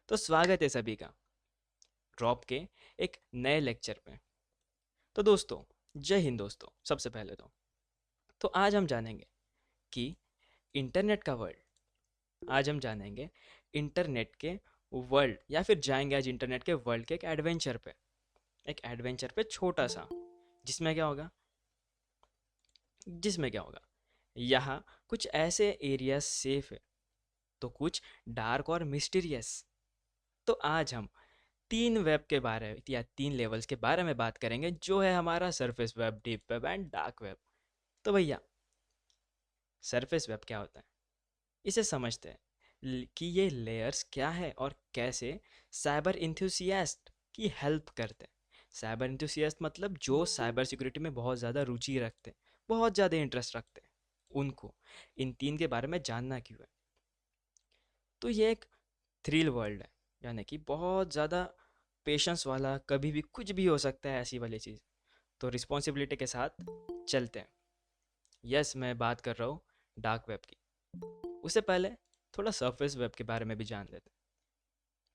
तो स्वागत है सभी का ड्रॉप के एक नए लेक्चर पे। तो दोस्तों, जय हिंद दोस्तों। सबसे पहले तो आज हम जानेंगे कि इंटरनेट का वर्ल्ड। आज हम जानेंगे इंटरनेट के वर्ल्ड, या फिर जाएंगे आज इंटरनेट के वर्ल्ड के एक एडवेंचर पे छोटा सा। जिसमें क्या होगा जिसमें क्या होगा यहाँ कुछ ऐसे एरिया सेफ है, तो कुछ डार्क और मिस्टीरियस। तो आज हम तीन वेब के बारे या तीन लेवल्स के बारे में बात करेंगे, जो है हमारा surface web, deep web and dark web. तो भैया, सरफेस वेब क्या होता है, इसे समझते हैं कि ये लेयर्स क्या है और कैसे साइबर इंथुसियास्ट की हेल्प करते हैं। साइबर इंथुसियास्ट मतलब जो साइबर सिक्योरिटी में बहुत ज़्यादा रुचि रखते हैं, बहुत ज़्यादा इंटरेस्ट रखते हैं, उनको इन तीन के बारे में जानना क्यों है। तो ये एक थ्रिल वर्ल्ड है, यानी कि बहुत ज़्यादा पेशेंस वाला, कभी भी कुछ भी हो सकता है ऐसी वाली चीज़। तो रिस्पॉन्सिबिलिटी के साथ चलते हैं। यस, मैं बात कर रहा हूँ डार्क वेब की। उससे पहले थोड़ा सरफेस वेब के बारे में भी जान लेते हैं।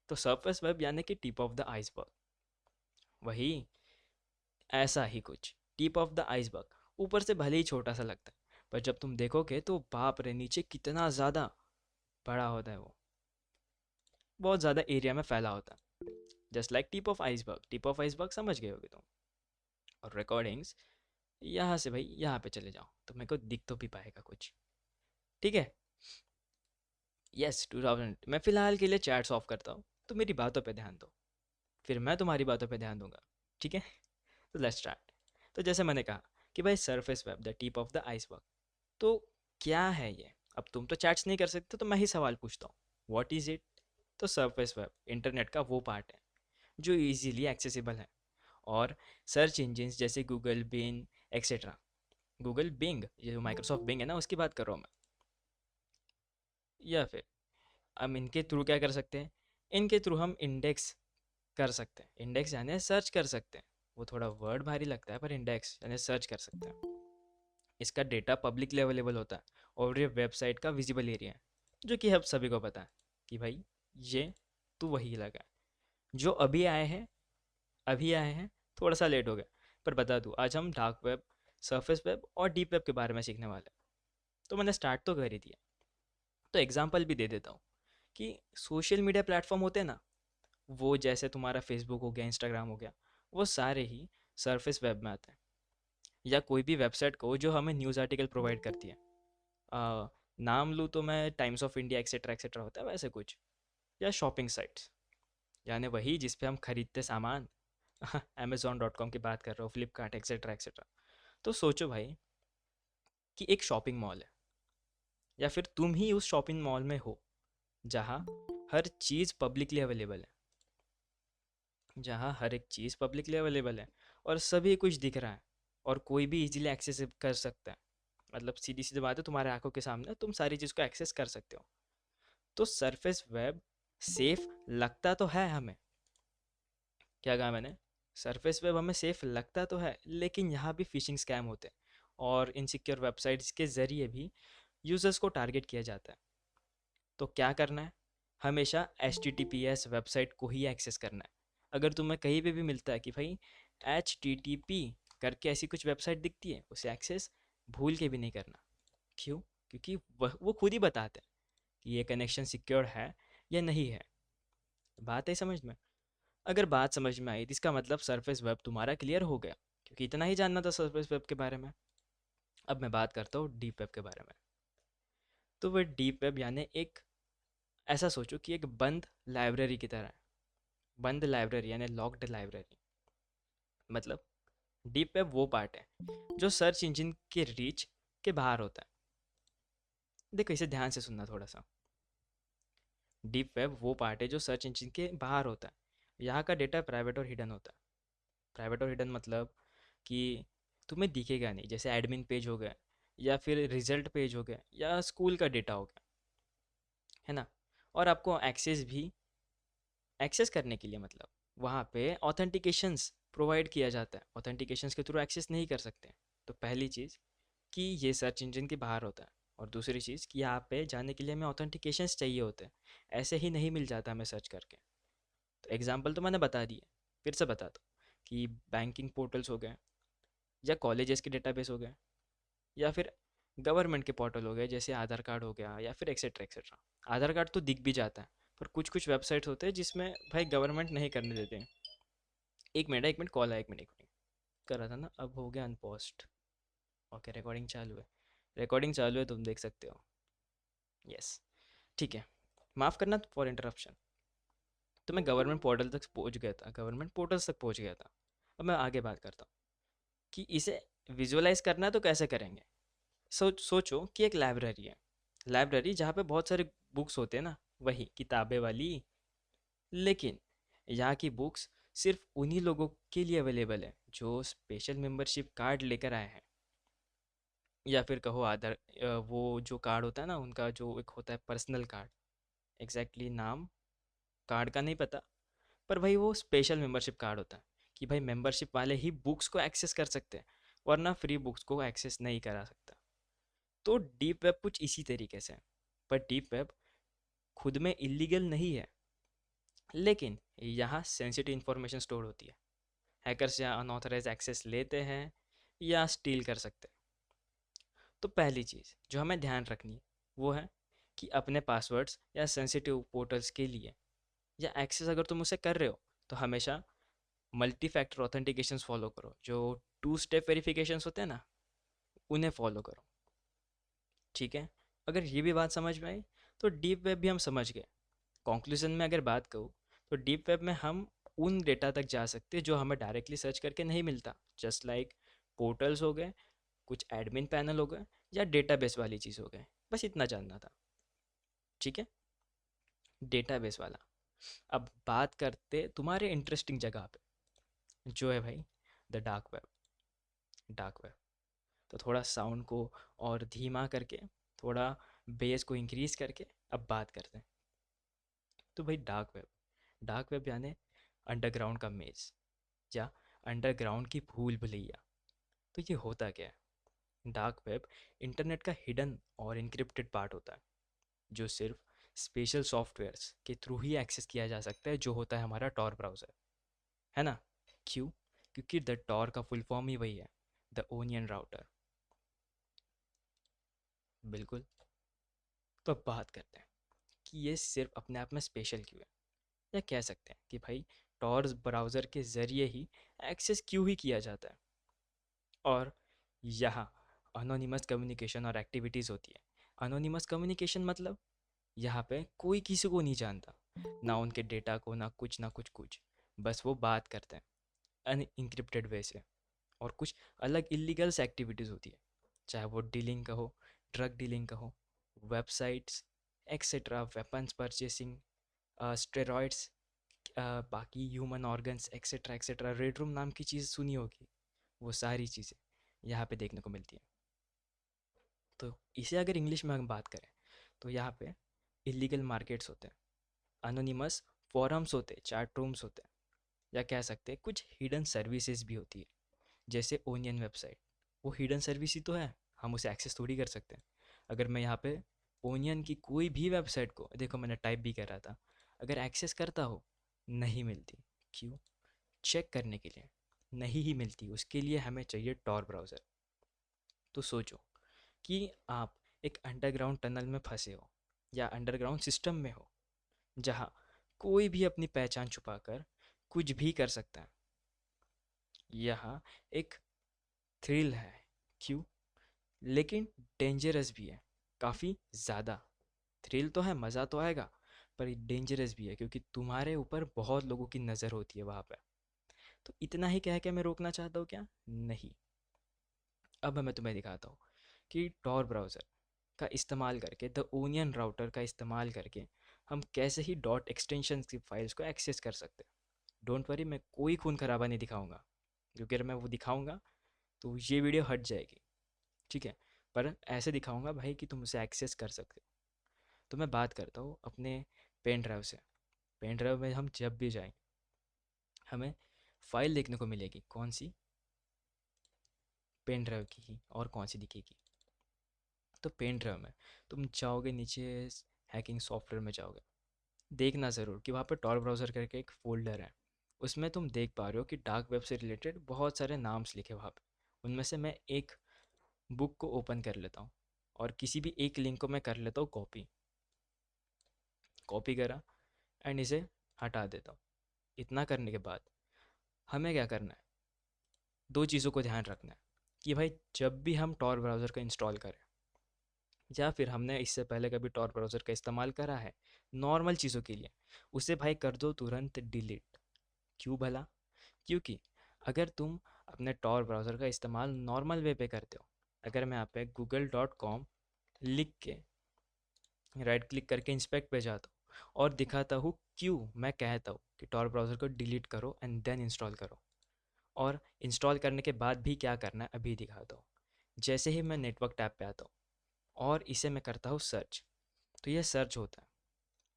तो सरफेस वेब यानी कि टिप ऑफ द आइसबर्ग, वही ऐसा ही कुछ। टिप ऑफ द आइसबर्ग ऊपर से भले ही छोटा सा लगता है, पर जब तुम देखोगे तो बाप रे, नीचे कितना ज़्यादा बड़ा होता है वो। बहुत ज़्यादा एरिया में फैला होता है। Just like tip of iceberg समझ गए होगे तुम। और रिकॉर्डिंग्स यहाँ से भाई यहाँ पे चले जाओ तो मेरे को दिख तो भी पाएगा कुछ। ठीक है। यस, 2000। मैं फ़िलहाल के लिए चैट्स ऑफ करता हूँ, तो मेरी बातों पे ध्यान दो, फिर मैं तुम्हारी बातों पे ध्यान दूंगा। ठीक है। तो लेट्स स्टार्ट। तो जैसे मैंने कहा कि भाई surface web, the tip of the iceberg, तो क्या है ये। अब तुम तो चैट्स नहीं कर सकते, तो मैं ही सवाल पूछता हूँ, व्हाट इज़ इट। तो सरफेस वेब इंटरनेट का वो पार्ट है जो इजीली एक्सेसिबल है, और सर्च इंजिन्स जैसे Google, Bing etcetera. Google Bing, ये जो माइक्रोसॉफ्ट बिंग है ना, उसकी बात कर रहा हूँ मैं। या फिर हम इनके थ्रू क्या कर सकते हैं, इनके थ्रू हम इंडेक्स कर सकते हैं। इंडेक्स यानी सर्च कर सकते हैं। वो थोड़ा वर्ड भारी लगता है, पर इंडेक्स यानी सर्च कर सकते हैं। इसका डेटा पब्लिकली अवेलेबल होता है, और ये वेबसाइट का विजिबल एरिया है, जो कि हम सभी को पता है कि भाई ये तो वही लगा है जो अभी आए हैं, थोड़ा सा लेट हो गया। पर बता दूँ, आज हम डार्क वेब, सरफेस वेब और डीप वेब के बारे में सीखने वाले हैं। तो मैंने स्टार्ट तो कर ही दिया, तो एग्जांपल भी दे देता हूँ कि सोशल मीडिया प्लेटफॉर्म होते हैं ना, वो जैसे तुम्हारा फेसबुक हो गया, इंस्टाग्राम हो गया, वो सारे ही सरफेस वेब में आते हैं। या कोई भी वेबसाइट को जो हमें न्यूज़ आर्टिकल प्रोवाइड करती है। आ, नाम लूँ तो मैं times of India etcetera etcetera होता है वैसे कुछ। या शॉपिंग साइट्स, यानी वही जिस पे हम खरीदते सामान। Amazon.com की बात कर रहा हूँ, फ्लिपकार्ट एक्सेट्रा एक्सेट्रा। तो सोचो भाई कि एक शॉपिंग मॉल है, या फिर तुम ही उस शॉपिंग मॉल में हो, जहाँ हर चीज़ पब्लिकली अवेलेबल है। हर एक चीज़ पब्लिकली अवेलेबल है और सभी कुछ दिख रहा है, और कोई भी इजीली एक्सेस कर सकता है। मतलब सीधी सीधी बात है, तुम्हारे आंखों के सामने तुम सारी चीज़ को एक्सेस कर सकते हो। तो सरफेस वेब सेफ लगता तो है हमें। क्या कहा मैंने? सरफेस वेब हमें सेफ लगता तो है, लेकिन यहाँ भी फिशिंग स्कैम होते हैं, और इनसिक्योर वेबसाइट्स के ज़रिए भी यूज़र्स को टारगेट किया जाता है। तो क्या करना है, हमेशा HTTPS वेबसाइट को ही एक्सेस करना है। अगर तुम्हें कहीं पे भी मिलता है कि भाई HTTP करके ऐसी कुछ वेबसाइट दिखती है, उसे एक्सेस भूल के भी नहीं करना। क्यों? क्योंकि वो खुद ही बताते हैं कि ये कनेक्शन सिक्योर है या नहीं है। बात है समझ में? अगर बात समझ में आई, तो इसका मतलब सरफेस वेब तुम्हारा क्लियर हो गया, क्योंकि इतना ही जानना था सरफेस वेब के बारे में। अब मैं बात करता हूँ डीप वेब के बारे में। तो वह डीप वेब यानी एक, ऐसा सोचो कि एक बंद लाइब्रेरी की तरह है। बंद लाइब्रेरी यानी लॉक्ड लाइब्रेरी। मतलब डीप वेब वो पार्ट है जो सर्च इंजन के रीच के बाहर होता है। देखो, इसे ध्यान से सुनना थोड़ा सा। डीप वेब वो पार्ट है जो सर्च इंजन के बाहर होता है। यहाँ का डेटा प्राइवेट और हिडन होता है। प्राइवेट और हिडन मतलब कि तुम्हें दिखेगा नहीं, जैसे एडमिन पेज हो गया, या फिर रिजल्ट पेज हो गया, या स्कूल का डेटा हो गया, है ना। और आपको एक्सेस करने के लिए, मतलब वहाँ पे ऑथेंटिकेशंस प्रोवाइड किया जाता है। ऑथेंटिकेशंस के थ्रू एक्सेस नहीं कर सकते। तो पहली चीज़ कि ये सर्च इंजन के बाहर होता है, और दूसरी चीज़ कि यहाँ पे जाने के लिए हमें ऑथेंटिकेशंस चाहिए होते हैं, ऐसे ही नहीं मिल जाता हमें सर्च करके। तो एग्जांपल तो मैंने बता दिए, फिर से बता दो कि बैंकिंग पोर्टल्स हो गए, या कॉलेजेस के डेटाबेस हो गए, या फिर गवर्नमेंट के पोर्टल हो गए जैसे आधार कार्ड हो गया, या फिर एक्सेट्रा एक्सेट्रा। आधार कार्ड तो दिख भी जाता है, पर कुछ कुछ वेबसाइट्स होते हैं जिसमें भाई गवर्नमेंट नहीं करने देते हैं। एक मिनट कॉल है, एक मिनट कर रहा था ना, अब हो गया अनपोस्ट। ओके, रिकॉर्डिंग चालू है, रिकॉर्डिंग चालू है, तुम देख सकते हो। यस, ठीक है, माफ़ करना फॉर इंटरप्शन। तो मैं गवर्नमेंट पोर्टल्स तक पहुंच गया था। अब मैं आगे बात करता हूँ कि इसे विजुअलाइज करना है तो कैसे करेंगे। सोचो कि एक लाइब्रेरी है, लाइब्रेरी जहाँ पे बहुत सारे बुक्स होते हैं ना, वही किताबें वाली। लेकिन यहाँ की बुक्स सिर्फ उन्हीं लोगों के लिए अवेलेबल है जो स्पेशल मेंबरशिप कार्ड लेकर आए हैं, या फिर कहो वो जो कार्ड होता है ना उनका, जो एक होता है पर्सनल कार्ड। एग्जैक्टली नाम कार्ड का नहीं पता, पर भाई वो स्पेशल मेंबरशिप कार्ड होता है कि भाई मेंबरशिप वाले ही बुक्स को एक्सेस कर सकते हैं, वरना फ्री बुक्स को एक्सेस नहीं करा सकता। तो डीप वेब कुछ इसी तरीके से है, पर डीप वेब खुद में इलीगल नहीं है, लेकिन यहाँ सेंसिटिव इन्फॉर्मेशन स्टोर होती है। हैकर्स यहाँ अनऑथराइज एक्सेस लेते हैं या स्टील कर सकते हैं। तो पहली चीज़ जो हमें ध्यान रखनी है वो है कि अपने पासवर्ड्स या सेंसिटिव पोर्टल्स के लिए या एक्सेस अगर तुम उसे कर रहे हो, तो हमेशा मल्टी फैक्टर ऑथेंटिकेशन फॉलो करो। जो टू स्टेप वेरिफिकेशन होते हैं ना, उन्हें फॉलो करो। ठीक है, अगर ये भी बात समझ में आई तो डीप वेब भी हम समझ गए। कंक्लूजन में अगर बात करूँ, तो डीप वेब में हम उन डेटा तक जा सकते हैं जो हमें डायरेक्टली सर्च करके नहीं मिलता, जस्ट लाइक पोर्टल्स हो गए, कुछ एडमिन पैनल हो गए, या डेटाबेस वाली चीज़ हो गए। बस इतना जानना था। ठीक है, डेटाबेस वाला। अब बात करते तुम्हारे इंटरेस्टिंग जगह पे, जो है भाई the dark web. Dark web, तो थोड़ा साउंड को और धीमा करके, थोड़ा बेस को इंक्रीज करके अब बात करते हैं। तो भाई डार्क वेब यानी अंडरग्राउंड का मेज, या अंडरग्राउंड की भूल भुलैया। तो ये होता क्या है? डार्क वेब इंटरनेट का हिडन और इनक्रिप्टेड पार्ट होता है, जो सिर्फ स्पेशल सॉफ्टवेयर्स के थ्रू ही एक्सेस किया जा सकता है, जो होता है हमारा टॉर ब्राउज़र, है ना? क्यों? क्योंकि द टॉर का फुल फॉर्म ही वही है, द ओनियन राउटर। बिल्कुल। तो अब बात करते हैं कि ये सिर्फ अपने आप में स्पेशल क्यों है, या कह सकते हैं कि भाई टॉर ब्राउज़र के ज़रिए ही एक्सेस क्यों ही किया जाता है। और यहाँ अनोनिमस कम्युनिकेशन और एक्टिविटीज़ होती है। अनोनिमस कम्युनिकेशन मतलब यहाँ पे कोई किसी को नहीं जानता, ना उनके डेटा को, ना कुछ, बस वो बात करते हैं अनइंक्रिप्टेड वे से। और कुछ अलग इलीगल्स एक्टिविटीज़ होती है, चाहे वो डीलिंग का हो, ड्रग डीलिंग का हो, websites etcetera, weapons purchasing, steroids, बाकी human organs etcetera etcetera. Red room नाम की चीज़ सुनी होगी, वो सारी चीज़ें यहाँ पे देखने को मिलती हैं। तो इसे अगर इंग्लिश में हम बात करें, तो यहाँ पे इलीगल मार्केट्स होते हैं, अनोनिमस फोरम्स होते हैं, चैट रूम्स होते हैं, या कह सकते हैं कुछ हिडन सर्विसेज भी होती है, जैसे ओनियन वेबसाइट। वो हिडन सर्विस ही तो है, हम उसे एक्सेस थोड़ी कर सकते हैं। अगर मैं यहाँ पे ओनियन की कोई भी वेबसाइट को, देखो मैंने टाइप भी कर रहा था, अगर एक्सेस करता हो, नहीं मिलती। क्यों? चेक करने के लिए नहीं ही मिलती, उसके लिए हमें चाहिए टॉर ब्राउज़र। तो सोचो कि आप एक अंडरग्राउंड टनल में फंसे हो, या अंडरग्राउंड सिस्टम में हो, जहाँ कोई भी अपनी पहचान छुपाकर कुछ भी कर सकता है। यहाँ एक थ्रिल है, क्यों? लेकिन डेंजरस भी है, काफ़ी ज़्यादा। थ्रिल तो है, मज़ा तो आएगा, पर डेंजरस भी है, क्योंकि तुम्हारे ऊपर बहुत लोगों की नज़र होती है वहाँ पे। तो इतना ही कह के मैं रोकना चाहता हूँ क्या? नहीं। अब मैं तुम्हें दिखाता हूँ कि टॉर ब्राउज़र का इस्तेमाल करके, द ओनियन राउटर का इस्तेमाल करके, हम कैसे ही डॉट एक्सटेंशन की फाइल्स को एक्सेस कर सकते हैं। डोंट वरी, मैं कोई खून खराबा नहीं दिखाऊंगा, क्योंकि अगर मैं वो दिखाऊंगा तो ये वीडियो हट जाएगी। ठीक है, पर ऐसे दिखाऊंगा भाई कि तुम उसे एक्सेस कर सकते हो। तो मैं बात करता हूँ अपने पेन ड्राइव से। पेन ड्राइव में हम जब भी जाएं, हमें फाइल देखने को मिलेगी, कौन सी? पेन ड्राइव की ही। और कौन सी दिखेगी? तो पेन ड्राइव में तुम जाओगे नीचे, हैकिंग सॉफ्टवेयर में जाओगे, देखना ज़रूर कि वहाँ पे टॉर ब्राउज़र करके एक फ़ोल्डर है। उसमें तुम देख पा रहे हो कि डार्क वेब से रिलेटेड बहुत सारे नाम्स लिखे वहाँ पे। उनमें से मैं एक बुक को ओपन कर लेता हूँ और किसी भी एक लिंक को मैं कर लेता हूँ कॉपी। कॉपी करा एंड इसे हटा देता हूँ। इतना करने के बाद हमें क्या करना है, दो चीज़ों को ध्यान रखना है कि भाई जब भी हम टॉर ब्राउज़र का इंस्टॉल करें या फिर हमने इससे पहले कभी टॉर ब्राउज़र का इस्तेमाल करा है नॉर्मल चीज़ों के लिए, उसे भाई कर दो तुरंत डिलीट। क्यों भला? क्योंकि अगर तुम अपने टॉर ब्राउज़र का इस्तेमाल नॉर्मल वे पे करते हो, अगर मैं यहाँ पे google.com लिख के राइट क्लिक करके इंस्पेक्ट पे जाता हूँ और दिखाता हूँ क्यों, मैं कहता हूँ कि टॉर ब्राउज़र को डिलीट करो एंड देन इंस्टॉल करो, और इंस्टॉल करने के बाद भी क्या करना है अभी दिखाता हूँ। जैसे ही मैं नेटवर्क टैब पे आता हूँ और इसे मैं करता हूँ सर्च, तो ये सर्च होता है,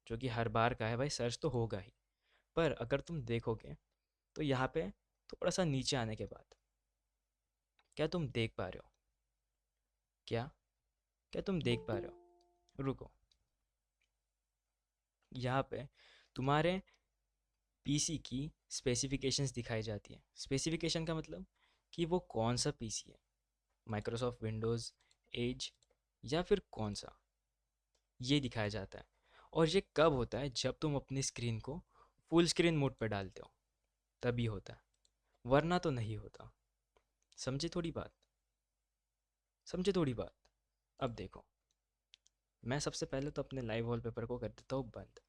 जो कि हर बार का है भाई, सर्च तो होगा ही। पर अगर तुम देखोगे तो यहाँ पे थोड़ा सा नीचे आने के बाद क्या तुम देख पा रहे हो? क्या क्या तुम देख पा रहे हो? रुको, यहाँ पे तुम्हारे पीसी की स्पेसिफिकेशंस दिखाई जाती है। स्पेसिफिकेशन का मतलब कि वो कौन सा पीसी है, माइक्रोसॉफ्ट विंडोज़, एज या फिर कौन सा, ये दिखाया जाता है। और ये कब होता है? जब तुम अपनी स्क्रीन को फुल स्क्रीन मोड पे डालते हो, तभी होता है, वरना तो नहीं होता। समझे थोड़ी बात? समझे थोड़ी बात? अब देखो, मैं सबसे पहले तो अपने लाइव वॉलपेपर को कर देता हूँ बंद,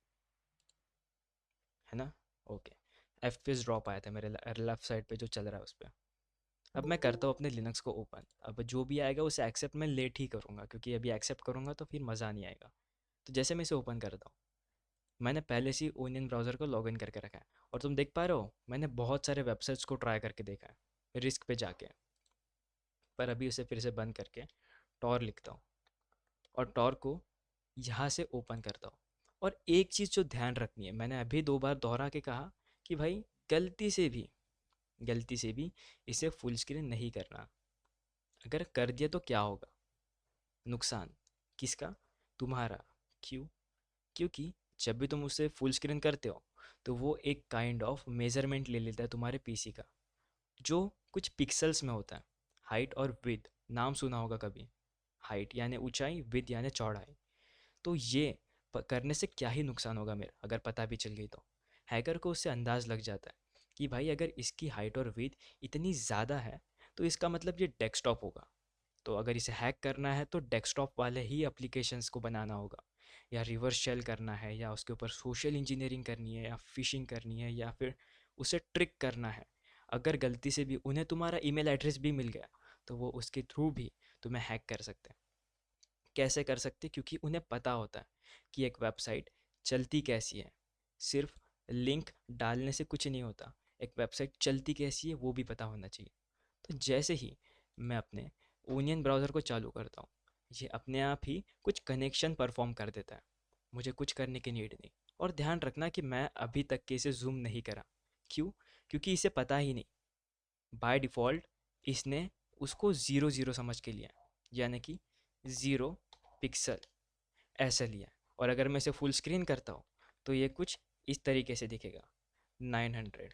है ना? ओके, एफपीएस ड्रॉप आया था मेरे लेफ्ट साइड पे जो चल रहा है उस पर। अब मैं करता हूँ अपने लिनक्स को ओपन। अब जो भी आएगा उसे एक्सेप्ट मैं लेट ही करूँगा, क्योंकि अभी एक्सेप्ट करूँगा तो फिर मज़ा नहीं आएगा। तो जैसे मैं इसे ओपन करता हूँ, मैंने पहले से ही ओनियन ब्राउज़र को लॉगिन करके रखा है, और तुम देख पा रहे हो मैंने बहुत सारे वेबसाइट्स को ट्राई करके देखा है रिस्क पे जाके। पर अभी उसे फिर से बंद करके टॉर लिखता हूँ और टॉर को यहाँ से ओपन करता हूँ। और एक चीज़ जो ध्यान रखनी है, मैंने अभी 2 बार दोहरा के कहा कि भाई गलती से भी इसे फुल स्क्रीन नहीं करना। अगर कर दिया तो क्या होगा? नुकसान किसका? तुम्हारा। क्यों? क्योंकि जब भी तुम उसे फुल स्क्रीन करते हो तो वो एक काइंड ऑफ मेजरमेंट ले लेता है तुम्हारे पीसी का, जो कुछ पिक्सल्स में होता है। हाइट और विथ, नाम सुना होगा कभी। हाइट यानी ऊंचाई, विथ यानी चौड़ाई। तो ये करने से क्या ही नुकसान होगा मेरा, अगर पता भी चल गई तो? हैकर को उससे अंदाज लग जाता है कि भाई अगर इसकी हाइट और विथ इतनी ज़्यादा है तो इसका मतलब ये डेस्कटॉप होगा। तो अगर इसे हैक करना है तो डेस्कटॉप वाले ही एप्लीकेशंस को बनाना होगा, या रिवर्स शेल करना है, या उसके ऊपर सोशल इंजीनियरिंग करनी है, या फिशिंग करनी है, या फिर उसे ट्रिक करना है। अगर गलती से भी उन्हें तुम्हारा ईमेल एड्रेस भी मिल गया तो वो उसके थ्रू भी तुम्हें हैक कर सकते हैं। कैसे कर सकते? क्योंकि उन्हें पता होता है कि एक वेबसाइट चलती कैसी है। सिर्फ लिंक डालने से कुछ नहीं होता, एक वेबसाइट चलती कैसी है वो भी पता होना चाहिए। तो जैसे ही मैं अपने ओनियन ब्राउज़र को चालू करता हूँ, ये अपने आप ही कुछ कनेक्शन परफॉर्म कर देता है, मुझे कुछ करने की नीड नहीं। और ध्यान रखना कि मैं अभी तक के इसे जूम नहीं करा। क्यों? क्योंकि इसे पता ही नहीं, बाय डिफ़ॉल्ट इसने उसको ज़ीरो ज़ीरो समझ के लिया, यानी कि ज़ीरो पिक्सल ऐसा लिया। और अगर मैं इसे फुल स्क्रीन करता हूँ तो ये कुछ इस तरीके से दिखेगा, 900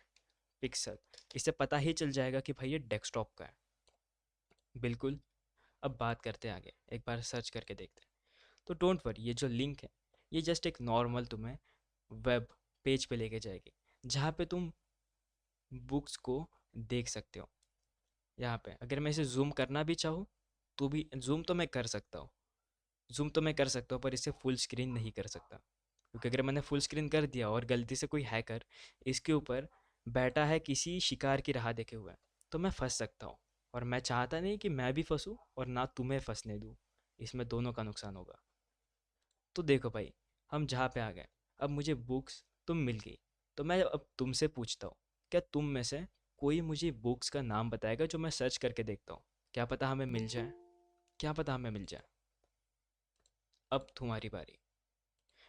पिक्सल। इससे पता ही चल जाएगा कि भाई ये डेस्कटॉप का है। बिल्कुल। अब बात करते हैं आगे, एक बार सर्च करके देखते हैं। तो डोंट वरी, ये जो लिंक है ये जस्ट एक नॉर्मल तुम्हें वेब पेज पे लेके जाएगी, जहाँ पे तुम बुक्स को देख सकते हो। यहाँ पे अगर मैं इसे जूम करना भी चाहूँ तो भी जूम तो मैं कर सकता हूँ, जूम तो मैं कर सकता हूँ, पर इसे फुल स्क्रीन नहीं कर सकता। क्योंकि अगर मैंने फुल स्क्रीन कर दिया और गलती से कोई हैकर इसके ऊपर बैठा है किसी शिकार की राह देखे हुए, तो मैं फंस सकता हूँ। और मैं चाहता नहीं कि मैं भी फंसूँ और ना तुम्हें फंसने दूँ, इसमें दोनों का नुकसान होगा। तो देखो भाई, हम जहाँ पे आ गए, अब मुझे बुक्स तुम मिल गई, तो मैं अब तुमसे पूछता हूँ, क्या तुम में से कोई मुझे बुक्स का नाम बताएगा जो मैं सर्च करके देखता हूँ? क्या पता हमें मिल जाए, क्या पता हमें मिल जाए। अब तुम्हारी बारी,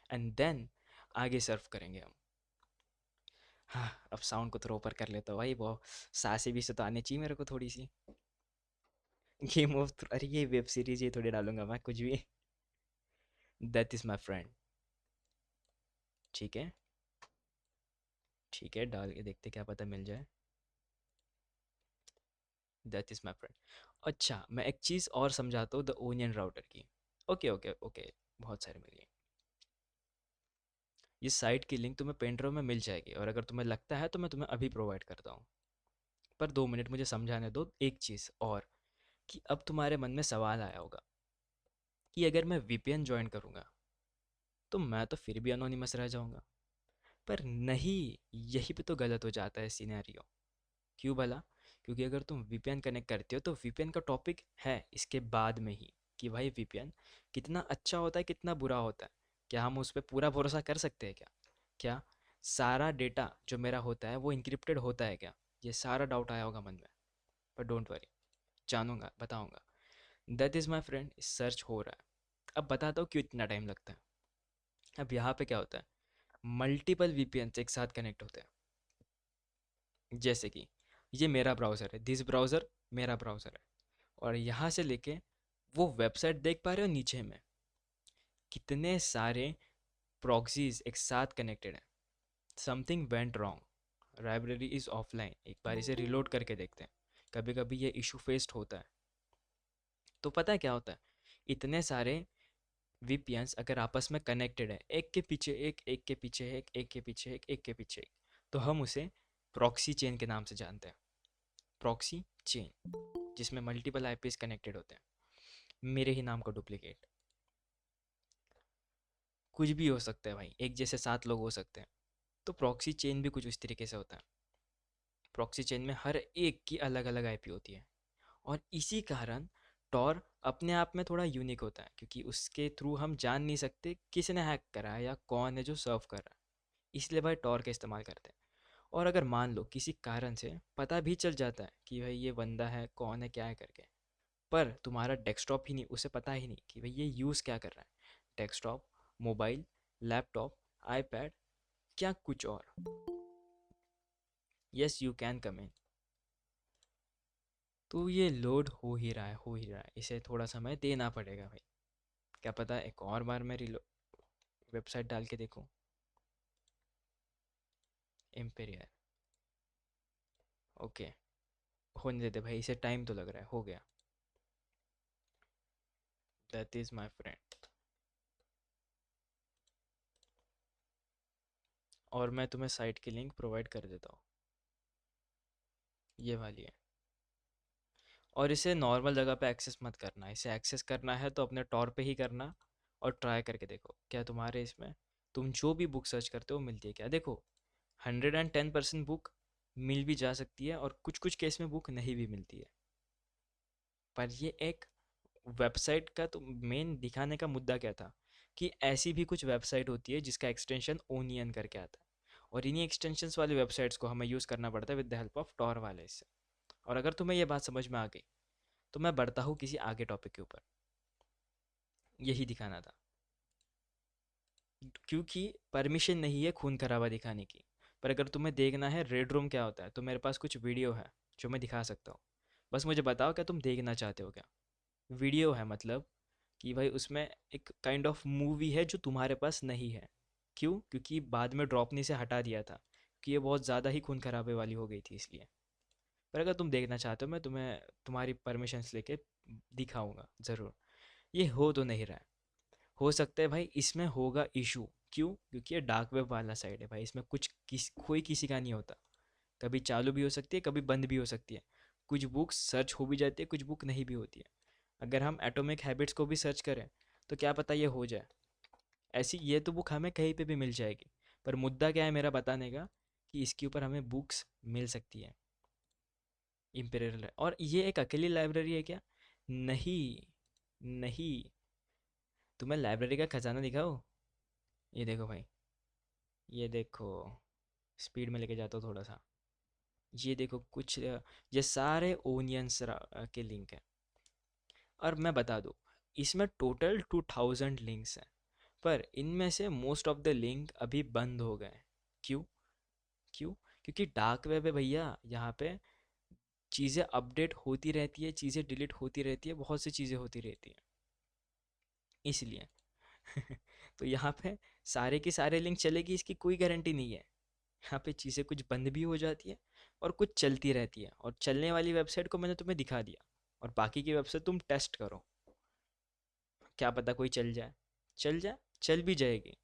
एंड देन आगे सर्व करेंगे हम। हाँ, अब साउंड को थोड़ा ऊपर कर लेता हूँ भाई, वो सांसें भी तो आनी चाहिए मेरे को थोड़ी सी। गेम ऑफ अरे ये वेब सीरीज ये थोड़ी डालूंगा मैं कुछ भी। That is my friend. ठीक है, ठीक है, डाल के देखते क्या पता मिल जाए। That is my friend. अच्छा मैं एक चीज़ और समझाता हूँ द ओनियन राउटर की। ओके ओके ओके, बहुत सारे मिल गए। ये साइट की लिंक तुम्हें पेन ड्राइव में मिल जाएगी, और अगर तुम्हें लगता है तो मैं तुम्हें अभी प्रोवाइड करता हूँ। पर 2 मिनट मुझे समझाने दो एक चीज़ और, कि अब तुम्हारे मन में सवाल आया होगा कि अगर मैं वीपीएन ज्वाइन करूँगा तो मैं तो फिर भी अनोनिमस रह जाऊँगा। पर नहीं, यही पे तो गलत हो जाता है सिनेरियो। क्यों भला? क्योंकि अगर तुम वीपीएन कनेक्ट करते हो तो वीपीएन का टॉपिक है इसके बाद में ही, कि भाई वीपीएन कितना अच्छा होता है कितना बुरा होता है। क्या हम उस पर पूरा भरोसा कर सकते हैं क्या? क्या सारा डेटा जो मेरा होता है वो इंक्रिप्टेड होता है क्या? ये सारा डाउट आया होगा मन में। पर डोंट वरी, जानूंगा, बताऊंगा। That is my friend, search हो रहा है। अब बताता हूँ क्यों इतना टाइम लगता है। अब यहाँ पे क्या होता है, मल्टीपल वीपीएन एक साथ कनेक्ट होते हैं। जैसे कि ये मेरा ब्राउज़र है, दिस ब्राउज़र मेरा ब्राउज़र है, और यहाँ से लेके वो वेबसाइट देख पा रहे हो नीचे में कितने सारे प्रॉक्सीज एक साथ कनेक्टेड हैं। Something went wrong, library is offline, एक बार इसे रिलोड करके देखते हैं। कभी कभी ये इशू फेस्ड होता है। तो पता है क्या होता है, इतने सारे वीपीएन्स अगर आपस में कनेक्टेड है, एक के पीछे एक, एक के पीछे एक, एक के पीछे एक, एक के पीछे एक, तो हम उसे प्रॉक्सी चेन के नाम से जानते हैं। प्रॉक्सी चेन जिसमें मल्टीपल आईपीएस कनेक्टेड होते हैं, मेरे ही नाम का डुप्लीकेट। कुछ भी हो सकता है भाई, एक जैसे 7 लोग हो सकते हैं। तो प्रॉक्सी चेन भी कुछ उस तरीके से होता है। प्रॉक्सी चेन में हर एक की अलग अलग आईपी होती है, और इसी कारण टॉर अपने आप में थोड़ा यूनिक होता है, क्योंकि उसके थ्रू हम जान नहीं सकते किसने हैक करा है या कौन है जो सर्व कर रहा है। इसलिए भाई टॉर का इस्तेमाल करते हैं। और अगर मान लो किसी कारण से पता भी चल जाता है कि भाई ये बंदा है, कौन है, क्या है करके, पर तुम्हारा डेस्कटॉप ही नहीं, उसे पता ही नहीं कि भाई ये यूज़ क्या कर रहा है, डेस्कटॉप, मोबाइल, लैपटॉप, आईपैड, क्या कुछ और। यस यू कैन कम इन। तो ये लोड हो ही रहा है, हो ही रहा है, इसे थोड़ा समय देना पड़ेगा भाई। क्या पता एक और बार मैं वेबसाइट डाल के देखूं। एम्पेरियर, ओके, होने देते भाई, इसे टाइम तो लग रहा है, हो गया। That is my friend. और मैं तुम्हें साइट की लिंक प्रोवाइड कर देता हूँ, ये वाली है। और इसे नॉर्मल जगह पे एक्सेस मत करना, इसे एक्सेस करना है तो अपने टॉर पे ही करना। और ट्राई करके देखो क्या तुम्हारे इसमें, तुम जो भी बुक सर्च करते हो मिलती है क्या। देखो 110% बुक मिल भी जा सकती है, और कुछ कुछ केस में बुक नहीं भी मिलती है। पर ये एक वेबसाइट का तो मेन दिखाने का मुद्दा क्या था, कि ऐसी भी कुछ वेबसाइट होती है जिसका एक्सटेंशन ओनियन करके आता है, और इन्हीं एक्सटेंशंस वाली वेबसाइट्स को हमें यूज़ करना पड़ता है with the help of Tor वाले से। और अगर तुम्हें ये बात समझ में आ गई तो मैं बढ़ता हूँ किसी आगे टॉपिक के ऊपर। यही दिखाना था, क्योंकि परमिशन नहीं है खून खराबा दिखाने की। पर अगर तुम्हें देखना है रेड रूम क्या होता है, तो मेरे पास कुछ वीडियो है जो मैं दिखा सकता हूँ। बस मुझे बताओ क्या तुम देखना चाहते हो क्या। वीडियो है मतलब कि भाई उसमें एक काइंड ऑफ मूवी है जो तुम्हारे पास नहीं है। क्यों? क्योंकि बाद में ड्रॉपनी से हटा दिया था, कि ये बहुत ज़्यादा ही खून खराबे वाली हो गई थी इसलिए। पर अगर तुम देखना चाहते हो मैं तुम्हें तुम्हारी परमिशंस लेके दिखाऊंगा ज़रूर। ये हो तो नहीं रहा है। हो सकता है भाई इसमें होगा इशू। क्यों? क्योंकि ये डार्क वेब वाला साइड है भाई, इसमें कोई किसी का नहीं होता। कभी चालू भी हो सकती है, कभी बंद भी हो सकती है। कुछ बुक्स सर्च हो भी जाती है, कुछ बुक नहीं भी होती है। अगर हम एटॉमिक हैबिट्स को भी सर्च करें तो क्या पता ये हो जाए। ऐसी ये तो बुक हमें कहीं पे भी मिल जाएगी। पर मुद्दा क्या है मेरा बताने का, कि इसके ऊपर हमें बुक्स मिल सकती है। इम्पेरियल, और ये एक अकेली लाइब्रेरी है क्या? नहीं, नहीं। तुम्हें लाइब्रेरी का खजाना दिखाओ। ये देखो भाई, ये देखो, स्पीड में लेके जाता हूँ थोड़ा सा। ये देखो कुछ ये सारे ओनियंस के लिंक हैं। और मैं बता दूँ, इसमें टोटल 2000 लिंक्स हैं, पर इनमें से मोस्ट ऑफ द लिंक अभी बंद हो गए। क्यों? क्यों? क्योंकि डार्क वेब है भैया यहाँ पे। चीज़ें अपडेट होती रहती है, चीज़ें डिलीट होती रहती है, बहुत सी चीज़ें होती रहती हैं, इसलिए तो यहाँ पे सारे के सारे लिंक चलेगी इसकी कोई गारंटी नहीं है। यहाँ पे चीज़ें कुछ बंद भी हो जाती है और कुछ चलती रहती है, और चलने वाली वेबसाइट को मैंने तुम्हें दिखा दिया, और बाकी की वेबसाइट तुम टेस्ट करो, क्या पता कोई चल जाए। चल जाए, चल भी जाएगी।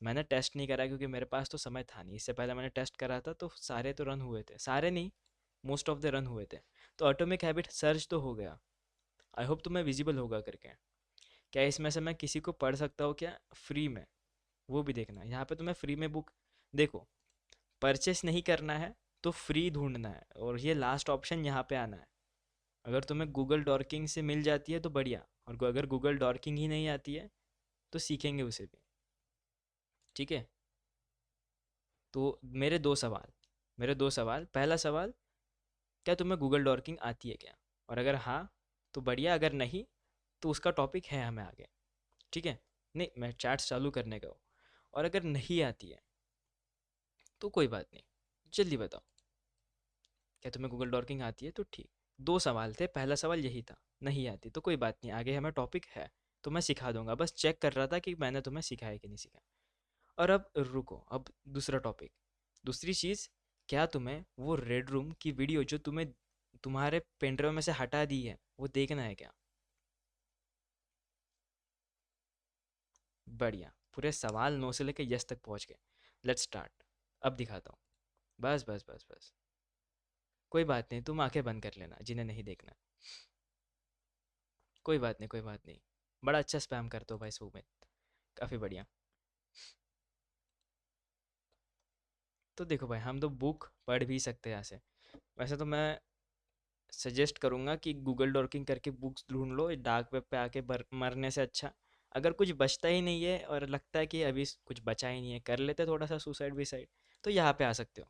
मैंने टेस्ट नहीं करा क्योंकि मेरे पास तो समय था नहीं, इससे पहले मैंने टेस्ट करा था तो सारे तो रन हुए थे, सारे नहीं, मोस्ट ऑफ द रन हुए थे। तो ऑटोमिक हैबिट सर्च तो हो गया, आई होप तुम्हें विजिबल होगा करके। क्या इसमें से मैं किसी को पढ़ सकता हूँ क्या फ्री में, वो भी देखना है। यहाँ पे तुम्हें फ्री में बुक, देखो, परचेस नहीं करना है तो फ्री ढूंढना है, और ये लास्ट ऑप्शन यहाँ पे आना है। अगर तुम्हें गूगल डॉर्किंग से मिल जाती है तो बढ़िया, और अगर गूगल डॉर्किंग ही नहीं आती है तो सीखेंगे उसे भी, ठीक है। तो मेरे दो सवाल, पहला सवाल, क्या तुम्हें गूगल डॉर्किंग आती है क्या, और अगर हाँ तो बढ़िया, अगर नहीं तो उसका टॉपिक है हमें आगे, ठीक है। नहीं, मैं चैट्स चालू करने का हूँ। और अगर नहीं आती है तो कोई बात नहीं, जल्दी बताओ, क्या तुम्हें गूगल डॉर्किंग आती है तो ठीक। दो सवाल थे, पहला सवाल यही था, नहीं आती तो कोई बात नहीं, आगे हमें टॉपिक है तो मैं सिखा दूंगा, बस चेक कर रहा था कि मैंने तुम्हें सिखाया कि नहीं सिखाया। और अब रुको, अब दूसरा टॉपिक, दूसरी चीज़, क्या तुम्हें वो रेड रूम की वीडियो जो तुम्हें तुम्हारे पेनड्राइव में से हटा दी है वो देखना है क्या? बढ़िया, पूरे सवाल नो से लेकर यस तक पहुंच गए। Let's start. अब दिखाता हूँ। बस बस बस बस, कोई बात नहीं, तुम आंखें बंद कर लेना जिन्हें नहीं देखना। कोई बात नहीं, कोई बात नहीं। बड़ा अच्छा स्पैम करते हो भाई सुमित, काफ़ी बढ़िया। तो देखो भाई, हम तो बुक पढ़ भी सकते हैं यहाँ से। वैसे तो मैं सजेस्ट करूँगा कि गूगल डॉकिंग करके बुक्स ढूंढ लो, डार्क वेब पे आके मरने से अच्छा। अगर कुछ बचता ही नहीं है और लगता है कि अभी कुछ बचा ही नहीं है, कर लेते थोड़ा सा सुसाइड विसाइड, तो यहाँ पे आ सकते हो,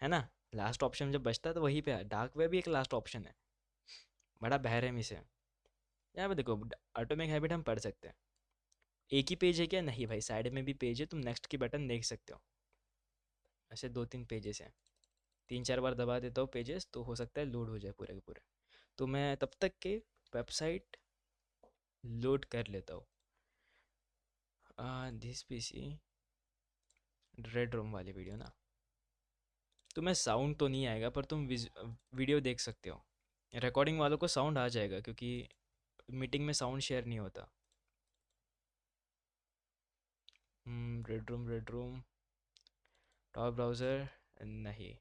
है ना। लास्ट ऑप्शन जब बचता है तो वहीं पे डार्क वेब भी एक लास्ट ऑप्शन है, बड़ा बहरहमी से। यहाँ पे देखो, ऑटोमिक हैबिट हम पढ़ सकते हैं। एक ही पेज है क्या? नहीं भाई, साइड में भी पेज है, तुम नेक्स्ट की बटन देख सकते हो। ऐसे दो तीन पेजेस हैं, तीन चार बार दबा देता हूँ पेजेस तो हो सकता है लोड हो जाए पूरे के पूरे। तो मैं तब तक के वेबसाइट लोड कर लेता हूँ। दिस पीसी, रेड रूम वाली वीडियो ना, तुम्हें साउंड तो नहीं आएगा पर तुम वीडियो देख सकते हो। रिकॉर्डिंग वालों को साउंड आ जाएगा क्योंकि मीटिंग में साउंड शेयर नहीं होता। रेड रूम टॉप ब्राउज़र, नहीं,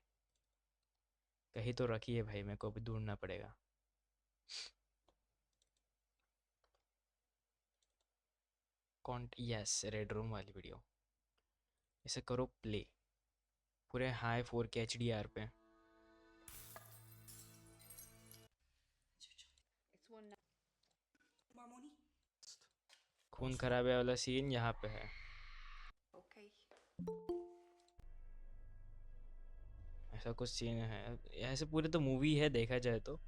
कहीं तो रखी है भाई, मेरे को अभी ढूंढना पड़ेगा। कौन, यस, रेड रूम वाली वीडियो, इसे करो प्ले, पूरे हाई 4K HDR पे। खून खराबे वाला सीन यहाँ पे है। ऐसा कुछ सीन है, ऐसे पूरे तो मूवी है देखा जाए तो।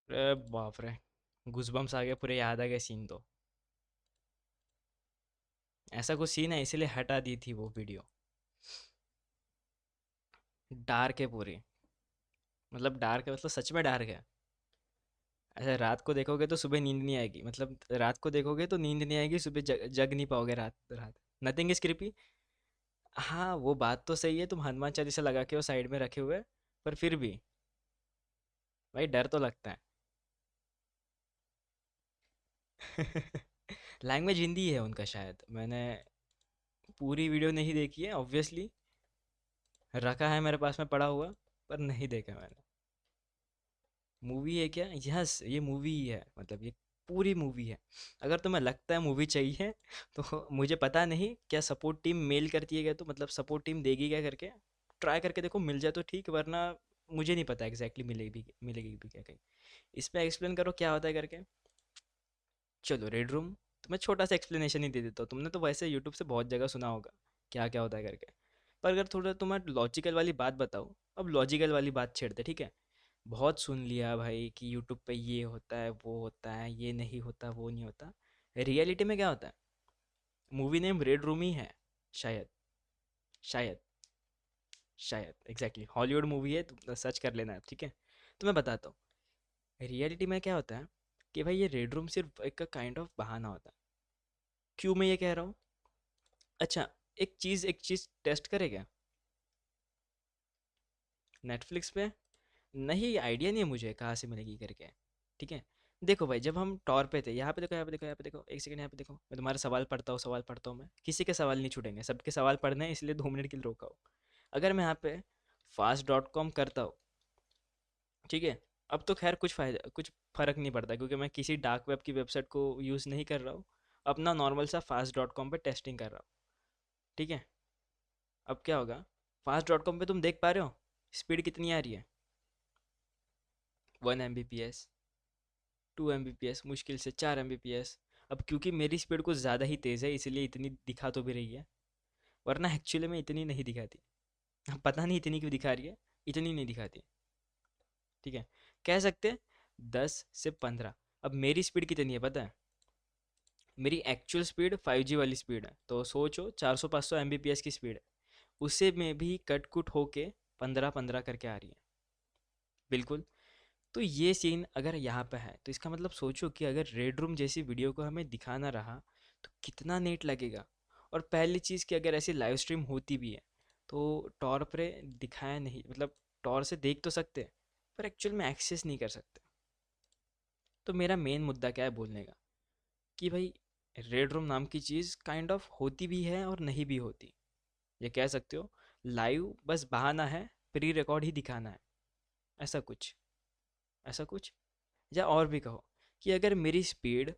अरे बाप रे, गूज़बम्स आ गए, पूरे याद आ गए सीन तो। ऐसा कुछ सीन है इसीलिए हटा दी थी वो वीडियो। डार्क है पूरी, मतलब डार्क है, मतलब सच में डार्क है। ऐसे रात को देखोगे तो सुबह नींद नहीं आएगी, मतलब रात को देखोगे तो नींद नहीं आएगी, सुबह जग नहीं पाओगे रात रात। Nothing is creepy. हाँ, वो बात तो सही है, तुम हनुमान चालीसा लगा के वो साइड में रखे हुए, पर फिर भी भाई डर तो लगता है। लैंग्वेज हिंदी है उनका शायद, मैंने पूरी वीडियो नहीं देखी है ऑब्वियसली, रखा है मेरे पास में पड़ा हुआ, पर नहीं देखा मैंने। मूवी है क्या? यस, ये मूवी ही है, मतलब ये पूरी मूवी है। अगर तुम्हें लगता है मूवी चाहिए तो मुझे पता नहीं क्या सपोर्ट टीम मेल करती है क्या, तो मतलब सपोर्ट टीम देगी क्या करके ट्राई करके देखो, मिल जाए तो ठीक, वरना मुझे नहीं पता एग्जैक्टली मिलेगी भी क्या कहीं। इस पे एक्सप्लेन करो क्या होता है करके। चलो रेड रूम, तो मैं छोटा सा एक्सप्लेनेशन ही दे देता हूँ, तुमने तो वैसे यूट्यूब से बहुत जगह सुना होगा क्या क्या होता है करके। पर अगर थोड़ा तुम्हें लॉजिकल वाली बात बताओ, अब लॉजिकल वाली बात छेड़ते, ठीक है। बहुत सुन लिया भाई कि यूट्यूब पे ये होता है वो होता है, ये नहीं होता वो नहीं होता। रियलिटी में क्या होता है? मूवी नेम रेड रूम ही है, शायद, शायद, शायद एग्जैक्टली हॉलीवुड मूवी है, तुम सर्च कर लेना, ठीक है। तो मैं बताता हूँ रियलिटी में क्या होता है, कि भाई ये रेड रूम सिर्फ एक काइंड ऑफ बहाना होता है। क्यों मैं ये कह रहा हूँ? अच्छा, एक चीज़ टेस्ट करेगा नेटफ्लिक्स पे? नहीं, आइडिया नहीं है मुझे कहाँ से मिलेगी करके, ठीक है। देखो भाई, जब हम टॉर पे थे, यहाँ पे देखो, यहाँ पे देखो, यहाँ पे देखो, एक सेकंड, यहाँ पे देखो, मैं तुम्हारा सवाल पढ़ता हूँ मैं, किसी के सवाल नहीं छूटेंगे, सबके सवाल पढ़ने हैं, इसलिए 2 मिनट के लिए रोका हूँ। अगर मैं यहाँ पे fast.com करता हूँ, ठीक है। अब तो खैर कुछ फ़र्क नहीं पड़ता, क्योंकि मैं किसी डार्क वेब की वेबसाइट को यूज़ नहीं कर रहा हूँ, अपना नॉर्मल सा fast.com पे टेस्टिंग कर रहा हूँ, ठीक है। अब क्या होगा, fast.com पे तुम देख पा रहे हो स्पीड कितनी आ रही है? 1 Mbps, 2 Mbps, मुश्किल से 4 Mbps। अब क्योंकि मेरी स्पीड कुछ ज़्यादा ही तेज़ है, इसलिए इतनी दिखा तो भी रही है, वरना एक्चुअली में इतनी नहीं दिखाती। अब पता नहीं इतनी क्यों दिखा रही है, इतनी नहीं दिखाती, ठीक है। कह सकते 10 से 15। अब मेरी स्पीड कितनी है पता है? मेरी एक्चुअल स्पीड 5G वाली स्पीड है, तो सोचो 400-500 Mbps की स्पीड है, उसे में भी कट कुट होके 15-15 करके आ रही है, बिल्कुल। तो ये सीन अगर यहाँ पे है, तो इसका मतलब सोचो कि अगर रेड रूम जैसी वीडियो को हमें दिखाना रहा तो कितना नेट लगेगा। और पहली चीज़ कि अगर ऐसी लाइव स्ट्रीम होती भी है तो टॉर पे दिखाया नहीं, मतलब टॉर से देख तो सकते हैं पर एक्चुअल में एक्सेस नहीं कर सकते। तो मेरा मेन मुद्दा क्या है बोलने का, कि भाई रेड रूम नाम की चीज़ काइंड ऑफ होती भी है और नहीं भी होती। ये कह सकते हो लाइव बस बहाना है, प्री रिकॉर्ड ही दिखाना है, ऐसा कुछ, ऐसा कुछ। या और भी कहो कि अगर मेरी स्पीड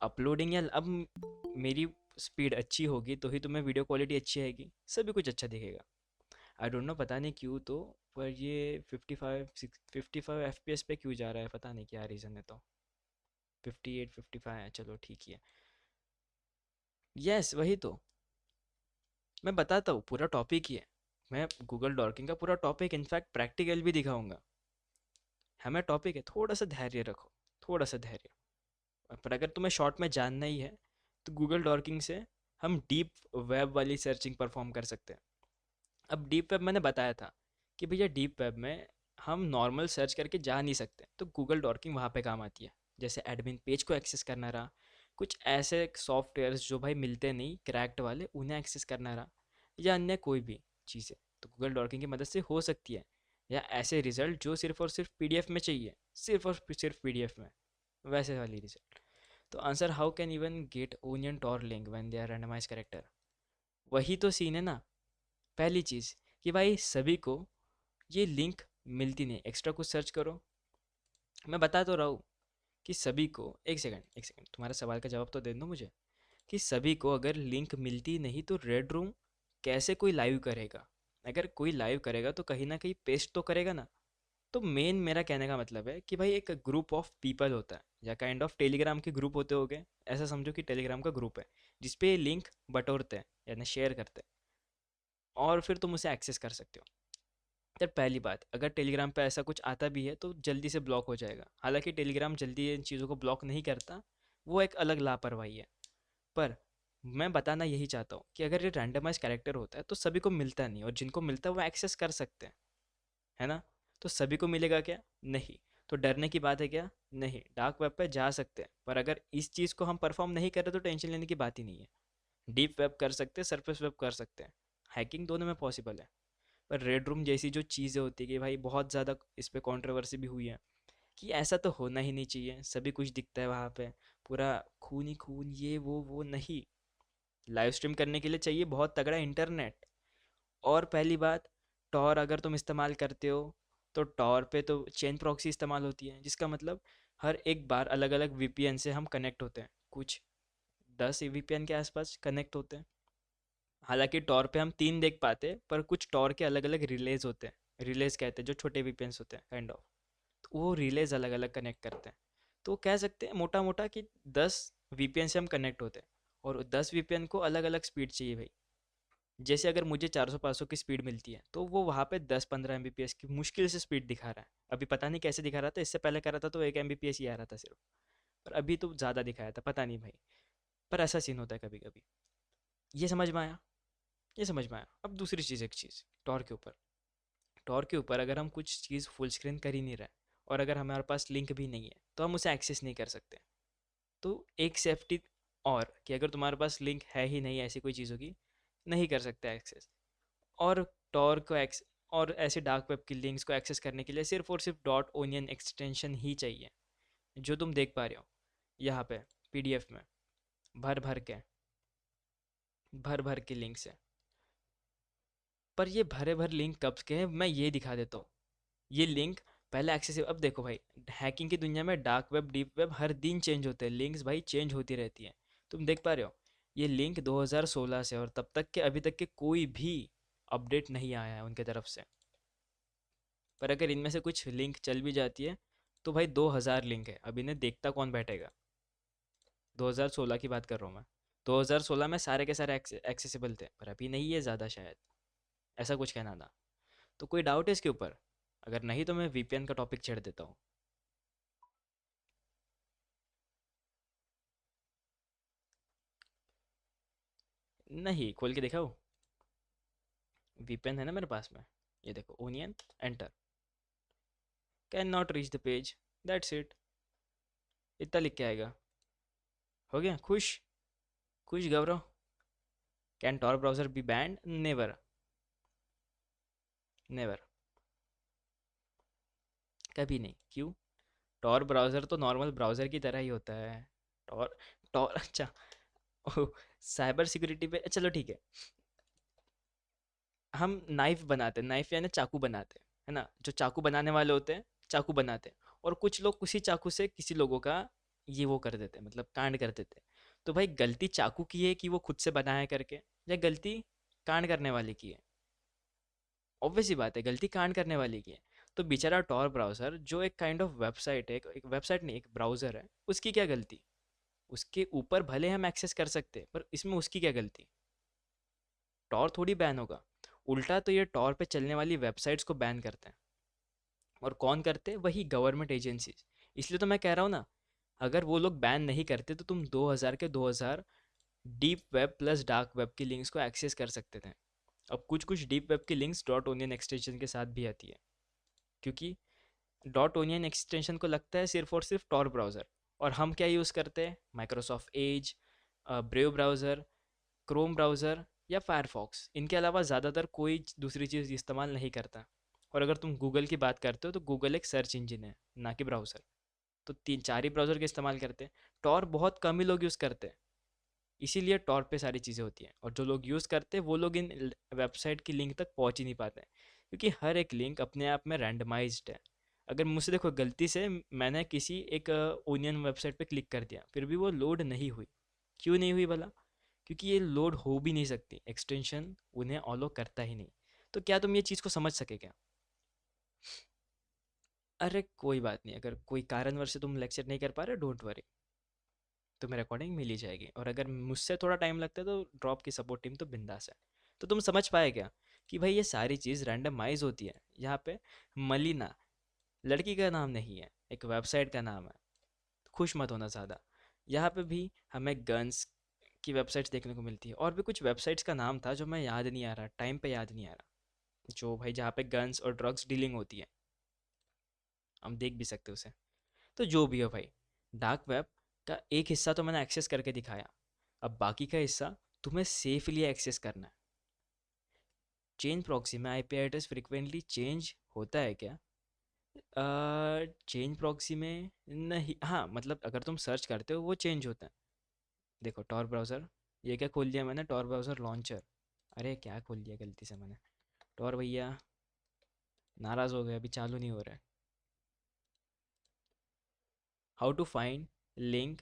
अपलोडिंग या अब मेरी स्पीड अच्छी होगी तो ही तुम्हें वीडियो क्वालिटी अच्छी आएगी, सभी कुछ अच्छा दिखेगा। आई डोंट नो, पता नहीं क्यों तो, पर ये 55 FPS पे क्यों जा रहा है, पता नहीं क्या रीज़न है। तो 58 55 है, चलो ठीक ही है। यस वही तो, मैं बताता हूँ, पूरा टॉपिक ही है। मैं गूगल डॉकिंग का पूरा टॉपिक इनफैक्ट प्रैक्टिकल भी दिखाऊंगा। हमें टॉपिक है, थोड़ा सा धैर्य रखो, थोड़ा सा धैर्य। पर अगर तुम्हें शॉर्ट में जानना ही है तो गूगल डॉकिंग से हम डीप वेब वाली सर्चिंग परफॉर्म कर सकते हैं। अब डीप वेब मैंने बताया था कि भैया डीप वेब में हम नॉर्मल सर्च करके जा नहीं सकते, तो गूगल डॉकिंग वहाँ पे काम आती है। जैसे एडमिन पेज को एक्सेस करना रहा, कुछ ऐसे सॉफ्टवेयर्स जो भाई मिलते नहीं क्रैक्ड वाले, उन्हें एक्सेस करना रहा, या अन्य कोई भी चीज़ें, तो गूगल डॉकिंग की मदद से हो सकती है। या ऐसे रिजल्ट जो सिर्फ और सिर्फ पीडीएफ में चाहिए, सिर्फ और सिर्फ पीडीएफ में, वैसे वाली रिजल्ट। तो answer, how can even get onion Tor link when they are randomize character? वही तो सीन है ना। पहली चीज़ कि भाई सभी को ये लिंक मिलती नहीं, एक्स्ट्रा कुछ सर्च करो। मैं बता तो रहा हूँ कि सभी को, एक सेकंड तुम्हारे सवाल का जवाब तो दे दो मुझे, कि सभी को अगर लिंक मिलती नहीं तो रेड रूम कैसे कोई लाइव करेगा? अगर कोई लाइव करेगा तो कहीं ना कहीं पेस्ट तो करेगा ना। तो मेन मेरा कहने का मतलब है कि भाई एक ग्रुप ऑफ पीपल होता है, या काइंड ऑफ टेलीग्राम के ग्रुप होते होंगे, ऐसा समझो कि टेलीग्राम का ग्रुप है जिसपे लिंक बटोरते हैं यानी शेयर करते हैं, और फिर तुम उसे एक्सेस कर सकते हो। तो पहली बात, अगर टेलीग्राम पे ऐसा कुछ आता भी है तो जल्दी से ब्लॉक हो जाएगा, हालांकि टेलीग्राम जल्दी इन चीज़ों को ब्लॉक नहीं करता, वो एक अलग लापरवाही है। पर मैं बताना यही चाहता हूँ कि अगर ये रैंडमाइज कैरेक्टर होता है तो सभी को मिलता नहीं, और जिनको मिलता है वो एक्सेस कर सकते हैं, है ना। तो सभी को मिलेगा क्या? नहीं। तो डरने की बात है क्या? नहीं, डार्क वेब पे जा सकते हैं, पर अगर इस चीज़ को हम परफॉर्म नहीं कर रहे तो टेंशन लेने की बात ही नहीं है। डीप वेब कर सकते हैं, सरफेस वेब कर सकते हैं, हैकिंग दोनों में पॉसिबल है। पर रेड रूम जैसी जो चीज़ें होती है कि भाई बहुत ज़्यादा इस पे कंट्रोवर्सी भी हुई है कि ऐसा तो होना ही नहीं चाहिए, सभी कुछ दिखता है वहाँ पे, पूरा खून ही खून, ये वो नहीं। लाइव स्ट्रीम करने के लिए चाहिए बहुत तगड़ा इंटरनेट। और पहली बात, टॉर अगर तुम इस्तेमाल करते हो तो टॉर पे तो चेन प्रॉक्सी इस्तेमाल होती है, जिसका मतलब हर एक बार अलग अलग वीपीएन से हम कनेक्ट होते हैं, कुछ 10 वीपीएन के आसपास कनेक्ट होते हैं। हालांकि टॉर पे हम 3 देख पाते हैं, पर कुछ टॉर के अलग अलग रिलेज होते हैं, रिलेज कहते हैं जो छोटे वीपीएन्स होते हैं काइंड ऑफ, तो वो रिलेज अलग अलग कनेक्ट करते हैं। तो कह सकते हैं मोटा मोटा कि 10 वीपीएन से हम कनेक्ट होते हैं, और 10 वीपीएन को अलग अलग स्पीड चाहिए भाई। जैसे अगर मुझे 400-500 की स्पीड मिलती है, तो वो वहाँ पे 10-15 एमबीपीएस की मुश्किल से स्पीड दिखा रहा है। अभी पता नहीं कैसे दिखा रहा था, इससे पहले कर रहा था तो 1 एमबीपीएस ही आ रहा था सिर्फ, पर अभी तो ज़्यादा दिखाया था, पता नहीं भाई। पर ऐसा सीन होता है कभी कभी। ये समझ में आया? ये समझ में आया। अब दूसरी चीज़, एक चीज़ टॉर के ऊपर, टॉर के ऊपर अगर हम कुछ चीज़ फुल स्क्रीन कर ही नहीं रहे, और अगर हमारे पास लिंक भी नहीं है, तो हम उसे एक्सेस नहीं कर सकते। तो एक सेफ्टी और कि अगर तुम्हारे पास लिंक है ही नहीं ऐसी कोई चीज़ों की, नहीं कर सकते एक्सेस। और टॉर को एक्स और ऐसे डार्क वेब की लिंक्स को एक्सेस करने के लिए सिर्फ और सिर्फ डॉट ओनियन एक्सटेंशन ही चाहिए, जो तुम देख पा रहे हो यहाँ पे पीडीएफ में। भर भर भर के लिंक्स है। पर ये भरे भर लिंक कब के हैं, मैं ये दिखा देता हूँ। ये लिंक पहले एक्सेसिबल, अब देखो भाई, हैकिंग की दुनिया में डार्क वेब डीप वेब हर दिन चेंज होते हैं, लिंक्स भाई चेंज होती रहती हैं। तुम देख पा रहे हो ये लिंक 2016 से, और तब तक के अभी तक के कोई भी अपडेट नहीं आया है उनके तरफ से। पर अगर इनमें से कुछ लिंक चल भी जाती है, तो भाई 2000 लिंक है, अब इन्हें देखता कौन बैठेगा। 2016 की बात कर रहा हूँ मैं। 2016 में सारे के सारे एक्सेसिबल थे, पर अभी नहीं है ज़्यादा शायद, ऐसा कुछ कहना था। तो कोई डाउट है इसके ऊपर? अगर नहीं तो मैं वीपीएन का टॉपिक छेड़ देता हूँ। नहीं, खोल के दिखाओ। वीपीएन है ना मेरे पास में, ये देखो onion, enter. Can not reach the page, that's it. इतना लिख के आएगा। हो गया खुश? खुश Gaurav? Can Tor browser be banned? Never, never, कभी नहीं। क्यों? टॉर ब्राउज़र तो नॉर्मल ब्राउज़र की तरह ही होता है। टॉर टॉर अच्छा, ओह, साइबर सिक्योरिटी पे चलो ठीक है। हम नाइफ बनाते हैं, नाइफ यानी चाकू बनाते हैं, है ना? जो चाकू बनाने वाले होते हैं, चाकू बनाते हैं, और कुछ लोग उसी चाकू से किसी लोगों का ये वो कर देते हैं, मतलब कांड कर देते हैं। तो भाई गलती चाकू की है कि वो खुद से बनाया करके, या गलती कांड करने वाले की है? ऑब्वियस सी बात है, गलती कांड करने वाले की है। तो बेचारा टॉर ब्राउज़र जो एक काइंड ऑफ वेबसाइट है, एक वेबसाइट नहीं, एक ब्राउज़र है, उसकी क्या गलती? उसके ऊपर भले हम एक्सेस कर सकते हैं, पर इसमें उसकी क्या गलती? टॉर थोड़ी बैन होगा। उल्टा तो ये टॉर पे चलने वाली वेबसाइट्स को बैन करते हैं। और कौन करते हैं? वही गवर्नमेंट एजेंसीज। इसलिए तो मैं कह रहा हूँ ना, अगर वो लोग बैन नहीं करते तो तुम 2000 के 2000 deep web plus dark web की लिंक्स को एक्सेस कर सकते थे। अब कुछ कुछ डीप वेब की लिंक्स डॉट ओनियन एक्सटेंशन के साथ भी आती है, क्योंकि डॉट ओनियन एक्सटेंशन को लगता है सिर्फ और सिर्फ टॉर ब्राउज़र। और हम क्या यूज़ करते हैं? Microsoft Edge, brave browser, Chrome browser या फायरफॉक्स। इनके अलावा ज़्यादातर कोई दूसरी चीज़ इस्तेमाल नहीं करता। और अगर तुम गूगल की बात करते हो तो गूगल एक सर्च इंजन है, ना कि ब्राउज़र। तो 3-4 ही ब्राउज़र का इस्तेमाल करते हैं। टॉर बहुत कम ही लोग यूज़ करते हैं, इसीलिए टॉर पे सारी चीज़ें होती हैं। और जो लोग यूज़ करते हैं वो लोग इन वेबसाइट की लिंक तक पहुँच ही नहीं पाते हैं, क्योंकि हर एक लिंक अपने आप में रैंडमाइज्ड है। अगर मुझसे देखो गलती से मैंने किसी एक ओनियन वेबसाइट पे क्लिक कर दिया, फिर भी वो लोड नहीं हुई। क्यों नहीं हुई भला? क्योंकि ये लोड हो भी नहीं सकती, एक्सटेंशन उन्हें ऑलो करता ही नहीं। तो क्या तुम ये चीज़ को समझ सके क्या? अरे कोई बात नहीं, अगर कोई कारणवश से तुम लेक्चर नहीं कर पा रहे, डोंट वरी, तुम्हें रिकॉर्डिंग मिल ही जाएगी। और अगर मुझसे थोड़ा टाइम लगता है तो ड्रॉप की सपोर्ट टीम तो बिंदास है। तो तुम समझ पाए क्या कि भाई ये सारी चीज़ रैंडमाइज होती है? यहाँ पे मलिना लड़की का नाम नहीं है, एक वेबसाइट का नाम है। खुश मत होना ज़्यादा। यहाँ पे भी हमें गन्स की वेबसाइट्स देखने को मिलती है, और भी कुछ वेबसाइट्स का नाम था जो मैं याद नहीं आ रहा, टाइम पे याद नहीं आ रहा, जो भाई जहाँ पे गन्स और ड्रग्स डीलिंग होती है, हम देख भी सकते हैं उसे। तो जो भी हो भाई, डार्क वेब का एक हिस्सा तो मैंने एक्सेस करके दिखाया, अब बाकी का हिस्सा तुम्हें सेफली एक्सेस करना है। चेंज प्रॉक्सी में आईपी एड्रेस फ्रिक्वेंटली चेंज होता है क्या? चेंज प्रॉक्सी में नहीं, हाँ मतलब अगर तुम सर्च करते हो वो चेंज होता है। देखो टॉर ब्राउज़र, ये क्या खोल दिया मैंने? Tor browser launcher. अरे क्या खोल दिया गलती से मैंने? टॉर भैया, नाराज हो गए, अभी चालू नहीं हो रहा है। How to find link.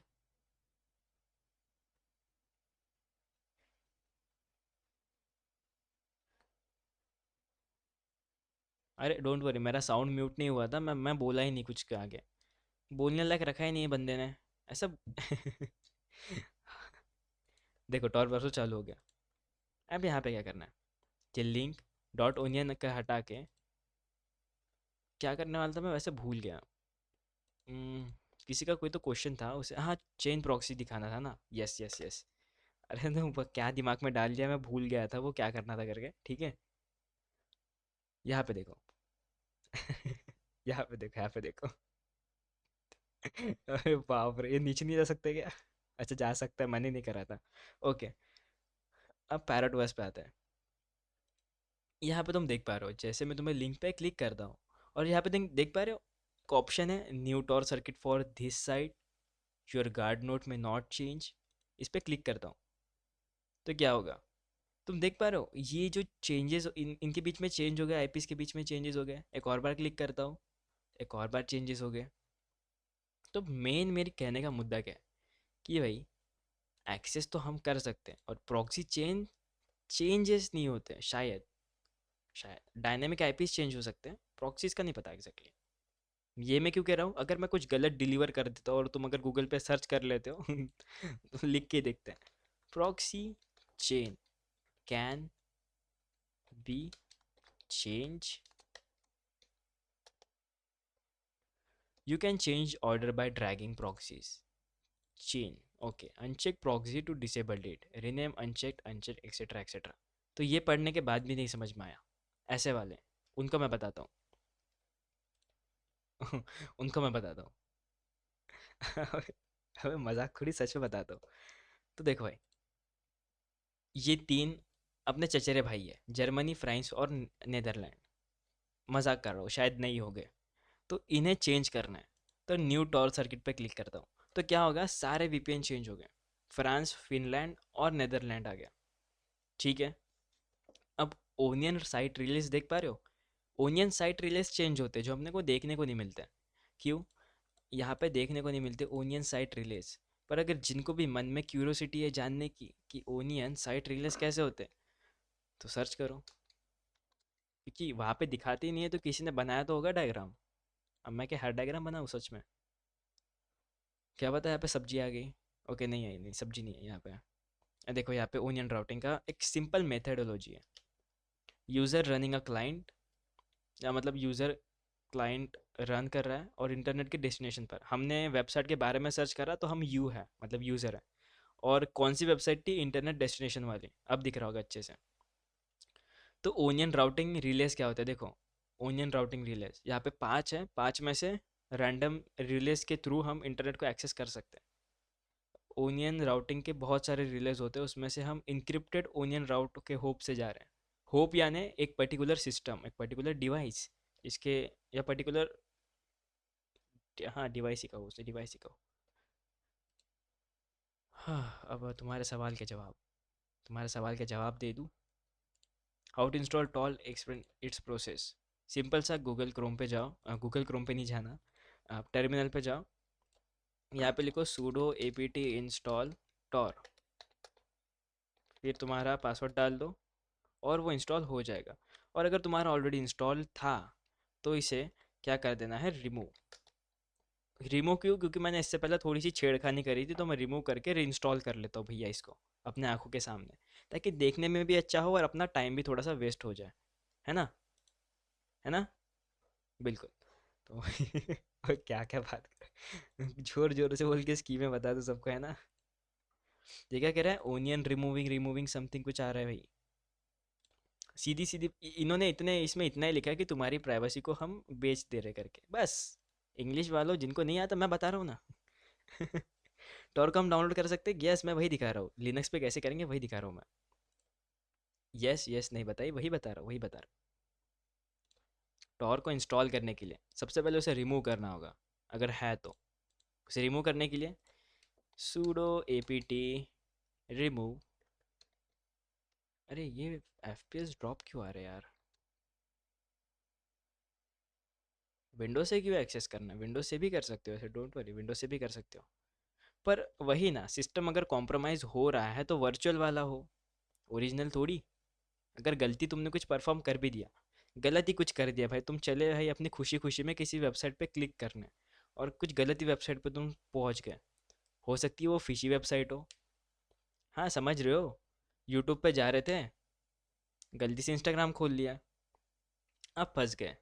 अरे डोंट वरी, मेरा साउंड म्यूट नहीं हुआ था, मैं बोला ही नहीं कुछ के आगे, बोलने लायक रखा ही नहीं है बंदे ने ऐसा। देखो टॉर परसों चालू हो गया। अब यहाँ पे क्या करना है, कि लिंक डॉट ओनियन का हटा के क्या करने वाला था मैं वैसे भूल गया। हम्म, किसी का कोई तो क्वेश्चन था उसे, हाँ चेन प्रॉक्सी दिखाना था ना, यस यस यस। अरे तो वो क्या दिमाग में डाल दिया, मैं भूल गया था वो क्या करना था करके, ठीक है। यहाँ पे देखो। यहाँ पे देखो, यहाँ पे देखो। अरे बाप रे, ये नीचे नहीं जा सकते क्या? अच्छा जा सकता है, मैंने नहीं करा था। ओके, अब पैरेट वर्स पे आता है। यहाँ पे तुम देख पा रहे हो, जैसे मैं तुम्हें लिंक पे क्लिक करता हूँ, और यहाँ पे देख पा रहे हो, ऑप्शन है new Tor circuit for this site, your guard node में नॉट चेंज। इस पे क्लिक करता हूँ तो क्या होगा, तुम देख पा रहे हो ये जो चेंजेस इनके बीच में चेंज हो गया, आईपीस के बीच में चेंजेस हो गए। एक और बार क्लिक करता हूँ, एक और बार चेंजेस हो गए। तो मेन मेरे कहने का मुद्दा क्या है, कि भाई एक्सेस तो हम कर सकते हैं, और प्रॉक्सी चेन चेंजेस नहीं होते हैं, शायद। शायद डायनेमिक आईपीस चेंज हो सकते हैं, प्रॉक्सीज का नहीं पता एग्जैक्टली। ये मैं क्यों कह रहा हूँ, अगर मैं कुछ गलत डिलीवर कर देता हूँ और तुम अगर गूगल पे सर्च कर लेते हो तो लिख के देखते हैं, proxy chain can be change, you can change order by dragging proxies chain, okay, uncheck proxy to disable it, rename unchecked unchecked etc etc। तो ये पढ़ने के बाद भी नहीं समझ में आया, ऐसे वाले उनको मैं बताता हूँ। उनको मैं बताता हूँ। अबे मजाक थोड़ी, सच में बताता हूँ। तो देखो भाई, ये तीन अपने चचेरे भाई है, जर्मनी फ्रांस और नेदरलैंड। मजाक कर रहा हूँ, शायद नहीं हो गए। तो इन्हें चेंज करना है, तो न्यू टॉर सर्किट पे क्लिक करता हूँ। तो क्या होगा, सारे वीपीएन चेंज हो गए, फ्रांस फिनलैंड और नेदरलैंड आ गया, ठीक है। अब ओनियन साइट रिलीज देख पा रहे हो, ओनियन साइट रिलीज चेंज होते हैं, जो अपने को देखने को नहीं मिलते। क्यों, यहाँ पे देखने को नहीं मिलते ओनियन साइट रिलीज। पर अगर जिनको भी मन में क्यूरोसिटी है जानने की कि ओनियन साइट रिलीज कैसे होते हैं, तो सर्च करो, क्योंकि वहाँ पे दिखाते ही नहीं है, तो किसी ने बनाया तो होगा डायग्राम। अब मैं क्या हर डायग्राम बनाऊँ सच में? क्या पता यहाँ पे सब्जी आ गई। ओके नहीं आई, नहीं सब्जी नहीं है यहाँ पे। देखो यहाँ पे ओनियन राउटिंग का एक सिंपल मेथडोलॉजी है। यूज़र रनिंग अ क्लाइंट, या मतलब यूज़र क्लाइंट रन कर रहा है और इंटरनेट के डेस्टिनेशन पर हमने वेबसाइट के बारे में सर्च करा, तो हम यू है मतलब यूज़र है। और कौन सी वेबसाइट थी, इंटरनेट डेस्टिनेशन वाली, अब दिख रहा होगा अच्छे से। तो ओनियन राउटिंग रिलेज क्या होता है, देखो ओनियन राउटिंग रिलेज यहाँ पे पांच है, पांच में से रैंडम रिलेज के थ्रू हम इंटरनेट को एक्सेस कर सकते हैं। ओनियन राउटिंग के बहुत सारे रिलेज होते हैं, उसमें से हम इंक्रिप्टेड ओनियन राउट के होप से जा रहे हैं। होप यानी एक पर्टिकुलर सिस्टम, एक पर्टिकुलर डिवाइस, इसके, या पर्टिकुलर, हाँ डिवाइस ही कहो, उसे डिवाइस ही कहो। हाँ, अब तुम्हारे सवाल के जवाब दे दूँ। How to install Tor explain its process. Simple सा, गूगल क्रोम पे जाओ, गूगल क्रोम पे नहीं जाना, आप टर्मिनल पे जाओ, यहाँ पे लिखो sudo apt install tor, फिर तुम्हारा पासवर्ड डाल दो, और वो इंस्टॉल हो जाएगा। और अगर तुम्हारा ऑलरेडी इंस्टॉल था, तो इसे क्या कर देना है, रिमूव। रिमूव क्यों, क्योंकि मैंने इससे पहले थोड़ी सी छेड़खानी करी थी, तो मैं रिमूव करके रीइंस्टॉल कर लेता हूँ भैया इसको, अपने आंखों के सामने, ताकि देखने में भी अच्छा हो और अपना टाइम भी थोड़ा सा वेस्ट हो जाए, है ना, है ना, बिल्कुल। तो और क्या क्या बात कर, जोर जोर से बोल के स्कीमें बता दो सबको, है ना। ये क्या कह रहा है, ओनियन रिमूविंग रिमूविंग समथिंग कुछ आ रहा है भाई। सीधी सीधी इन्होंने इतने इसमें इतना ही लिखा है कि तुम्हारी प्राइवेसी को हम बेच दे रहे करके, बस। इंग्लिश वालों जिनको नहीं आता, मैं बता रहा हूँ ना। टॉर को हम डाउनलोड कर सकते हैं, यस मैं वही दिखा रहा हूँ, लिनक्स पे कैसे करेंगे वही दिखा रहा हूँ मैं। यस यस नहीं बताई, वही बता रहा हूँ, वही बता रहा हूँ। टॉर को इंस्टॉल करने के लिए सबसे पहले उसे रिमूव करना होगा, अगर है तो। उसे रिमूव करने के लिए sudo apt remove। अरे ये fps ड्रॉप क्यों आ रहे हैं यार। विंडो से क्यों एक्सेस करना है, विंडो से भी कर सकते हो, ऐसे डोंट वरी, विंडो से भी कर सकते हो। पर वही ना, सिस्टम अगर कॉम्प्रोमाइज़ हो रहा है तो वर्चुअल वाला हो, ओरिजिनल थोड़ी। अगर गलती तुमने कुछ परफॉर्म कर भी दिया, गलत ही कुछ कर दिया भाई, तुम चले भाई अपनी खुशी खुशी में किसी वेबसाइट पे क्लिक करने, और कुछ गलत ही वेबसाइट पे तुम पहुंच गए, हो सकती है वो फिशी वेबसाइट हो। हाँ समझ रहे हो, यूट्यूब पे जा रहे थे, गलती से इंस्टाग्राम खोल लिया, अब फंस गए।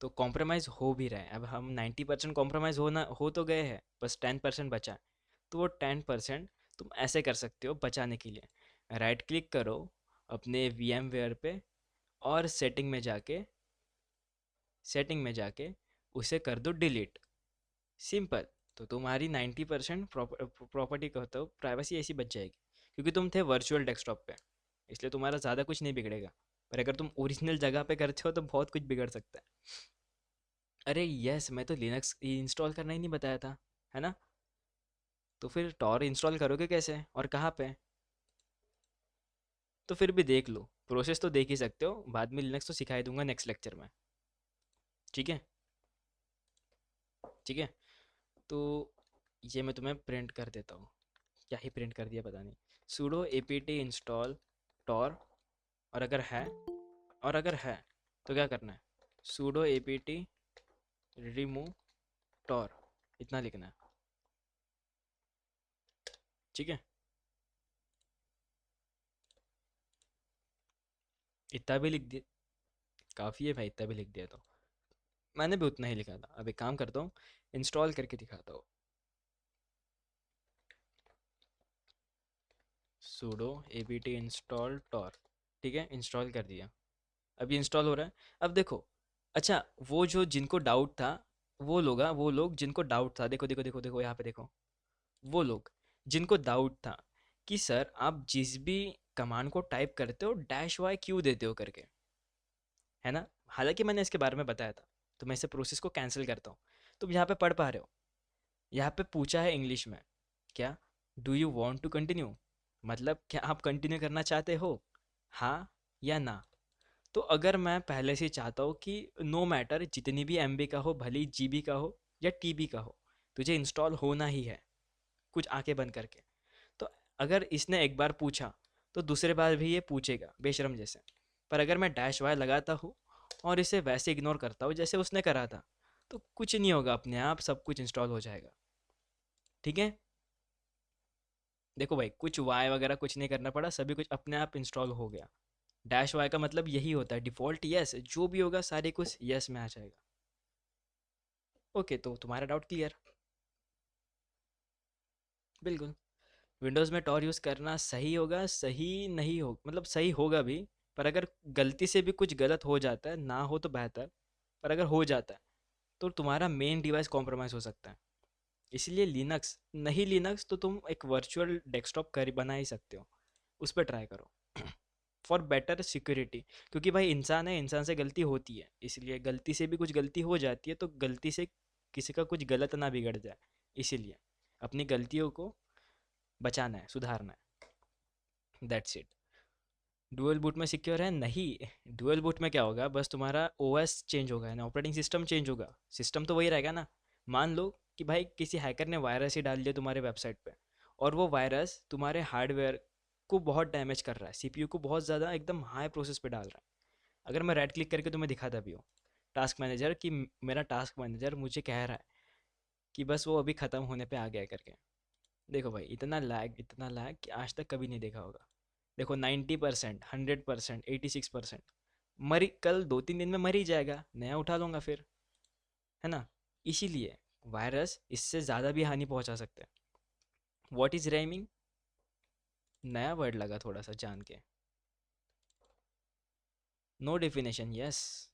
तो कॉम्प्रोमाइज़ हो भी रहा है, अब हम 90% कॉम्प्रोमाइज़ होना हो तो गए हैं, बस 10% बचा है। तो वो 10% तुम ऐसे कर सकते हो बचाने के लिए, राइट क्लिक करो अपने VMware पे, और सेटिंग में जाके उसे कर दो डिलीट, सिंपल। तो तुम्हारी 90% प्रॉपर्टी का होता हो प्राइवेसी ऐसी बच जाएगी, क्योंकि तुम थे वर्चुअल डेस्कटॉप पे, इसलिए तुम्हारा ज़्यादा कुछ नहीं बिगड़ेगा। पर अगर तुम ओरिजिनल जगह पे करते हो तो बहुत कुछ बिगड़ सकता है। अरे यस, मैं तो लिनक्स इंस्टॉल करना ही नहीं बताया था, है ना? तो फिर टॉर इंस्टॉल करोगे कैसे और कहाँ पे? तो फिर भी देख लो, प्रोसेस तो देख ही सकते हो, बाद में लिनक्स तो सिखा ही दूंगा नेक्स्ट लेक्चर में। ठीक है, ठीक है। तो ये मैं तुम्हें प्रिंट कर देता हूँ, क्या ही प्रिंट कर दिया पता नहीं। sudo apt install tor, और अगर है तो क्या करना है, sudo apt remove tor, इतना लिखना है। ठीक है, इतना भी लिख दिया, काफ़ी है भाई, इतना भी लिख दिया तो। मैंने भी उतना ही लिखा था। अब एक काम करता हूँ, इंस्टॉल करके दिखाता हूँ। sudo apt install tor, ठीक है, इंस्टॉल कर दिया। अभी इंस्टॉल हो रहा है। अब देखो, अच्छा, वो जो जिनको डाउट था, वो लोग जिनको डाउट था, देखो देखो देखो देखो यहाँ पे देखो, वो लोग जिनको डाउट था कि सर आप जिस भी कमांड को टाइप करते हो डैश वाई क्यों देते हो करके, है ना? हालांकि मैंने इसके बारे में बताया था, तो मैं इसे प्रोसेस को कैंसिल करता हूँ। तुम यहाँ पे पढ़ पा रहे हो, यहाँ पे पूछा है इंग्लिश में, क्या, do you want to continue, मतलब क्या आप कंटिन्यू करना चाहते हो, हाँ या ना? तो अगर मैं पहले से ही चाहता हूँ कि नो मैटर जितनी भी MB का हो, भले ही GB का हो या TB का हो, तुझे इंस्टॉल होना ही है, कुछ आंखें बंद करके। तो अगर इसने एक बार पूछा तो दूसरे बार भी ये पूछेगा बेशरम जैसे। पर अगर मैं डैश वाई लगाता हूँ और इसे वैसे इग्नोर करता हूँ जैसे उसने करा था, तो कुछ नहीं होगा, अपने आप सब कुछ इंस्टॉल हो जाएगा। ठीक है, देखो भाई, कुछ वाई वगैरह कुछ नहीं करना पड़ा, सभी कुछ अपने आप इंस्टॉल हो गया। डैश वाई का मतलब यही होता है, डिफ़ॉल्ट यस, जो भी होगा सारे कुछ यस में आ जाएगा। ओके, तो तुम्हारा डाउट क्लियर? बिल्कुल। विंडोज़ में टॉर यूज़ करना सही होगा, सही नहीं हो, मतलब सही होगा भी, पर अगर गलती से भी कुछ गलत हो जाता है, ना हो तो बेहतर, पर अगर हो जाता है तो तुम्हारा मेन डिवाइस कॉम्प्रोमाइज़ हो सकता है। इसलिए लिनक्स, नहीं लिनक्स तो तुम एक वर्चुअल डेस्कटॉप कर बना ही सकते हो, उस पर ट्राई करो फॉर बेटर सिक्योरिटी। क्योंकि भाई इंसान है, इंसान से गलती होती है, इसलिए गलती से भी कुछ गलती हो जाती है, तो गलती से किसी का कुछ गलत ना बिगड़ जाए, इसीलिए अपनी गलतियों को बचाना है, सुधारना है, दैट्स इट। डुअल बूट में सिक्योर है नहीं, डुअल बूट में क्या होगा, बस तुम्हारा OS चेंज होगा ना, ऑपरेटिंग सिस्टम चेंज होगा, सिस्टम तो वही रहेगा ना। मान लो कि भाई किसी हैकर ने वायरस ही डाल दिया तुम्हारे वेबसाइट पे, और वो वायरस तुम्हारे हार्डवेयर को बहुत डैमेज कर रहा है, CPU को बहुत ज़्यादा एकदम हाई प्रोसेस पे डाल रहा है। अगर मैं राइट क्लिक करके तुम्हें दिखाता भी हूँ टास्क मैनेजर, कि मेरा टास्क मैनेजर मुझे कह रहा है कि बस वो अभी ख़त्म होने पे आ गया है करके, देखो भाई, इतना लैग कि आज तक कभी नहीं देखा होगा। देखो 90%, 100%, 86%, मरी कल 2-3 दिन में मर ही जाएगा, नया उठा लूँगा फिर, है ना? इसीलिए वायरस इससे ज़्यादा भी हानि पहुंचा सकते हैं। व्हाट इज़ राइमिंग, नया वर्ड लगा थोड़ा सा जान के। No definition, yes.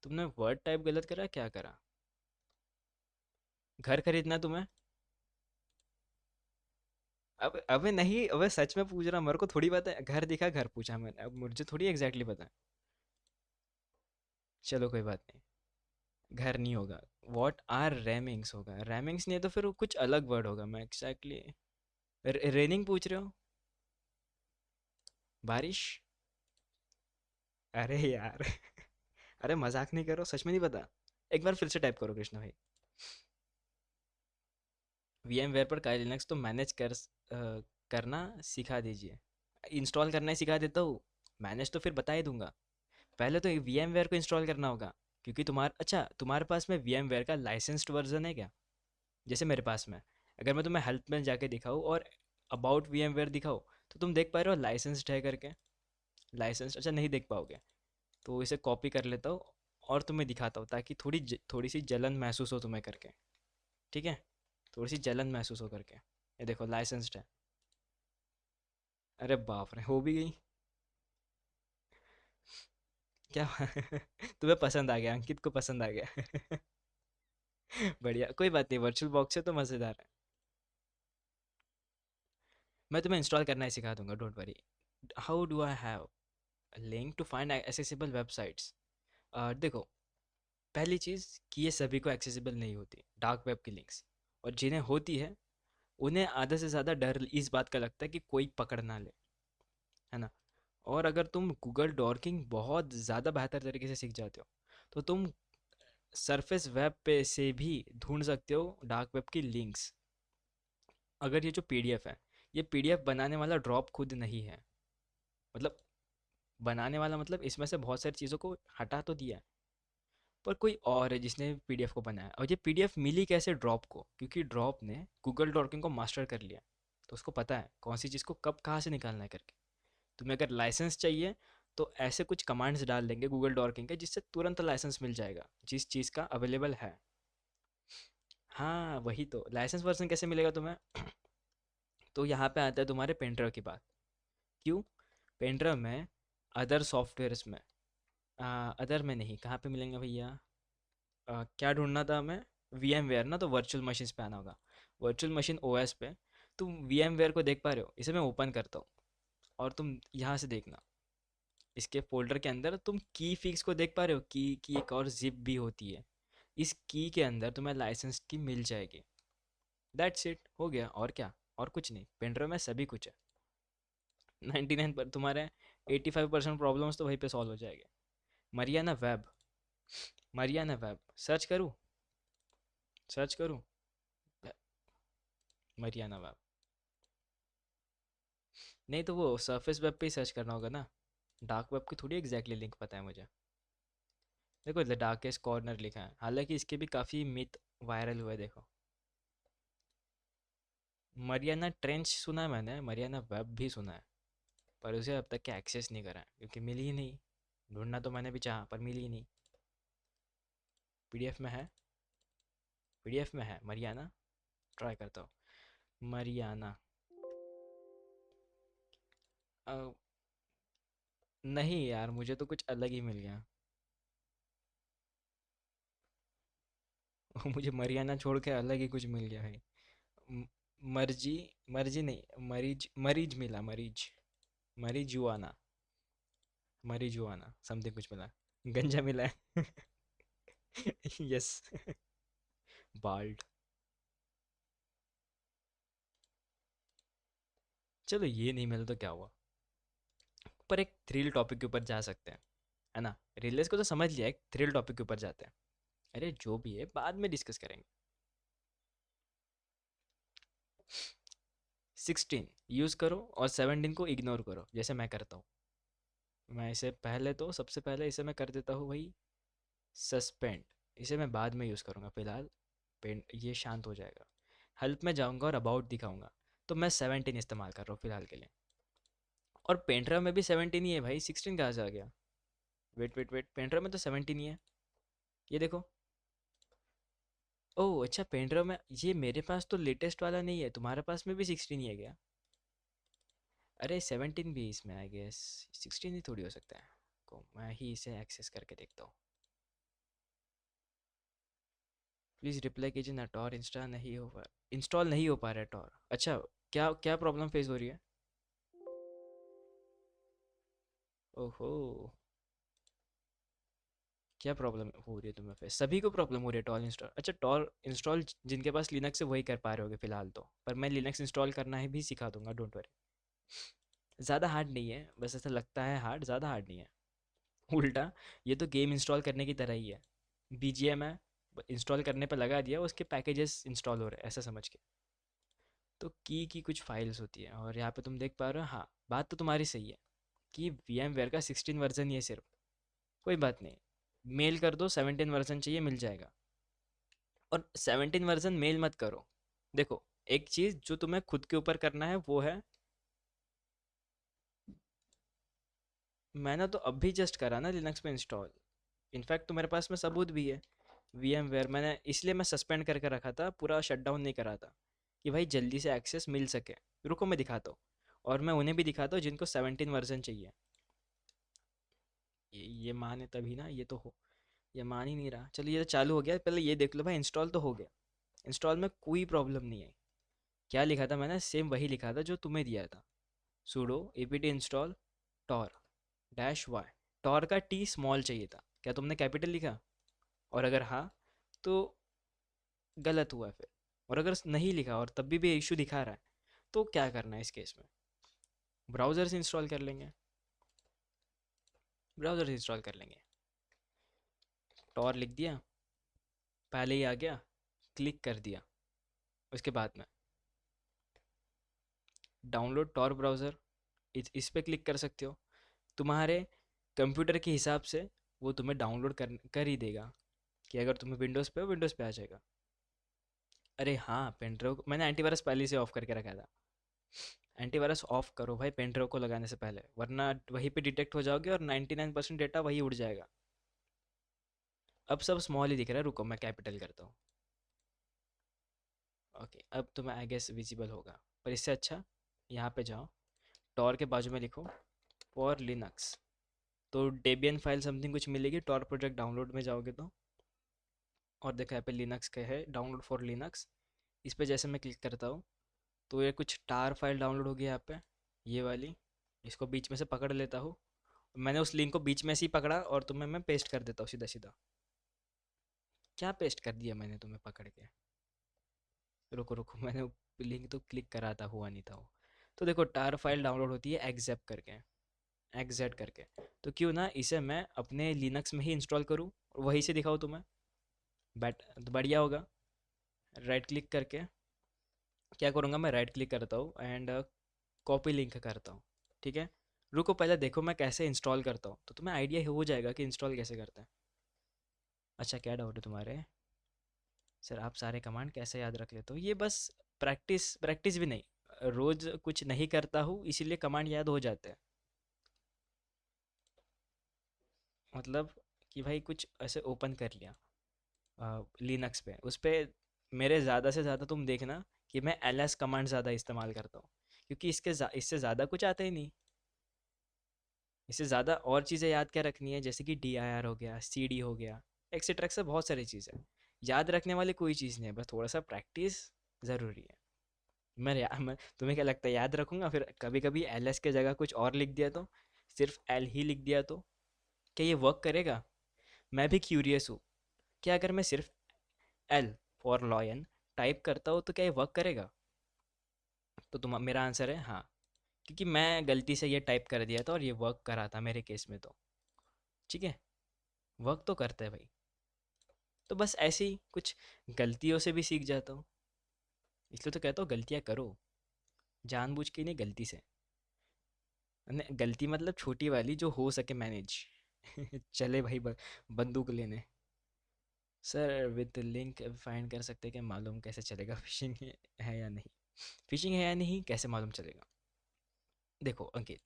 तुमने वर्ड टाइप गलत करा, क्या करा? घर खरीदना है तुम्हें? अब अबे नहीं, अबे सच में पूछ रहा, मेरे को थोड़ी पता है, घर दिखा घर पूछा मैंने, अब मुझे थोड़ी एग्जैक्टली पता है। चलो कोई बात नहीं, घर नहीं होगा। व्हाट आर रैमिंग्स होगा, रैमिंग्स नहीं है तो फिर वो कुछ अलग वर्ड होगा, मैं एग्जैक्टली रेनिंग पूछ रहे हो? बारिश? अरे यार अरे मजाक नहीं करो, सच में नहीं पता? एक बार फिर से टाइप करो कृष्णा भाई। VMware पर काई लिनक्स तो मैनेज करना सिखा दीजिए। इंस्टॉल करना ही सिखा देता हूँ। मैनेज तो फिर बता ही दूंगा। पहले तो VMware को इंस्टॉल करना होगा। क्योंकि तुम्हारे पास में VMware का लाइसेंस्ड वर्जन है क्या? जैसे मेरे पास में, अगर मैं तुम्हें हेल्प में जाके दिखाऊँ और अबाउट VMware दिखाऊँ, तो तुम देख पा रहे हो लाइसेंस्ड है करके? लाइसेंस्ड, अच्छा नहीं देख पाओगे। तो इसे कॉपी कर लेता हूँ और तुम्हें दिखाता हूँ, ताकि थोड़ी सी जलन महसूस हो तुम्हें करके। ठीक है? थोड़ी सी जलन महसूस हो करके। ये देखो लाइसेंस्ड है। अरे बाप रे, हो भी गई। क्या? तुम्हें पसंद आ गया, अंकित को पसंद आ गया। बढ़िया, कोई बात नहीं, वर्चुअल बॉक्स है तो मज़ेदार है। मैं तुम्हें इंस्टॉल करना ही सिखा दूंगा, don't worry. How do I have link to find accessible websites? देखो, पहली चीज़ कि ये सभी को एक्सेसिबल नहीं होती डार्क वेब की लिंक्स। और जिन्हें होती है, उन्हें आधे से ज़्यादा डर इस बात का लगता है कि कोई पकड़ ना ले, है ना? और अगर तुम गूगल डॉर्किंग बहुत ज़्यादा बेहतर तरीके से सीख जाते हो, तो तुम सरफेस वेब पे से भी ढूंढ सकते हो डार्क वेब की लिंक्स। अगर ये जो पीडीएफ है, ये पीडीएफ बनाने वाला ड्रॉप खुद नहीं है। मतलब बनाने वाला मतलब इसमें से बहुत सारी चीज़ों को हटा तो दिया है, पर कोई और है जिसने पीडीएफ को बनाया। और ये पीडीएफ मिली कैसे ड्रॉप को? क्योंकि ड्रॉप ने गूगल डॉकिंग को मास्टर कर लिया। तो उसको पता है कौन सी चीज़ को कब कहाँ से निकालना है करके। तुम्हें अगर लाइसेंस चाहिए, तो ऐसे कुछ कमांड्स डाल देंगे गूगल डॉकिंग के, जिससे तुरंत लाइसेंस मिल जाएगा जिस चीज़ का अवेलेबल है। हाँ वही तो, लाइसेंस वर्जन कैसे मिलेगा तुम्हें? तो यहाँ पे आता है तुम्हारे पेनड्राइव की बात। क्यों? पेनड्राइव में, अदर सॉफ्टवेयर्स में, अदर में नहीं, कहाँ पे मिलेंगे भैया? क्या ढूंढना था हमें? VMware ना, तो वर्चुअल मशीन्स पे आना होगा। वर्चुअल मशीन OS पे तुम VMware को देख पा रहे हो? इसे मैं ओपन करता हूँ और तुम यहाँ से देखना। इसके फोल्डर के अंदर तुम की फिक्स को देख पा रहे हो? की एक और जिप भी होती है। इस की के अंदर तुम्हें लाइसेंस की मिल जाएगी। दैट्स इट, हो गया। और क्या? और कुछ नहीं, पेनड्राइव में सभी कुछ है। 99 पर तुम्हारे 85% प्रॉब्लम्स तो वहीं पे सॉल्व हो जाएंगे। Mariana web, Mariana web search करूँ? सर्च करूँ मरियाना वेब? नहीं तो वो सरफेस वेब पे ही सर्च करना होगा ना। डार्क वेब की थोड़ी एग्जैक्टली लिंक पता है मुझे। देखो द डार्केस्ट कॉर्नर लिखा है, हालांकि इसके भी काफ़ी मिथ वायरल हुए, देखो। मरियाना ट्रेंच सुना है मैंने, मरियाना वेब भी सुना है, पर उसे अब तक के एक्सेस नहीं करा है क्योंकि मिली ही नहीं। ढूंढना तो मैंने भी चाहा पर मिली ही नहीं। पीडीएफ में है, पीडीएफ में है मरियाना। ट्राई करता हूँ मरियाना। अ, नहीं यार, मुझे तो कुछ अलग ही मिल गया। मुझे मरियाना छोड़ के अलग ही कुछ मिल गया है। म- मर्जी, मर्जी नहीं, मरीज, मरीज मिला, मरीज। मरीजुआना, मरीजुआना समथिंग कुछ मिला। गंजा मिला है। यस। बाल्ड। चलो ये नहीं मिला तो क्या हुआ? पर एक थ्रिल टॉपिक के ऊपर जा सकते हैं, है ना? रिलेस को तो समझ लिया, एक थ्रिल टॉपिक के ऊपर जाते हैं। अरे जो भी है बाद में डिस्कस करेंगे। 16 यूज़ करो और 17 को इग्नोर करो, जैसे मैं करता हूँ। मैं इसे पहले तो सबसे पहले इसे मैं कर देता हूँ भाई सस्पेंड। इसे मैं बाद में यूज़ करूँगा, फिलहाल पेन ये शांत हो जाएगा। हेल्प में जाऊँगा और अबाउट दिखाऊंगा। तो मैं 17 इस्तेमाल कर रहा हूँ फिलहाल के लिए। और पेंट्रा में भी 17 ही है भाई, 16 कहाँ से आ गया? वेट वेट वेट, पेंट्रा में तो 17 ही है। ये देखो। ओह अच्छा, पेंड्राइव में ये मेरे पास तो लेटेस्ट वाला नहीं है, तुम्हारे पास में भी 16 ही है क्या? अरे 17 भी इसमें आई गेस, 16 ही थोड़ी हो सकता है। को मैं ही इसे एक्सेस करके देखता हूँ। प्लीज़ रिप्लाई कीजिए ना, टॉर इंस्टॉल नहीं हो पा रहा है टॉर। अच्छा, क्या क्या प्रॉब्लम फेस हो रही है? ओहो, क्या प्रॉब्लम हो रही है तुम्हें फेस? सभी को प्रॉब्लम हो रही है टॉर इंस्टॉल? अच्छा, टॉर इंस्टॉल जिनके पास लिनक्स है वही कर पा रहे होगे फिलहाल तो, पर मैं लिनक्स इंस्टॉल करना है भी सिखा दूंगा, डोंट वरी। ज़्यादा हार्ड नहीं है, बस ऐसा लगता है हार्ड, ज़्यादा हार्ड नहीं है। उल्टा, ये तो गेम इंस्टॉल करने की तरह ही है। बीजीएम है, इंस्टॉल करने पे लगा दिया, उसके पैकेजेस इंस्टॉल हो रहे हैं, ऐसा समझ के। तो की कुछ फाइल्स होती है, और यहाँ पे तुम देख पा रहे हो, हाँ बात तो तुम्हारी सही है कि VMware का 16 वर्जन ही है सिर्फ। कोई बात नहीं, मेल कर दो, 17 वर्जन चाहिए मिल जाएगा। और 17 वर्जन मेल मत करो। देखो, एक चीज़ जो तुम्हें खुद के ऊपर करना है वो है, मैंने तो अभी जस्ट करा ना लिनक्स पे इंस्टॉल। इनफैक्ट तो मेरे पास में सबूत भी है। VMware मैंने इसलिए मैं सस्पेंड करके रखा था, पूरा शटडाउन नहीं करा था, कि भाई जल्दी से एक्सेस मिल सके। रुको मैं दिखाता हूँ, और मैं उन्हें भी दिखाता हूँ जिनको 17 वर्जन चाहिए। ये माने तभी ना, ये तो हो, ये मान ही नहीं रहा। चलिए ये तो चालू हो गया, पहले ये देख लो भाई, इंस्टॉल तो हो गया। इंस्टॉल में कोई प्रॉब्लम नहीं है। क्या लिखा था मैंने, सेम वही लिखा था जो तुम्हें दिया था। sudo apt install tor -y। Tor का टी स्मॉल चाहिए था, क्या तुमने कैपिटल लिखा? और अगर हाँ, तो गलत हुआ है फिर। और अगर नहीं लिखा और तब भी इशू दिखा रहा है, तो क्या करना है इस केस में? ब्राउज़र से इंस्टॉल कर लेंगे, ब्राउज़र से इंस्टॉल कर लेंगे। टॉर लिख दिया, पहले ही आ गया, क्लिक कर दिया। उसके बाद में डाउनलोड टॉर ब्राउज़र, इस पे क्लिक कर सकते हो। तुम्हारे कंप्यूटर के हिसाब से वो तुम्हें डाउनलोड कर ही देगा, कि अगर तुम्हें विंडोज़ पे हो, विंडोज़ पे आ जाएगा। अरे हाँ, पेनड्राइव मैंने एंटीवायरस पहले से ऑफ करके रखा था। एंटीवायरस ऑफ करो भाई पेनड्राइव को लगाने से पहले, वरना वहीं पे डिटेक्ट हो जाओगे और 99% डेटा वही उड़ जाएगा। अब सब स्मॉल ही दिख रहा है, रुको मैं कैपिटल करता हूँ। ओके, अब तुम्हें आई गेस विजिबल होगा, पर इससे अच्छा यहाँ पे जाओ, टॉर के बाजू में लिखो फॉर लिनक्स। तो डेबियन फाइल समथिंग कुछ मिलेगी टॉर प्रोजेक्ट डाउनलोड में जाओगे तो। और देखो यहाँ पे लिनक्स का है, डाउनलोड फॉर लिनक्स। इस पे जैसे मैं क्लिक करता हूँ, तो ये कुछ टार फाइल डाउनलोड होगी यहाँ पे, ये वाली। इसको बीच में से पकड़ लेता हूँ। मैंने उस लिंक को बीच में से ही पकड़ा, और तुम्हें मैं पेस्ट कर देता हूँ सीधा सीधा। क्या पेस्ट कर दिया मैंने तुम्हें पकड़ के? रुको रुको, मैंने लिंक तो क्लिक करा था, हुआ नहीं था वो। तो देखो, टार फाइल डाउनलोड होती है एक्सेप करके, एक्जेट करके। तो क्यों ना इसे मैं अपने लिनक्स में ही इंस्टॉल करूँ और वहीं से दिखाऊँ तुम्हें, बैट तो बढ़िया होगा। राइट क्लिक करके क्या करूँगा, मैं राइट क्लिक करता हूँ एंड कॉपी लिंक करता हूँ। ठीक है, रुको पहले देखो मैं कैसे इंस्टॉल करता हूँ, तो तुम्हें आइडिया हो जाएगा कि इंस्टॉल कैसे करते हैं। अच्छा, क्या डाउट है तुम्हारे? सर आप सारे कमांड कैसे याद रख लेते हो? ये बस प्रैक्टिस, प्रैक्टिस भी नहीं, रोज कुछ नहीं करता हूँ इसीलिए कमांड याद हो जाते हैं। मतलब कि भाई कुछ ऐसे ओपन कर लिया लिनक्स पे, उस पे मेरे ज़्यादा से ज़्यादा तुम देखना कि मैं ls कमांड ज़्यादा इस्तेमाल करता हूँ, क्योंकि इससे ज़्यादा कुछ आता ही नहीं। इससे ज़्यादा और चीज़ें याद क्या रखनी है, जैसे कि dir हो गया, cd हो गया, एक्सेट्रा से बहुत सारी चीज़ें याद रखने वाली कोई चीज़ नहीं है, बस थोड़ा सा प्रैक्टिस ज़रूरी है। मैं तुम्हें क्या लगता है याद रखूंगा? फिर कभी कभी ls के जगह कुछ और लिख दिया तो, सिर्फ l ही लिख दिया तो, क्या ये वर्क करेगा? मैं भी क्यूरियस हूँ, क्या अगर मैं सिर्फ l फॉर लॉयन टाइप करता हूँ तो क्या ये वर्क करेगा? तो तुम मेरा आंसर है हाँ, क्योंकि मैं गलती से ये टाइप कर दिया था और ये वर्क करा था मेरे केस में तो। ठीक है, वर्क तो करता है भाई। तो बस ऐसे ही कुछ गलतियों से भी सीख जाता हूँ, इसलिए तो कहता हूँ गलतियाँ करो, जानबूझ के नहीं, गलती से। गलती मतलब छोटी वाली जो हो सके मैनेज। चले भाई बंदूक लेने। सर विद लिंक फाइंड कर सकते हैं, क्या मालूम कैसे चलेगा फिशिंग है या नहीं? फिशिंग है या नहीं कैसे मालूम चलेगा? देखो अंकित,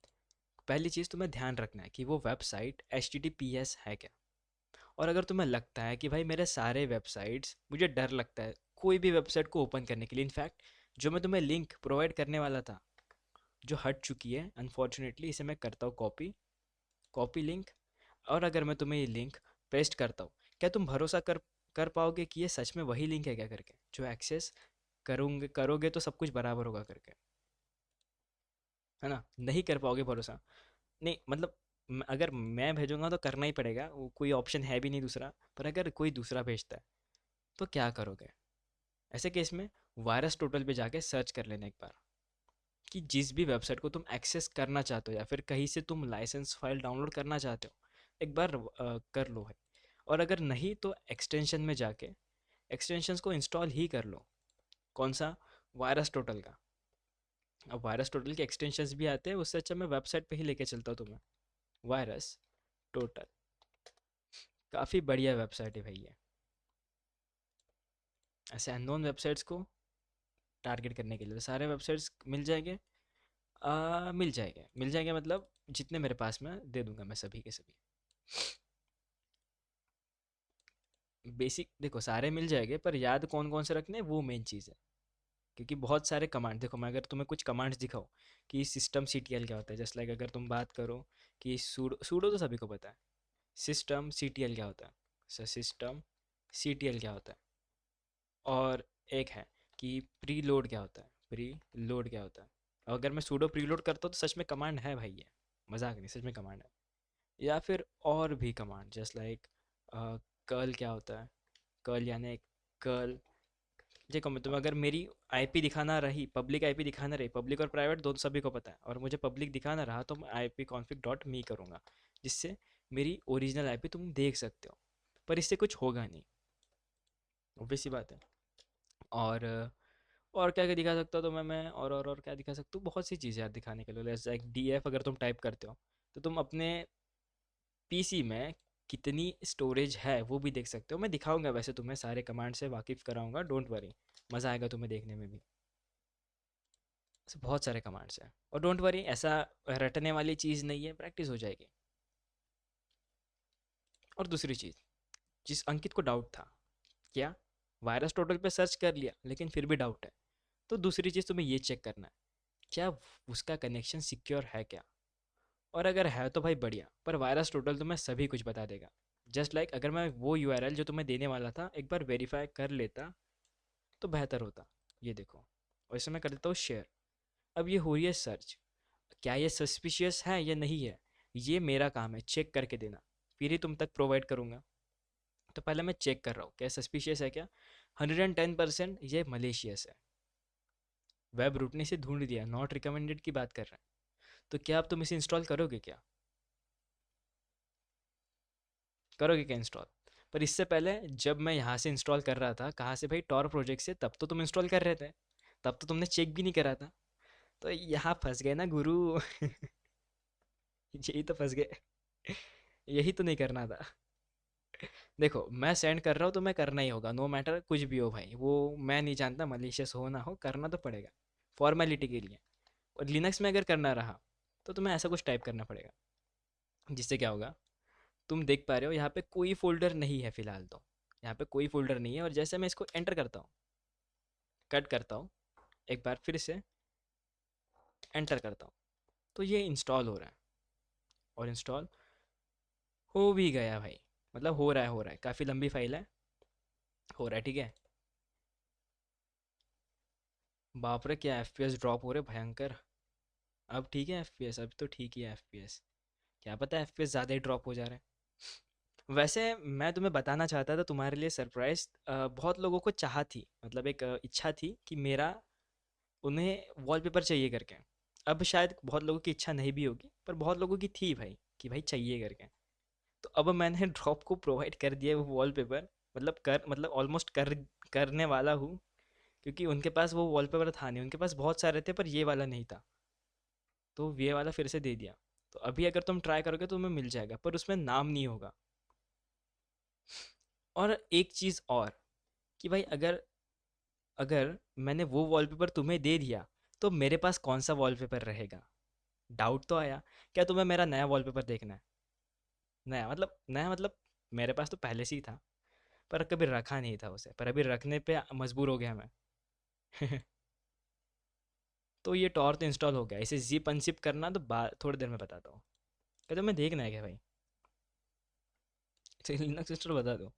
पहली चीज़ तुम्हें ध्यान रखना है कि वो वेबसाइट HTTPS है क्या। और अगर तुम्हें लगता है कि भाई मेरे सारे वेबसाइट्स, मुझे डर लगता है कोई भी वेबसाइट को ओपन करने के लिए, इनफैक्ट जो मैं तुम्हें लिंक प्रोवाइड करने वाला था जो हट चुकी है अनफॉर्चुनेटली, इसे मैं करता हूँ कॉपी, कॉपी लिंक। और अगर मैं तुम्हें ये लिंक पेस्ट करता हूँ, क्या तुम भरोसा कर कर पाओगे कि ये सच में वही लिंक है क्या करके, जो एक्सेस करोगे तो सब कुछ बराबर होगा करके? है ना, नहीं कर पाओगे भरोसा। नहीं मतलब, अगर मैं भेजूंगा तो करना ही पड़ेगा, वो कोई ऑप्शन है भी नहीं दूसरा। पर अगर कोई दूसरा भेजता है तो क्या करोगे? ऐसे केस में वायरस टोटल पे जाके सर्च कर लेना एक बार, कि जिस भी वेबसाइट को तुम एक्सेस करना चाहते हो या फिर कहीं से तुम लाइसेंस फाइल डाउनलोड करना चाहते हो, एक बार कर लो है। और अगर नहीं तो एक्सटेंशन में जाके एक्सटेंशंस को इंस्टॉल ही कर लो। कौन सा? वायरस टोटल का। अब वायरस टोटल के एक्सटेंशंस भी आते हैं, उससे अच्छा मैं वेबसाइट पे ही लेके चलता हूँ तुम्हें। वायरस टोटल काफ़ी बढ़िया वेबसाइट है भाई ये, ऐसे अननोन वेबसाइट्स को टारगेट करने के लिए। तो सारे वेबसाइट्स मिल जाएंगे। मिल जाएंगे मतलब जितने मेरे पास में दे दूंगा मैं सभी के सभी। बेसिक देखो सारे मिल जाएंगे, पर याद कौन कौन से रखने हैं वो मेन चीज़ है। क्योंकि बहुत सारे कमांड, देखो मैं अगर तुम्हें कुछ कमांड्स दिखाऊं कि सिस्टम सीटीएल क्या होता है, जस्ट लाइक अगर तुम बात करो कि सूडो, सूडो तो सभी को पता है। सिस्टम सीटीएल क्या होता है, सिस्टम सीटीएल क्या होता है। और एक है कि प्री लोड क्या होता है, प्री लोड क्या होता है। और अगर मैं सूडो प्री लोड करता हूँ तो सच में कमांड है भाई, ये मजाक नहीं, सच में कमांड है। या फिर और भी कमांड जस्ट लाइक कर्ल क्या होता है, कर्ल यानी कर्ल। देखो मैं तुम्हें अगर मेरी आईपी दिखाना रही, पब्लिक आईपी दिखाना रही, पब्लिक और प्राइवेट दोनों सभी को पता है, और मुझे पब्लिक दिखाना रहा तो मैं आई पी कॉन्फिग डॉट मी करूँगा, जिससे मेरी ओरिजिनल आईपी तुम देख सकते हो। पर इससे कुछ होगा नहीं, ऑब्वियस सी बात है। और और क्या क्या दिखा सकता हूँ तो मैं और क्या दिखा सकता हूँ, बहुत सी चीज़ें यार दिखाने के लिए। जैसे एक डीएफ अगर तुम टाइप करते हो तो तुम अपने पीसी में कितनी स्टोरेज है वो भी देख सकते हो। मैं दिखाऊंगा वैसे, तुम्हें सारे कमांड से वाकिफ़ कराऊंगा, डोंट वरी। मज़ा आएगा तुम्हें देखने में भी। ऐसे बहुत सारे कमांड्स हैं, और डोंट वरी ऐसा रटने वाली चीज़ नहीं है, प्रैक्टिस हो जाएगी। और दूसरी चीज़, जिस अंकित को डाउट था, क्या वायरस टोटल पे सर्च कर लिया लेकिन फिर भी डाउट है, तो दूसरी चीज़ तुम्हें ये चेक करना है, क्या उसका कनेक्शन सिक्योर है क्या। और अगर है तो भाई बढ़िया, पर वायरस टोटल तुम्हें सभी कुछ बता देगा। जस्ट लाइक अगर मैं वो यूआरएल जो तुम्हें देने वाला था एक बार वेरीफाई कर लेता तो बेहतर होता। ये देखो, और इसे मैं कर देता हूँ शेयर। अब ये हो रही है सर्च, क्या ये सस्पिशियस है या नहीं है, ये मेरा काम है चेक करके देना, फिर ही तुम तक प्रोवाइड करूँगा। तो पहले मैं चेक कर रहा हूँ क्या सस्पिशियस है क्या। 110% ये मलेशियस है। वेब रूट ने इसे ढूंढ दिया, नॉट रिकमेंडेड की बात कर रहे हैं। तो क्या अब तुम इसे इंस्टॉल करोगे क्या? करोगे क्या इंस्टॉल? पर इससे पहले जब मैं यहाँ से इंस्टॉल कर रहा था, कहाँ से भाई, टॉर प्रोजेक्ट से, तब तो तुम इंस्टॉल कर रहे थे, तब तो तुमने चेक भी नहीं करा था। तो यहाँ फंस गए ना गुरु। यही तो फंस गए। यही तो नहीं करना था। देखो मैं सेंड कर रहा हूँ तो मैं करना ही होगा, नो मैटर कुछ भी हो भाई, वो मैं नहीं जानता मलिशियस हो ना हो, करना तो पड़ेगा फॉर्मेलिटी के लिए। और लिनक्स में अगर करना रहा तो तुम्हें ऐसा कुछ टाइप करना पड़ेगा, जिससे क्या होगा, तुम देख पा रहे हो यहाँ पे कोई फोल्डर नहीं है फिलहाल तो। यहाँ पे कोई फोल्डर नहीं है, और जैसे मैं इसको एंटर करता हूँ, कट करता हूँ, एक बार फिर से एंटर करता हूँ, तो ये इंस्टॉल हो रहा है। और इंस्टॉल हो भी गया भाई, मतलब हो रहा है, काफ़ी लंबी फाइल है, हो रहा है ठीक है। बाप रे क्या एफपीएस ड्रॉप हो रहे भयंकर। अब ठीक है एफपीएस, अब तो ठीक ही है एफपीएस। क्या पता एफपीएस ज़्यादा ही ड्रॉप हो जा रहे हैं। वैसे मैं तुम्हें बताना चाहता था तुम्हारे लिए सरप्राइज, बहुत लोगों को चाह थी, मतलब एक इच्छा थी कि मेरा, उन्हें वॉलपेपर चाहिए करके। अब शायद बहुत लोगों की इच्छा नहीं भी होगी, पर बहुत लोगों की थी भाई कि भाई चाहिए करके। तो अब मैंने ड्रॉप को प्रोवाइड कर दिया है वो वॉलपेपर, मतलब ऑलमोस्ट करने वाला हूँ। क्योंकि उनके पास वो वॉलपेपर था नहीं, उनके पास बहुत सारे थे पर ये वाला नहीं था, तो ये वाला फिर से दे दिया। तो अभी अगर तुम ट्राई करोगे तो तुम्हें मिल जाएगा, पर उसमें नाम नहीं होगा। और एक चीज़ और, कि भाई अगर अगर मैंने वो वॉलपेपर तुम्हें दे दिया तो मेरे पास कौन सा वॉलपेपर रहेगा। डाउट तो आया। क्या तुम्हें मेरा नया वॉलपेपर देखना है? नया मतलब मेरे पास तो पहले से ही था, पर कभी रखा नहीं था उसे, पर अभी रखने पे मजबूर हो गया मैं। तो ये टॉर तो इंस्टॉल हो गया, इसे जिप अनजिप करना तो थोड़ी देर में बताता हूँ। क्या तुम्हें देखना है क्या भाई? तो लिनक्स इंस्टॉल बता दो।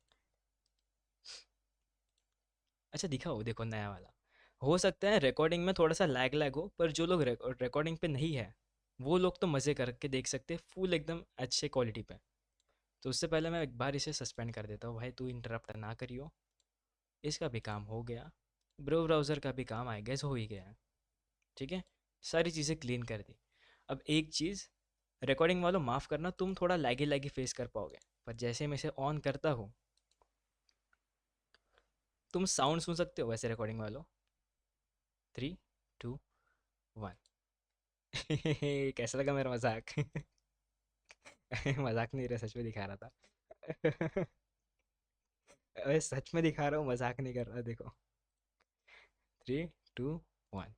अच्छा दिखाओ, देखो नया वाला। हो सकता है रिकॉर्डिंग में थोड़ा सा लैग लैग हो, पर जो लोग रिकॉर्डिंग पे नहीं है वो लोग तो मज़े करके देख सकते हैं फुल एकदम अच्छे क्वालिटी पे। तो उससे पहले मैं एक बार इसे सस्पेंड कर देता हूँ, भाई तू इंटरप्ट ना करियो। इसका भी काम हो गया, ब्राउज़र का भी काम आई गेस हो ही गया है। ठीक है, सारी चीज़ें क्लीन कर दी। अब एक चीज़ रिकॉर्डिंग वालों माफ़ करना, तुम थोड़ा लैगी लैगी फेस कर पाओगे, पर जैसे मैं इसे ऑन करता हूँ, तुम साउंड सुन सकते हो वैसे रिकॉर्डिंग वालों। 3, 2, 1। कैसा लगा मेरा मजाक? मजाक नहीं रहा, सच में दिखा रहा था। अरे सच में दिखा रहा हूँ, मजाक नहीं कर रहा, देखो। 3, 2, 1।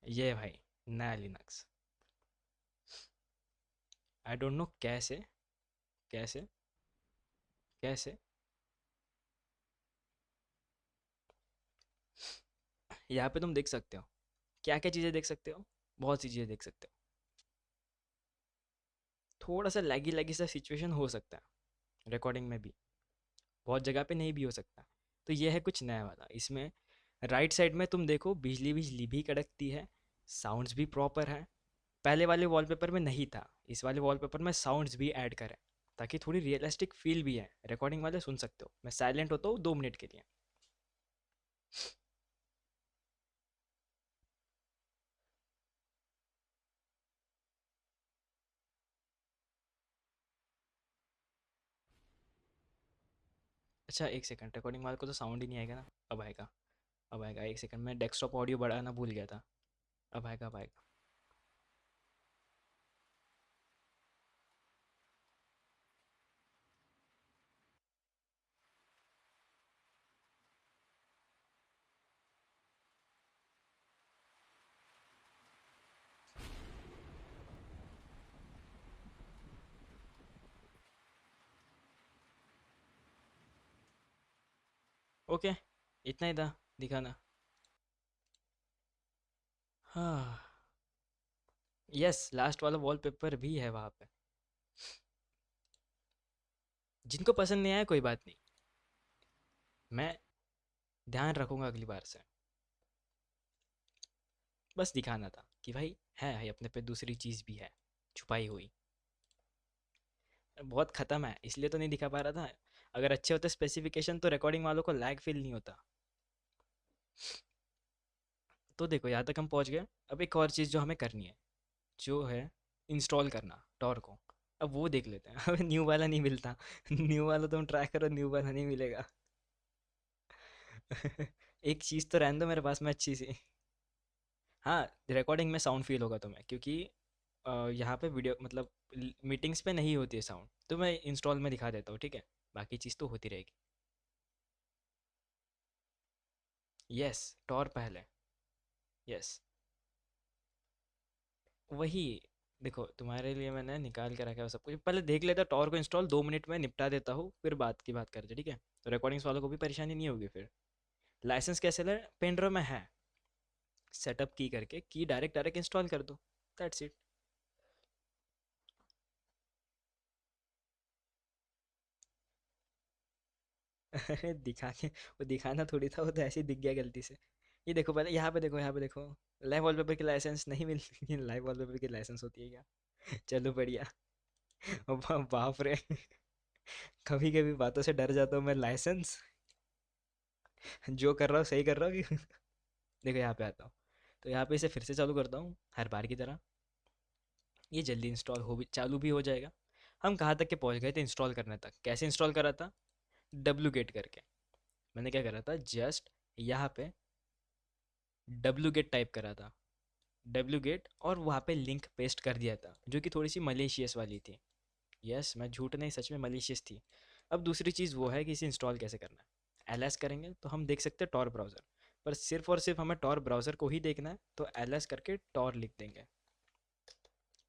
ये भाई, नया लिनक्स। आई डोंट नो कैसे, कैसे, कैसे। यहाँ पे तुम देख सकते हो, क्या क्या चीज़ें देख सकते हो, बहुत सी चीज़ें देख सकते हो। थोड़ा सा लैगी लैगी सा सिचुएशन हो सकता है रिकॉर्डिंग में भी, बहुत जगह पे नहीं भी हो सकता। तो ये है कुछ नया वाला इसमें। राइट साइड में तुम देखो, बिजली बिजली भी कड़कती है, साउंड्स भी प्रॉपर है। पहले वाले वॉलपेपर में नहीं था, इस वाले वॉलपेपर में साउंड्स भी ऐड करें, ताकि थोड़ी रियलिस्टिक फील भी है। रिकॉर्डिंग वाले सुन सकते हो, मैं साइलेंट होता हूँ 2 मिनट के लिए। अच्छा एक सेकंड, रिकॉर्डिंग वाले को तो साउंड ही नहीं आएगा ना। अब आएगा, अब आएगा, एक सेकंड, मैं डेस्कटॉप ऑडियो बढ़ाना भूल गया था। अब आएगा, अब आएगा। ओके, इतना ही था दिखाना। हाँ, यस, लास्ट वाला वॉलपेपर भी है वहाँ पे। जिनको पसंद नहीं आया कोई बात नहीं, मैं ध्यान रखूंगा अगली बार से। बस दिखाना था कि भाई है अपने पे दूसरी चीज़ भी है छुपाई हुई। बहुत ख़त्म है इसलिए तो नहीं दिखा पा रहा था। अगर अच्छे होते स्पेसिफिकेशन तो रिकॉर्डिंग वालों को लैग फील नहीं होता। तो देखो यहाँ तक हम पहुँच गए। अब एक और चीज़ जो हमें करनी है, जो है इंस्टॉल करना टॉर को। अब वो देख लेते हैं। अब न्यू वाला नहीं मिलता। न्यू वाला तुम ट्राई करो, न्यू वाला नहीं मिलेगा। एक चीज़ तो रहने दो मेरे पास में अच्छी सी। हाँ, रिकॉर्डिंग में साउंड फील होगा तुम्हें, क्योंकि यहाँ पे वीडियो मतलब मीटिंग्स पे नहीं होती है साउंड, तो मैं इंस्टॉल में दिखा देता हूँ, ठीक है। बाकी चीज़ तो होती रहेगी। यस, टॉर पहले। यस, वही। देखो तुम्हारे लिए मैंने निकाल के रखा है सब कुछ, पहले देख लेता, टॉर को इंस्टॉल 2 मिनट में निपटा देता हूँ, फिर बात की बात करते, ठीक है। तो रिकॉर्डिंग्स वालों को भी परेशानी नहीं होगी फिर। लाइसेंस कैसे ले, पेन ड्राइव में है, सेटअप की करके की डायरेक्ट डायरेक्ट इंस्टॉल कर दो, दैट्स इट। अरे दिखा के, वो दिखाना थोड़ी था, वो तो ऐसे ही दिख गया गलती से। ये देखो पहले, यहाँ पे देखो, यहाँ पे देखो। लाइव वॉलपेपर की लाइसेंस नहीं मिलती। लाइव वॉलपेपर की लाइसेंस होती है क्या? चलो बढ़िया। बाप रे। कभी कभी बातों से डर जाता हूँ मैं, लाइसेंस। जो कर रहा हूँ सही कर रहा हूँ कि? देखो यहाँ पे आता हूँ, तो यहाँ पे इसे फिर से चालू करता हूँ हर बार की तरह। ये जल्दी इंस्टॉल हो भी, चालू भी हो जाएगा। हम कहाँ तक के पहुँच गए थे इंस्टॉल करने तक? कैसे इंस्टॉल करा था? डब्लू गेट करके। मैंने क्या करा था, जस्ट यहाँ पे डब्लू गेट टाइप करा था, डब्लू गेट, और वहाँ पे लिंक पेस्ट कर दिया था, जो कि थोड़ी सी मलेशियस वाली थी। यस, मैं झूठ नहीं, सच में मलेशियस थी। अब दूसरी चीज़ वो है कि इसे इंस्टॉल कैसे करना है। एल एस करेंगे तो हम देख सकते हैं टॉर ब्राउज़र, पर सिर्फ और सिर्फ हमें टॉर ब्राउज़र को ही देखना है, तो एल एस करके टॉर लिख देंगे।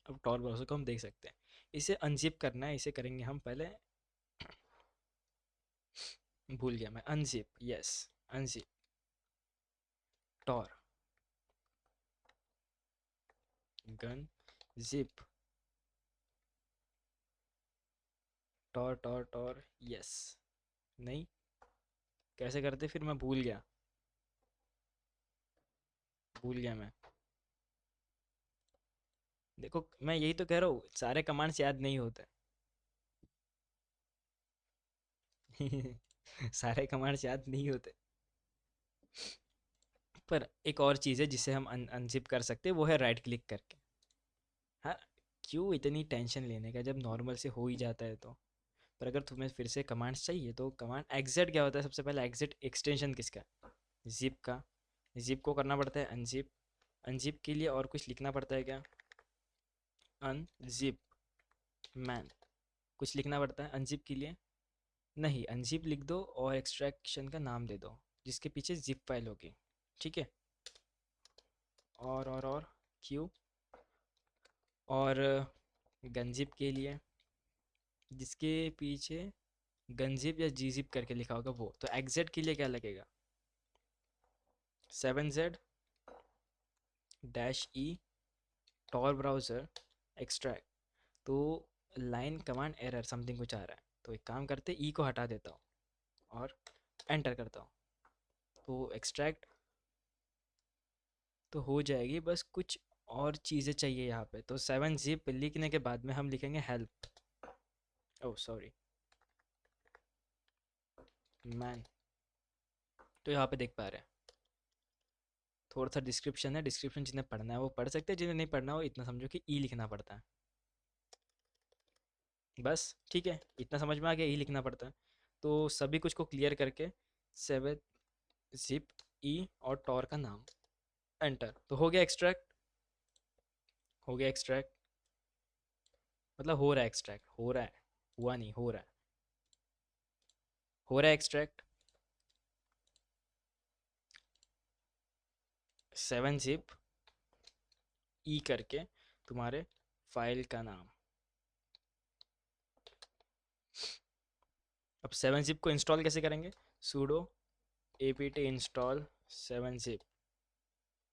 अब टॉर ब्राउज़र को हम देख सकते हैं। इसे अनजिप करना है, इसे करेंगे हम पहले। भूल गया मैं, unzip, yes, unzip tor, gunzip, tor tor tor, yes. नहीं, कैसे करते फिर, मैं भूल गया, भूल गया मैं। देखो मैं यही तो कह रहा हूँ, सारे कमांड्स याद नहीं होते। सारे कमांड्स याद नहीं होते। पर एक और चीज़ है जिसे हम अनजिप कर सकते हैं, वो है राइट क्लिक करके। हाँ, क्यों इतनी टेंशन लेने का जब नॉर्मल से हो ही जाता है तो। पर अगर तुम्हें फिर से कमांड्स चाहिए तो कमांड एग्जिट क्या होता है सबसे पहले, एग्जिट एक्सटेंशन किसका, जिप का। जिप को करना पड़ता है अनजिप। अनजिप के लिए और कुछ लिखना पड़ता है क्या, अनजिप मैन, कुछ लिखना पड़ता है अनजिप के लिए, नहीं अनजिप लिख दो और एक्सट्रैक्शन का नाम दे दो जिसके पीछे जिप फाइल होगी, ठीक है। और क्यू, और गनजिप के लिए जिसके पीछे गनजिप या जीजिप करके लिखा होगा वो, तो एग्जिट के लिए क्या लगेगा, 7z dash e tor browser extract. तो लाइन कमांड एरर समथिंग कुछ आ रहा है, तो एक काम करते ई को हटा देता हूँ और एंटर करता हूँ, तो एक्सट्रैक्ट तो हो जाएगी। बस कुछ और चीज़ें चाहिए यहाँ पे, तो 7zip लिखने के बाद में हम लिखेंगे हेल्प, ओह सॉरी मैन। तो यहाँ पे देख पा रहे हैं थोड़ा सा डिस्क्रिप्शन है, डिस्क्रिप्शन जिन्हें पढ़ना है वो पढ़ सकते हैं, जिन्हें नहीं पढ़ना हो इतना समझो कि ई लिखना पड़ता है, बस ठीक है, इतना समझ में आ गया, ई लिखना पड़ता है। तो सभी कुछ को क्लियर करके 7zip ई और टॉर का नाम, एंटर, तो हो गया एक्सट्रैक्ट, हो गया एक्सट्रैक्ट, मतलब हो रहा है एक्सट्रैक्ट, हो रहा है, हुआ नहीं, हो रहा है, हो रहा है एक्सट्रैक्ट। 7zip ई करके तुम्हारे फाइल का नाम। अब 7zip को इंस्टॉल कैसे करेंगे, sudo apt install 7zip।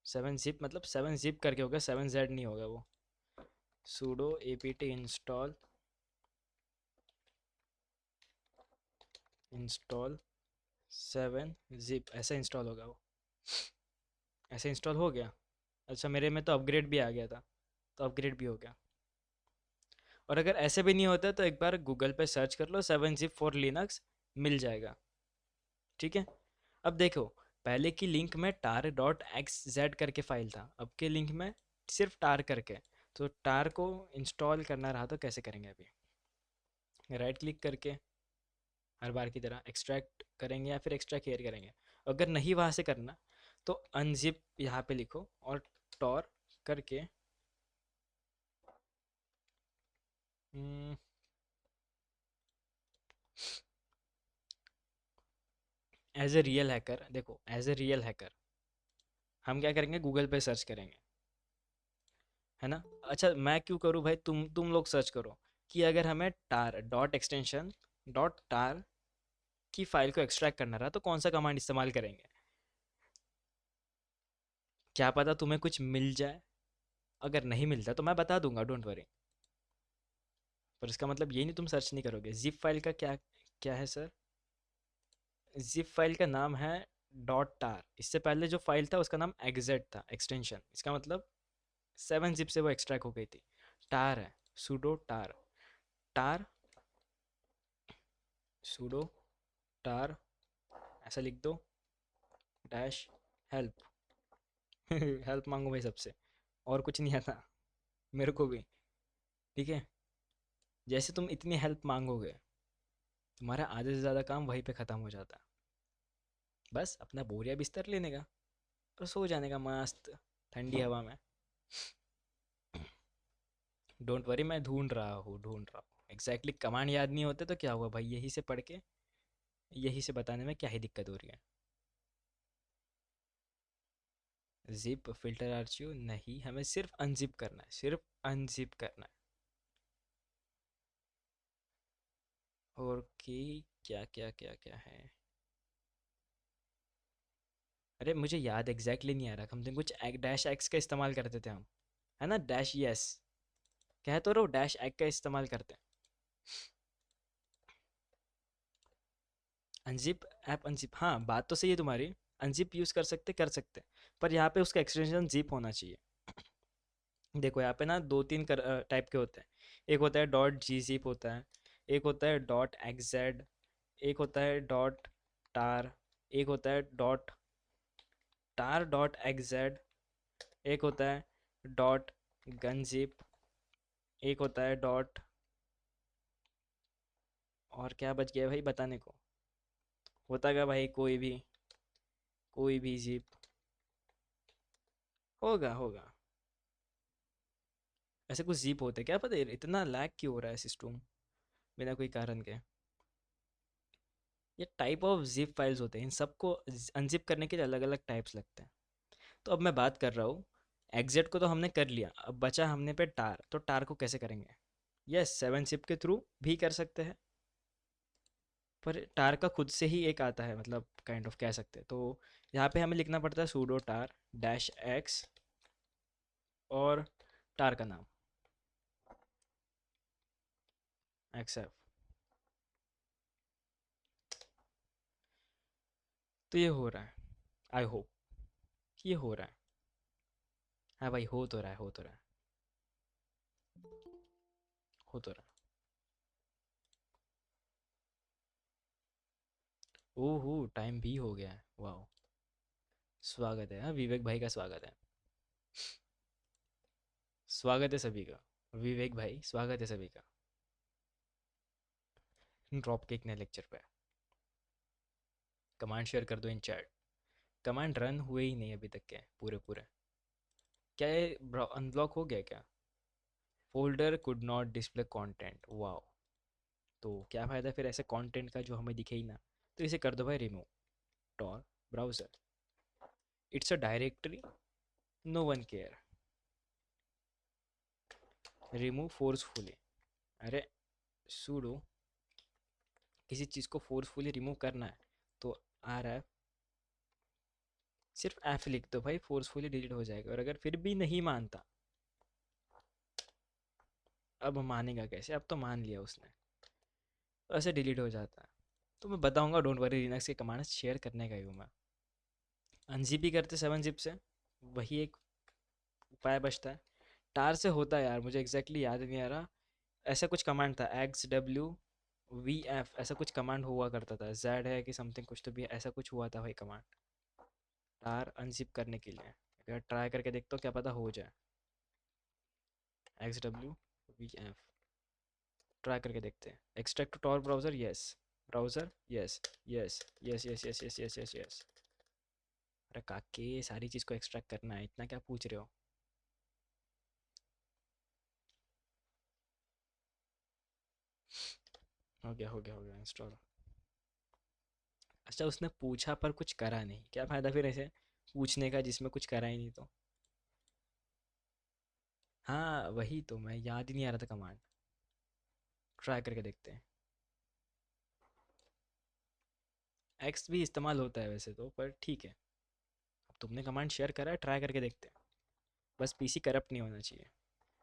7zip मतलब 7zip करके होगा, 7z नहीं होगा वो, sudo apt इंस्टॉल 7zip, ऐसा इंस्टॉल होगा वो, ऐसे इंस्टॉल हो गया। अच्छा मेरे में तो अपग्रेड भी आ गया था, तो अपग्रेड भी हो गया। और अगर ऐसे भी नहीं होता तो एक बार गूगल पे सर्च कर लो 7zip फॉर लिनक्स, मिल जाएगा, ठीक है। अब देखो, पहले की लिंक में tar डॉट एक्स जेड करके फाइल था, अब के लिंक में सिर्फ tar करके। तो tar को इंस्टॉल करना रहा तो कैसे करेंगे, अभी राइट क्लिक करके हर बार की तरह एक्सट्रैक्ट करेंगे या फिर एक्स्ट्रा केयर करेंगे। अगर नहीं वहाँ से करना तो अनजिप यहाँ पे लिखो और टॉर करके एज ए रियल हैकर, देखो एज ए रियल हैकर हम क्या करेंगे, गूगल पे सर्च करेंगे, है ना। अच्छा मैं क्यों करूँ भाई, तुम लोग सर्च करो कि अगर हमें टार डॉट एक्सटेंशन डॉट टार की फाइल को एक्सट्रैक्ट करना रहा तो कौन सा कमांड इस्तेमाल करेंगे, क्या पता तुम्हें कुछ मिल जाए। अगर नहीं मिलता तो मैं बता दूंगा, डोंट वरी। पर इसका मतलब ये नहीं तुम सर्च नहीं करोगे। जिप फाइल का क्या क्या है सर, जिप फाइल का नाम है डॉट टार, इससे पहले जो फाइल था उसका नाम एग्जेट था एक्सटेंशन, इसका मतलब 7zip से वो एक्सट्रैक्ट हो गई थी। टार है, sudo टार, टार sudo टार ऐसा लिख दो डैश हेल्प। हेल्प मांगो भाई सबसे, और कुछ नहीं आता मेरे को भी, ठीक है। जैसे तुम इतनी हेल्प मांगोगे तुम्हारा आधे से ज़्यादा काम वहीं पे ख़त्म हो जाता है। बस अपना बोरिया बिस्तर लेने का और सो जाने का मस्त ठंडी हवा में। डोंट वरी, मैं ढूंढ रहा हूँ एग्जैक्टली कमांड याद नहीं होते तो क्या हुआ भाई, यही से पढ़ के यही से बताने में क्या ही दिक्कत हो रही है। जिप फिल्टर आर्चिव नहीं, हमें सिर्फ अनजिप करना है, सिर्फ अनजिप करना है। और की क्या क्या क्या क्या है, अरे मुझे याद एग्जैक्टली नहीं आ रहा, हम तो कुछ डैश एक्स का इस्तेमाल करते थे हम, है ना, डैश यस, कह तो रहो डैश एक्स का इस्तेमाल करते हैं। अनजिप ऐप अनजिप, हाँ बात तो सही है तुम्हारी, अनजिप यूज़ कर सकते, पर यहाँ पे उसका एक्सटेंशन जिप होना चाहिए। देखो यहाँ पे ना दो तीन टाइप के होते हैं, एक होता है डॉट जी जिप होता है, एक होता है डॉट एक्जेड, एक होता है डॉट टार, एक होता है डॉट टार डॉट एक्जेड, एक होता है डॉट गनजिप, एक होता है डॉट, और क्या बच गया भाई बताने को? होता क्या भाई, कोई भी जिप होगा होगा। ऐसे कुछ जिप होते हैं क्या, पता है इतना लैग क्यों हो रहा है सिस्टम बिना कोई कारण के? ये टाइप ऑफ जिप फाइल्स होते हैं, इन सबको अनजिप करने के लिए अलग अलग टाइप्स लगते हैं। तो अब मैं बात कर रहा हूँ, एग्जिट को तो हमने कर लिया, अब बचा हमने पे टार, तो टार को कैसे करेंगे? यस, 7 जिप के थ्रू भी कर सकते हैं, पर टार का खुद से ही एक आता है, मतलब काइंड ऑफ कह सकते हैं। तो यहाँ पे हमें लिखना पड़ता है सूडो टार डैश एक्स और टार का नाम एक्सएफ। तो ये हो रहा है, आई होप कि ये हो रहा है। हाँ भाई, हो तो रहा है, हो तो रहा है, हो तो रहा है। ओहो, टाइम भी हो गया है, वाह। स्वागत है, हाँ विवेक भाई का स्वागत है। स्वागत है सभी का, विवेक भाई स्वागत है सभी का। ड्रॉप किक ने लेक्चर पे कमांड शेयर कर दो इन चैट। कमांड रन हुए ही नहीं अभी तक के पूरे पूरे। क्या ये अनब्लॉक हो गया क्या? Folder could not display content, wow. तो क्या फ़ायदा फिर ऐसे कंटेंट का जो हमें दिखे ही ना? तो इसे कर दो भाई remove, tor browser, it's a directory, no one care, remove forcefully. अरे सूडो, किसी चीज़ को फोर्सफुली रिमूव करना है तो आ रहा है, सिर्फ एफ लिख दो भाई, फोर्सफुली डिलीट हो जाएगा। और अगर फिर भी नहीं मानता, अब मानेगा कैसे? अब तो मान लिया उसने, तो ऐसे डिलीट हो जाता है। तो मैं बताऊंगा, डोंट वरी, लिनक्स के कमांड्स शेयर करने का ही हूँ मैं। अनजिप भी करते 7 जिप से, वही एक उपाय बचता है। टार से होता है यार, मुझे एग्जैक्टली याद नहीं आ रहा। ऐसा कुछ कमांड था, एक्स डब्ल्यू वी एफ, ऐसा कुछ कमांड हुआ करता था, जेड है कि समथिंग कुछ, तो भी ऐसा कुछ हुआ था भाई कमांड, टार अनजिप करने के लिए। अगर ट्राई करके देखता हूँ, क्या पता हो जाए। X W V F, try करके देखते हैं। Extract to tor browser, yes. Browser, yes yes yes yes yes yes yes yes yes. अरे काके, सारी चीज़ को एक्सट्रैक्ट करना है, इतना क्या पूछ रहे हो? हो गया हो गया हो गया इंस्टॉल। अच्छा, उसने पूछा पर कुछ करा नहीं, क्या फ़ायदा फिर ऐसे पूछने का जिसमें कुछ करा ही नहीं तो? हाँ वही तो, मैं याद ही नहीं आ रहा था कमांड। ट्राई करके देखते हैं। एक्स भी इस्तेमाल होता है वैसे तो, पर ठीक है। अब तुमने कमांड शेयर करा है, ट्राई करके देखते हैं। बस पीसी करप्ट नहीं होना चाहिए।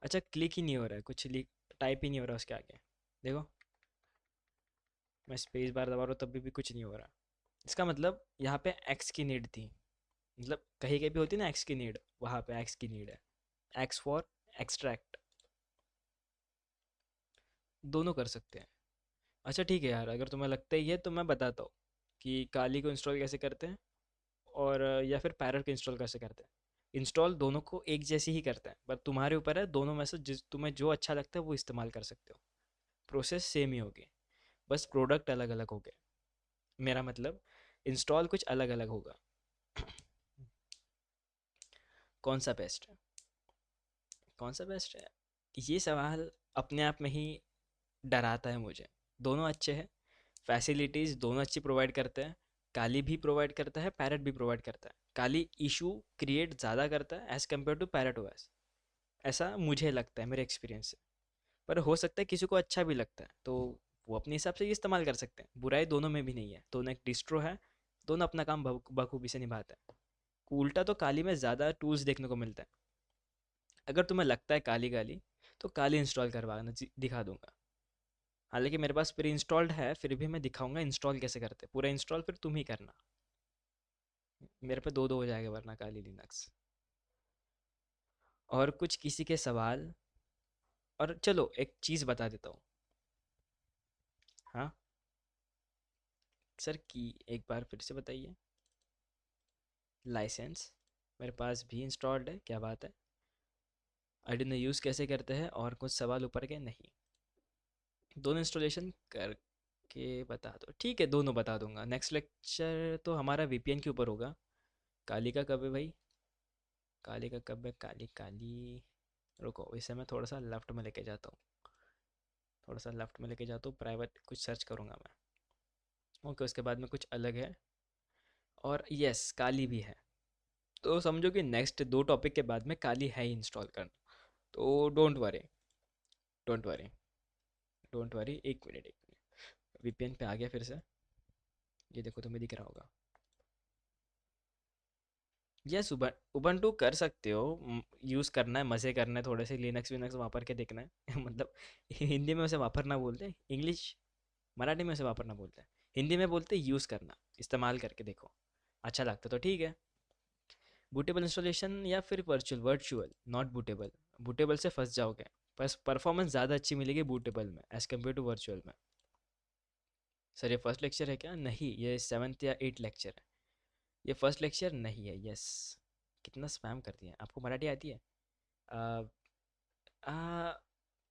अच्छा, क्लिक ही नहीं हो रहा है, कुछ लिख, टाइप ही नहीं हो रहा उसके आगे। देखो, मैं स्पेस बार दबा रहा हूँ तब भी कुछ नहीं हो रहा। इसका मतलब यहाँ पे एक्स की नीड थी, मतलब कहीं कहीं भी होती है ना एक्स की नीड, वहाँ पे एक्स की नीड है। एक्स फॉर एक्सट्रैक्ट, दोनों कर सकते हैं। अच्छा ठीक है यार, अगर तुम्हें लगता ही है तो मैं बताता हूँ कि काली को इंस्टॉल कैसे करते हैं, और या फिर पैरट को इंस्टॉल कैसे करते हैं। इंस्टॉल दोनों को एक जैसी ही करता है, पर तुम्हारे ऊपर है, दोनों में से जिस तुम्हें जो अच्छा लगता है वो इस्तेमाल कर सकते हो। प्रोसेस सेम ही होगी, बस प्रोडक्ट अलग अलग हो गए। मेरा मतलब इंस्टॉल कुछ अलग अलग होगा। कौन सा बेस्ट है? कौन सा बेस्ट है, ये सवाल अपने आप में ही डराता है मुझे। दोनों अच्छे हैं, फैसिलिटीज़ दोनों अच्छी प्रोवाइड करते हैं। काली भी प्रोवाइड करता है, पैरट भी प्रोवाइड करता है। काली इशू क्रिएट ज़्यादा करता है as compare to Parrot OS, ऐसा मुझे लगता है मेरे एक्सपीरियंस से। पर हो सकता है किसी को अच्छा भी लगता है, तो वो अपने हिसाब से ये इस्तेमाल कर सकते हैं। बुराई दोनों में भी नहीं है, दोनों एक डिस्ट्रो है, दोनों अपना काम बखूबी से निभाते हैं। उल्टा तो काली में ज़्यादा टूल्स देखने को मिलता है। अगर तुम्हें लगता है काली गाली, तो काली इंस्टॉल करवाना दिखा दूंगा। हालांकि मेरे पास प्री इंस्टॉल्ड है, फिर भी मैं दिखाऊंगा इंस्टॉल कैसे करते हैं। पूरा इंस्टॉल फिर तुम ही करना, मेरे पे दो दो हो जाएगा वरना काली लिनक्स। और कुछ किसी के सवाल, और चलो एक चीज़ बता देता हूँ। हाँ सर, की एक बार फिर से बताइए। लाइसेंस मेरे पास भी इंस्टॉल्ड है, क्या बात है। आर्डिनो यूज़ कैसे करते हैं और कुछ सवाल ऊपर के नहीं, दोनों इंस्टॉलेशन करके बता दो। ठीक है, दोनों बता दूंगा। नेक्स्ट लेक्चर तो हमारा वीपीएन के ऊपर होगा। काली का कब है भाई? काली का कब है? काली काली, रुको इसे मैं थोड़ा सा लेफ्ट में लेके जाता हूँ, थोड़ा सा लेफ्ट में लेके जाता हूँ, प्राइवेट कुछ सर्च करूँगा मैं। ओके, उसके बाद में कुछ अलग है, और यस काली भी है। तो समझो कि नेक्स्ट दो टॉपिक के बाद में काली है ही इंस्टॉल करना। तो don't worry, don't worry, don't worry. एक मिनट, एक मिनट, वीपीएन पे आ गया फिर से। ये देखो, तुम्हें दिख रहा होगा। यस, उबंटू कर सकते हो, यूज़ करना है, मज़े करना है, थोड़े से लिनक्स विनक्स वापर के देखना है मतलब हिंदी में उसे वापरना बोलते हैं, इंग्लिश मराठी में उसे वापरना बोलते हैं, हिंदी में बोलते हैं यूज़ करना, इस्तेमाल करके देखो, अच्छा लगता तो ठीक है। बूटेबल इंस्टॉलेशन या फिर virtual? Virtual, not bootable. Bootable से फंस जाओगे, बस परफॉर्मेंस ज़्यादा अच्छी मिलेगी बूटेबल में एज़ कम्पेयर टू वर्चुअल में। सर ये फर्स्ट लेक्चर है क्या? नहीं, ये सेवन्थ या एट लेक्चर है। ये फर्स्ट लेक्चर नहीं है। यस, कितना स्पैम कर दिया। आपको मराठी आती है? आ, आ,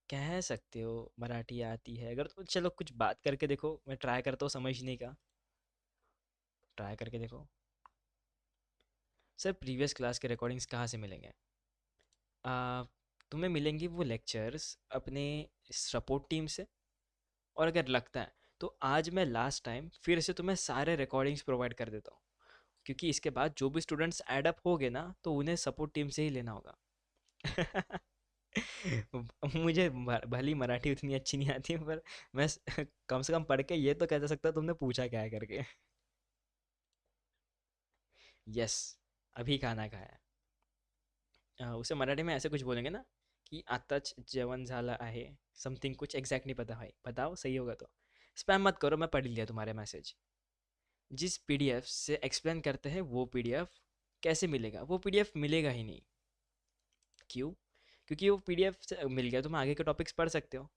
कह सकते हो मराठी आती है अगर, तो चलो कुछ बात करके देखो, मैं ट्राई करता हूँ समझने का, ट्राई करके देखो। सर प्रीवियस क्लास के रिकॉर्डिंग्स कहाँ से मिलेंगे? आ, तुम्हें मिलेंगी वो लेक्चर्स अपने सपोर्ट टीम से, और अगर लगता है तो आज मैं लास्ट टाइम फिर से तुम्हें सारे रिकॉर्डिंग्स प्रोवाइड कर देता हूँ, क्योंकि इसके बाद जो भी स्टूडेंट्स ऐड अप होगे ना तो उन्हें सपोर्ट टीम से ही लेना होगा। मुझे भली मराठी उतनी अच्छी नहीं आती है, पर मैं कम से कम पढ़ के ये तो कह सकता तुमने पूछा क्या है करके। यस, अभी खाना खाया। उसे मराठी में ऐसे कुछ बोलेंगे ना कि आताच जेवण झालं आहे, समथिंग, कुछ एग्जैक्ट नहीं पता भाई, बताओ सही होगा तो। स्पैम मत करो, मैं पढ़ लिया तुम्हारे मैसेज। जिस पीडीएफ से एक्सप्लेन करते हैं वो पीडीएफ कैसे मिलेगा? वो पीडीएफ मिलेगा ही नहीं। क्यों? क्योंकि वो पीडीएफ से मिल गया, तुम आगे के टॉपिक्स पढ़ सकते हो।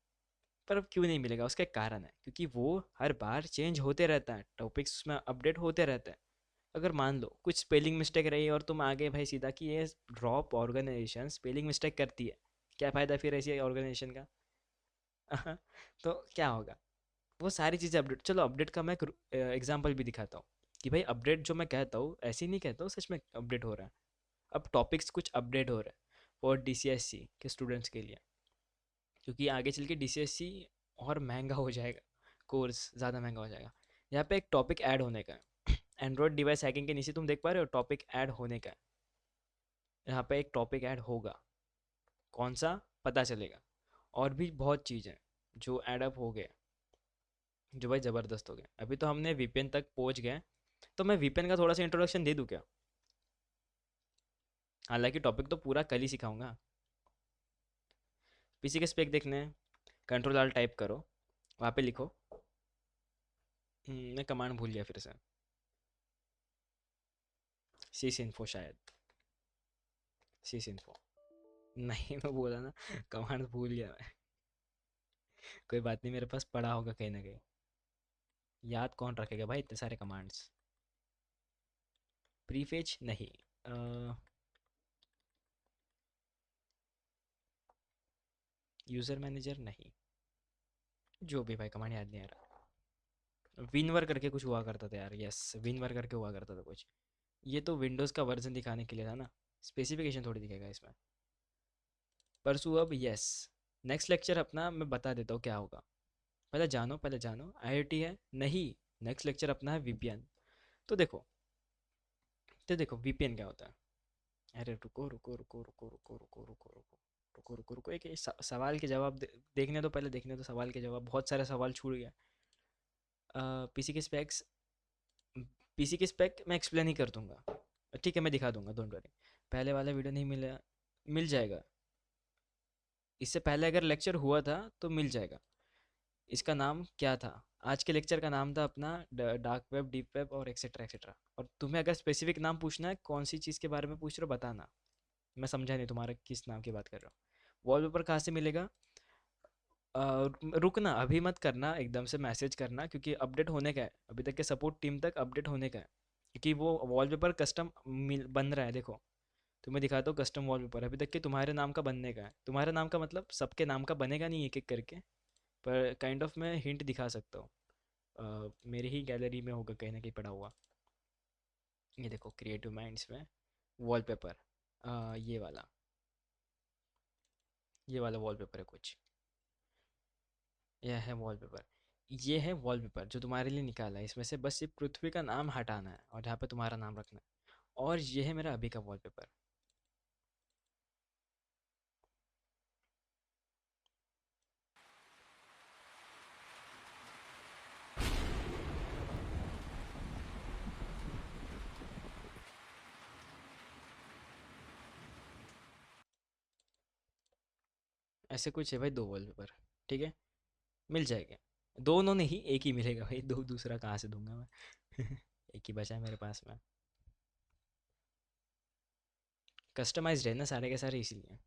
पर अब क्यों नहीं मिलेगा? उसका एक कारण है, क्योंकि वो हर बार चेंज होते रहता है, टॉपिक्स उसमें अपडेट होते रहते हैं। अगर मान लो कुछ स्पेलिंग मिस्टेक रही और तुम आगे भाई सीधा कि ये ड्रॉप ऑर्गेनाइजेशन स्पेलिंग मिस्टेक करती है, क्या फ़ायदा फिर ऐसी ऑर्गेनाइजेशन का? तो क्या होगा? वो सारी चीज़ें अपडेट, चलो अपडेट का मैं एग्जांपल भी दिखाता हूँ कि भाई अपडेट जो मैं कहता हूँ ऐसे ही नहीं कहता हूँ, सच में अपडेट हो रहा है। अब टॉपिक्स कुछ अपडेट हो रहे हैं और डीसीएससी के स्टूडेंट्स के लिए, क्योंकि आगे चल के डीसीएससी और महंगा हो जाएगा, कोर्स ज़्यादा महंगा हो जाएगा। यहाँ पे एक टॉपिक ऐड होने का है, एंड्रॉयड डिवाइस हैकिंग के नीचे तुम देख पा रहे हो टॉपिक ऐड होने का है। यहाँ पे एक टॉपिक ऐड होगा, कौन सा पता चलेगा। और भी बहुत चीज़ें जो ऐड अप हो गए, जो भाई ज़बरदस्त हो गए। अभी तो हमने वीपीएन तक पहुँच गए, तो मैं वीपीएन का थोड़ा सा इंट्रोडक्शन दे दूँ क्या? हालांकि टॉपिक तो पूरा कल ही सिखाऊंगा। पीसी के स्पेक देखने हैं, कंट्रोल आल टाइप करो, वहाँ पे लिखो। मैं कमांड भूल गया फिर से, सी इन्फो शायद, सी इन्फो। नहीं मैं बोला ना, कमांड भूल गया मैं। कोई बात नहीं, मेरे पास पढ़ा होगा कहीं ना कहीं, याद कौन रखेगा भाई इतने सारे कमांड्स। प्रीफेच नहीं, यूज़र मैनेजर नहीं, जो भी भाई कमांड याद नहीं आ रहा। विनवर करके कुछ हुआ करता था यार, यस विनवर करके हुआ करता था कुछ। ये तो विंडोज़ का वर्जन दिखाने के लिए था ना, स्पेसिफिकेशन थोड़ी दिखेगा इसमें। परसों अब, यस। नेक्स्ट लेक्चर अपना मैं बता देता हूँ क्या होगा। पहले जानो, पहले जानो, आईआईटी है नहीं। नेक्स्ट लेक्चर अपना है वीपीएन। तो देखो, तो देखो वीपीएन क्या होता है। अरे रुको रुको रुको रुको रुको रुको रुको रुको रुको रुको रुको, एक सवाल के जवाब देखने दो, पहले देखने दो सवाल के जवाब, बहुत सारे सवाल छूट गया। पीसी के स्पेक्स, पीसी के स्पेक मैं एक्सप्लेन ही कर दूंगा, ठीक है मैं दिखा दूंगा, डोंट वरी। पहले वाला वीडियो नहीं मिला? मिल जाएगा। इससे पहले अगर लेक्चर हुआ था तो मिल जाएगा। इसका नाम क्या था? आज के लेक्चर का नाम था अपना डार्क वेब, डीप वेब और एक्सेट्रा एक्सेट्रा। और तुम्हें अगर स्पेसिफिक नाम पूछना है, कौन सी चीज़ के बारे में पूछ रहे हो बताना, मैं समझा नहीं तुम्हारा किस नाम की बात कर रहे हो। वॉलपेपर कहाँ से मिलेगा? रुकना, अभी मत करना, एकदम से मैसेज करना, क्योंकि अपडेट होने का है, अभी तक के सपोर्ट टीम तक अपडेट होने का है, क्योंकि वो वॉलपेपर कस्टम बन रहा है देखो। तुम्हें दिखाता हूँ कस्टम वॉलपेपर, अभी तक के तुम्हारे नाम का बनने का है। तुम्हारे नाम का मतलब सबके नाम का बनेगा नहीं एक एक करके, पर काइंड ऑफ मैं हिंट दिखा सकता हूँ। मेरी ही गैलरी में होगा कहीं ना कहीं पड़ा हुआ। ये देखो क्रिएटिव माइंड्स में वॉलपेपर, ये वाला वॉलपेपर है कुछ। यह है वॉलपेपर। ये है वॉलपेपर जो तुम्हारे लिए निकाला है, इसमें से बस सिर्फ पृथ्वी का नाम हटाना है और जहाँ पे तुम्हारा नाम रखना है। और ये है मेरा अभी का वॉलपेपर। ऐसे कुछ है भाई, दो वॉलपेपर। ठीक है, मिल जाएगा। दोनों नहीं, एक ही मिलेगा भाई, दो दूसरा कहाँ से दूंगा मैं। एक ही बचा है मेरे पास में। कस्टमाइज्ड है ना सारे के सारे, इसीलिए।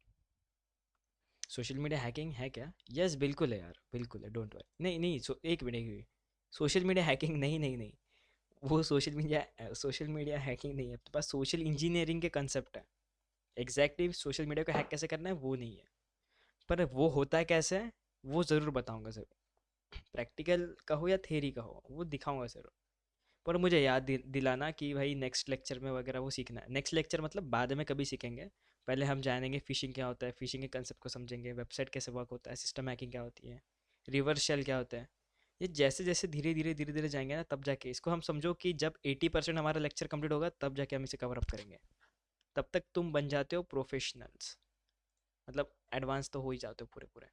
सोशल मीडिया हैकिंग है क्या? यस बिल्कुल है यार, बिल्कुल है, डोंट वरी। नहीं नहीं, एक मिनट, एक मिनट। सोशल मीडिया हैकिंग नहीं, नहीं नहीं। वो सोशल मीडिया हैकिंग नहीं है, आपके पास सोशल इंजीनियरिंग के कंसेप्ट है। एग्जैक्टली सोशल मीडिया को हैक कैसे करना है वो नहीं है, पर वो होता है कैसे है वो ज़रूर बताऊंगा सर। प्रैक्टिकल का हो या थेरी का हो वो दिखाऊंगा सर। पर मुझे याद दिलाना कि भाई नेक्स्ट लेक्चर में वगैरह वो सीखना है। नेक्स्ट लेक्चर मतलब बाद में कभी सीखेंगे। पहले हम जानेंगे फिशिंग क्या होता है, फिशिंग के कंसेप्ट को समझेंगे, वेबसाइट कैसे वर्क होता है, सिस्टम हैकिंग क्या होती है, रिवर्स शेल क्या होता है। ये जैसे जैसे धीरे धीरे जाएंगे ना, तब जाके इसको हम समझो कि जब 80% हमारा लेक्चर कंप्लीट होगा तब जाके हम इसे कवर अप करेंगे। तब तक तुम बन जाते हो प्रोफेशनल्स, मतलब एडवांस तो हो ही जाते हो पूरे पूरे।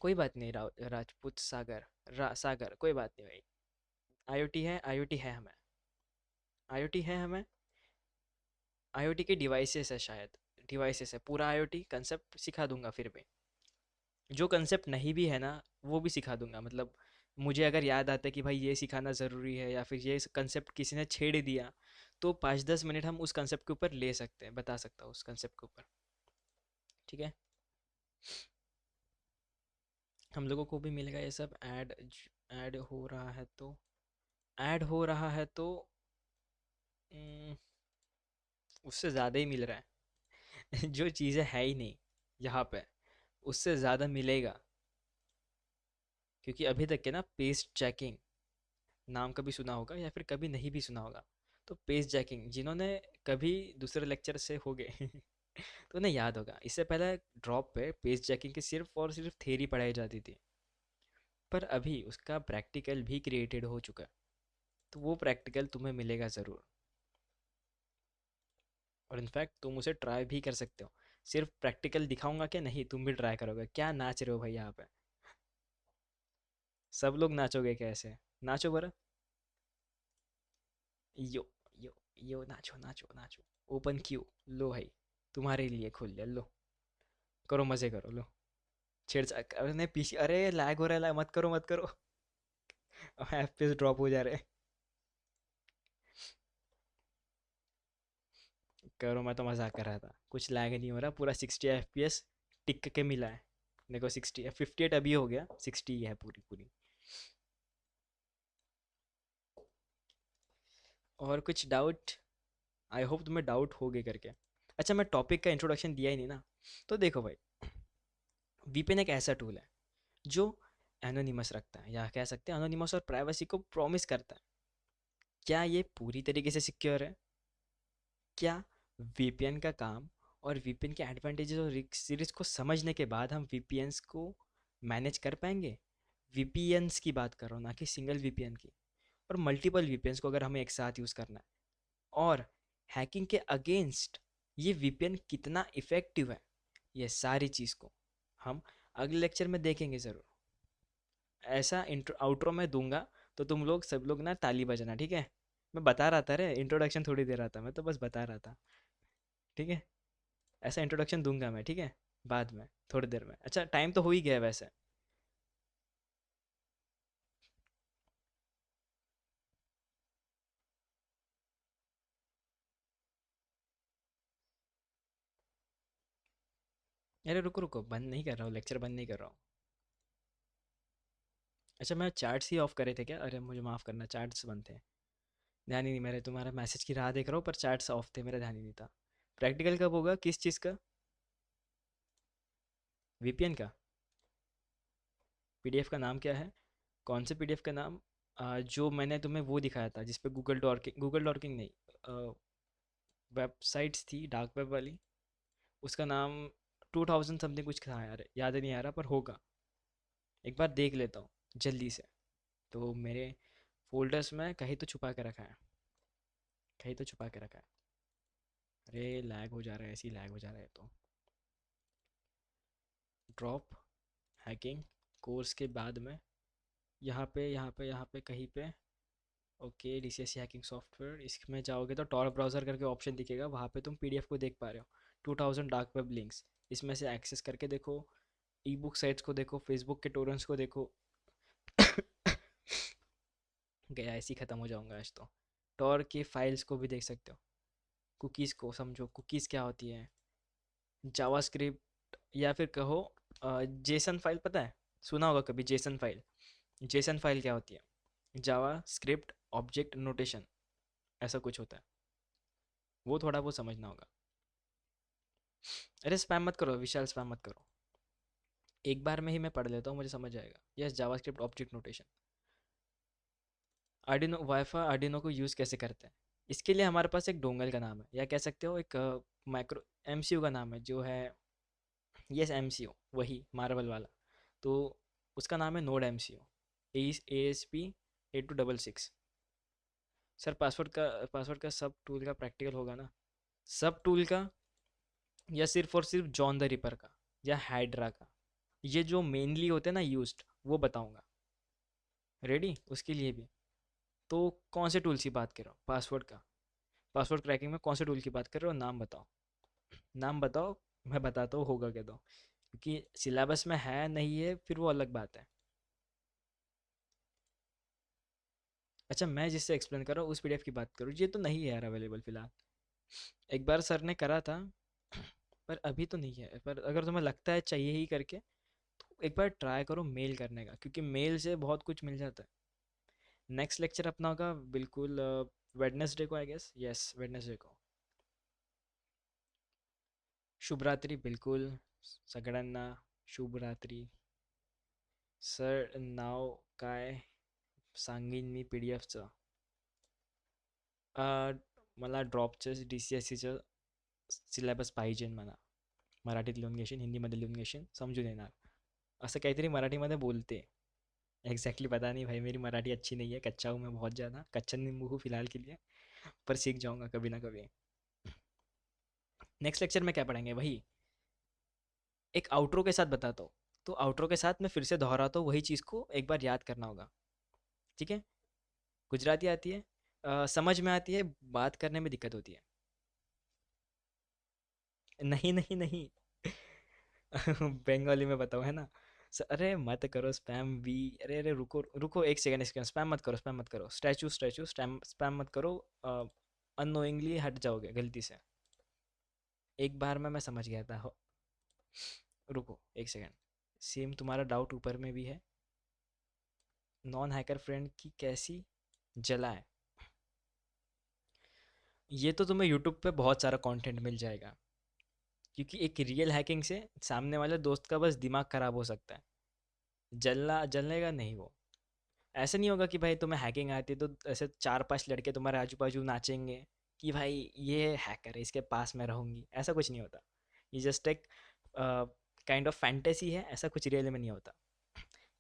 कोई बात नहीं राजपूत सागर, सागर कोई बात नहीं भाई। आईओटी है, आईओटी है हमें, आईओटी है हमें। आईओटी के डिवाइसेस है शायद, डिवाइसेस है, पूरा आईओटी कंसेप्ट सिखा दूंगा फिर भी। जो कंसेप्ट नहीं भी है ना वो भी सिखा दूंगा, मतलब मुझे अगर याद आता है कि भाई ये सिखाना ज़रूरी है या फिर ये कंसेप्ट किसी ने छेड़ दिया, तो 5-10 मिनट हम उस कंसेप्ट के ऊपर ले सकते हैं, बता सकता हूँ उस कंसेप्ट के ऊपर। ठीक है, हम लोगों को भी मिलेगा ये सब। ऐड हो रहा है तो, ऐड हो रहा है तो उम, उससे ज़्यादा ही मिल रहा है। जो चीज़ें है ही नहीं यहाँ पे, उससे ज़्यादा मिलेगा। क्योंकि अभी तक के ना पेस्ट चेकिंग नाम कभी सुना होगा या फिर कभी नहीं भी सुना होगा। तो पेस्ट जैकिंग जिन्होंने कभी दूसरे लेक्चर से हो गए तो उन्हें याद होगा। इससे पहले ड्रॉप पे पेस्ट जैकिंग की सिर्फ और सिर्फ थेरी पढ़ाई जाती थी, पर अभी उसका प्रैक्टिकल भी क्रिएटेड हो चुका है। तो वो प्रैक्टिकल तुम्हें मिलेगा ज़रूर, और इनफैक्ट तुम उसे ट्राई भी कर सकते हो। सिर्फ प्रैक्टिकल दिखाऊंगा क्या, नहीं तुम भी ट्राई करोगे क्या? नाच रहे हो भाई यहाँ पे? सब लोग नाचोगे कैसे? नाचो बरा। यो यो यो, नाचो नाचो नाचो। ओपन क्यू, लो भाई, तुम्हारे लिए खोल लिया, लो। करो मजे करो, लो। अरे नहीं पीछे, अरे लैग हो रहा है, मत करो मत करो। एफपीएस ड्रॉप हो जा रहे हैं। करो, मैं तो मजाक कर रहा था, कुछ लैग नहीं हो रहा, पूरा 60 एफपीएस टिक के मिला है। देखो 58 अभी हो गया, 60 है पूरी पूरी। और कुछ डाउट? आई होप तुम्हें डाउट हो गए करके। अच्छा, मैं टॉपिक का इंट्रोडक्शन दिया ही नहीं ना। तो देखो भाई, वीपीएन एक ऐसा टूल है जो एनोनिमस रखता है, या कह सकते हैं एनोनिमस और प्राइवेसी को प्रॉमिस करता है। क्या ये पूरी तरीके से सिक्योर है? क्या वीपीएन का काम और वीपीएन के एडवांटेजेस और रिस्क को समझने के बाद हम वीपीएन्स को मैनेज कर पाएंगे? वीपीएन्स की बात कर रहा हूँ, ना कि सिंगल वीपीएन की। और मल्टीपल वीपीएन्स को अगर हमें एक साथ यूज़ करना है, और हैकिंग के अगेंस्ट ये वीपीएन कितना इफ़ेक्टिव है, ये सारी चीज़ को हम अगले लेक्चर में देखेंगे ज़रूर। ऐसा इंट्रो आउट्रो में दूंगा, तो तुम लोग सब लोग ना ताली बजाना, ठीक है? मैं बता रहा था रे, इंट्रोडक्शन थोड़ी दे रहा था, मैं तो बस बता रहा था। ठीक है, ऐसा इंट्रोडक्शन दूंगा मैं, ठीक है? बाद में, थोड़ी देर में। अच्छा, टाइम तो हो ही गया है वैसे। अरे रुको रुको, बंद नहीं कर रहा हूँ, लेक्चर बंद नहीं कर रहा हूँ। अच्छा, मैं चार्ट्स ही ऑफ करे थे क्या? अरे मुझे माफ़ करना, चार्ट्स बंद थे। ध्यान ही नहीं, मेरे तुम्हारा मैसेज की राह देख रहा हूँ पर चैट्स ऑफ थे, मेरा ध्यान ही नहीं था। प्रैक्टिकल कब होगा, किस चीज़ का? वीपीएन का? पीडीएफ का नाम क्या है? कौन से पीडीएफ का नाम? जो मैंने तुम्हें वो दिखाया था जिसपे गूगल डॉकिंग नहीं, वेबसाइट्स थी डार्क वेब वाली, उसका नाम 2000 समथिंग कुछ था यार, याद नहीं आ रहा पर होगा। एक बार देख लेता हूँ जल्दी से। तो मेरे फोल्डर्स में कहीं तो छुपा के रखा है, कहीं तो छुपा के रखा है। अरे लैग हो जा रहा है, ऐसे ही लैग हो जा रहा है। तो ड्रॉप हैकिंग कोर्स के बाद में यहाँ पे कहीं पे, ओके डीसीएस हैकिंग सॉफ्टवेयर, इसमें जाओगे तो टॉर ब्राउज़र करके ऑप्शन दिखेगा, वहाँ पे तुम पीडीएफ को देख पा रहे हो। 2000 डार्क वेब लिंक्स, इसमें से एक्सेस करके देखो। ई बुक साइट्स को देखो, फेसबुक के टोरेंट्स को देखो। गया, ऐसे ही ख़त्म हो जाऊंगा आज तो। टॉर की फाइल्स को भी देख सकते हो। कुकीज़ को समझो, कुकीज़ क्या होती है। जावास्क्रिप्ट, या फिर कहो जेसन फाइल, पता है? सुना होगा कभी जेसन फाइल। जेसन फाइल क्या होती है? जावा स्क्रिप्ट ऑब्जेक्ट नोटेशन, ऐसा कुछ होता है। वो थोड़ा बहुत समझना होगा। अरे स्पैम मत करो विशाल, स्पैम मत करो। एक बार में ही मैं पढ़ लेता हूँ, मुझे समझ जाएगा। Yes, JavaScript object notation. Arduino wifi, Arduino को यूज़ कैसे करते हैं? इसके लिए हमारे पास एक डोंगल का नाम है, या कह सकते हो एक माइक्रो एमसीयू का नाम है जो है। यस, एमसीयू वही मार्वल वाला। तो उसका नाम है node MCU, ASP8266। Sir password का सब टूल का प्रैक्टिकल होगा ना? सब टूल का, या सिर्फ और सिर्फ जॉन द रिपर का, या हाइड्रा का? ये जो मेनली होते हैं ना यूज्ड, वो बताऊंगा। रेडी उसके लिए भी? तो कौन से टूल्स की बात कर रहे हो पासवर्ड का? पासवर्ड क्रैकिंग में कौन से टूल की बात कर रहे हो, नाम बताओ। नाम बताओ, मैं बताता हूँ होगा क्या। तो क्योंकि सिलेबस में है नहीं है फिर वो अलग बात है। अच्छा, मैं जिससे एक्सप्लेन कर रहा हूँ उस पीडीएफ की बात करूँ, ये तो नहीं है यार अवेलेबल फिलहाल। एक बार सर ने करा था पर अभी तो नहीं है। पर अगर तुम्हें लगता है चाहिए ही करके, तो एक बार ट्राई करो मेल करने का, क्योंकि मेल से बहुत कुछ मिल जाता है। नेक्स्ट लेक्चर अपना होगा बिल्कुल वेडनेसडे को, आई गेस। यस, वेडनेसडे को। शुभ रात्रि, बिल्कुल। सगळ्यांना शुभ रात्रि। सर नाव काय सांगीन मी पीडीएफचं? मला ड्रॉपचं DCSEचं सिलेबस पाहिजे मला. मराठीत लिहून घेशील, हिंदीमध्ये लिहून घेशील, समजून येणार. असं काहीतरी मराठीमध्ये बोलते. एग्जैक्टली पता नहीं भाई, मेरी मराठी अच्छी नहीं है, कच्चा हूँ मैं बहुत ज़्यादा, कच्चा नींबू हूँ फिलहाल के लिए। पर सीख जाऊँगा कभी ना कभी। नेक्स्ट लेक्चर में क्या पढ़ेंगे, वही एक आउटरो के साथ बताता हूँ। तो आउटरो के साथ मैं फिर से दोहराता हूँ वही चीज़ को, एक बार याद करना होगा। ठीक है? गुजराती आती है? समझ में आती है, बात करने में दिक्कत होती है? नहीं नहीं नहीं। बंगाली में बताओ, है ना? अरे मत करो स्पैम भी। अरे अरे रुको रुको, एक सेकंड, एक सेकंड, स्पैम मत करो, स्पैम मत करो, स्टैचू स्टैचू स्पैम स्पैम मत करो। अननोइंगली हट जाओगे गलती से। एक बार में मैं समझ गया था रुको एक सेकंड। सेम तुम्हारा डाउट ऊपर में भी है। नॉन हैकर फ्रेंड की कैसी जला है? ये तो तुम्हें यूट्यूब पे बहुत सारा कंटेंट मिल जाएगा, क्योंकि एक रियल हैकिंग से सामने वाले दोस्त का बस दिमाग खराब हो सकता है। जलना जलने का नहीं वो। ऐसा नहीं होगा कि भाई तुम्हें हैकिंग आती है तो ऐसे 4-5 लड़के तुम्हारे आजू बाजू नाचेंगे कि भाई ये हैकर है, इसके पास मैं रहूंगी, ऐसा कुछ नहीं होता। ये जस्ट एक काइंड ऑफ फैंटेसी है, ऐसा कुछ रियल में नहीं होता।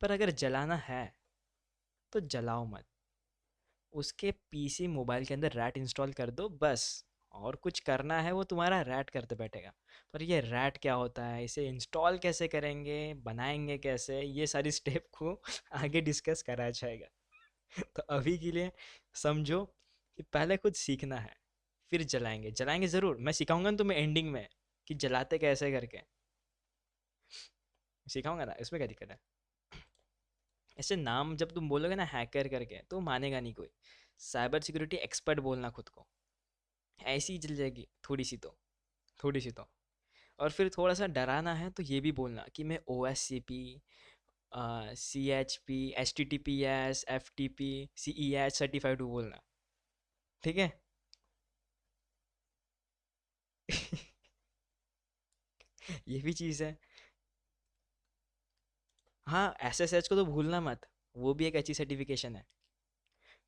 पर अगर जलाना है तो जलाओ मत। उसके पीसी मोबाइल के अंदर रैट इंस्टॉल कर दो बस। और कुछ करना है वो तुम्हारा रैट करते बैठेगा। पर ये रैट क्या होता है, इसे इंस्टॉल कैसे करेंगे, बनाएंगे कैसे, ये सारी स्टेप को आगे डिस्कस करा जाएगा। तो अभी के लिए समझो कि पहले खुद सीखना है, फिर जलाएंगे, जलाएंगे ज़रूर, मैं सिखाऊंगा ना तुम्हें एंडिंग में कि जलाते कैसे करके। सिखाऊंगा ना, इसमें क्या दिक्कत है? ऐसे नाम जब तुम बोलोगे ना हैकर करके तो मानेगा नहीं कोई। साइबर सिक्योरिटी एक्सपर्ट बोलना खुद को, ऐसी ही जल जाएगी थोड़ी सी तो, थोड़ी सी तो। और फिर थोड़ा सा डराना है तो ये भी बोलना कि मैं OSCP, CHP, HTTPS, FTP, CEH certified हूँ बोलना। ठीक है। ये भी चीज़ है। हाँ, एसएसएच को तो भूलना मत। वो भी एक अच्छी सर्टिफिकेशन है।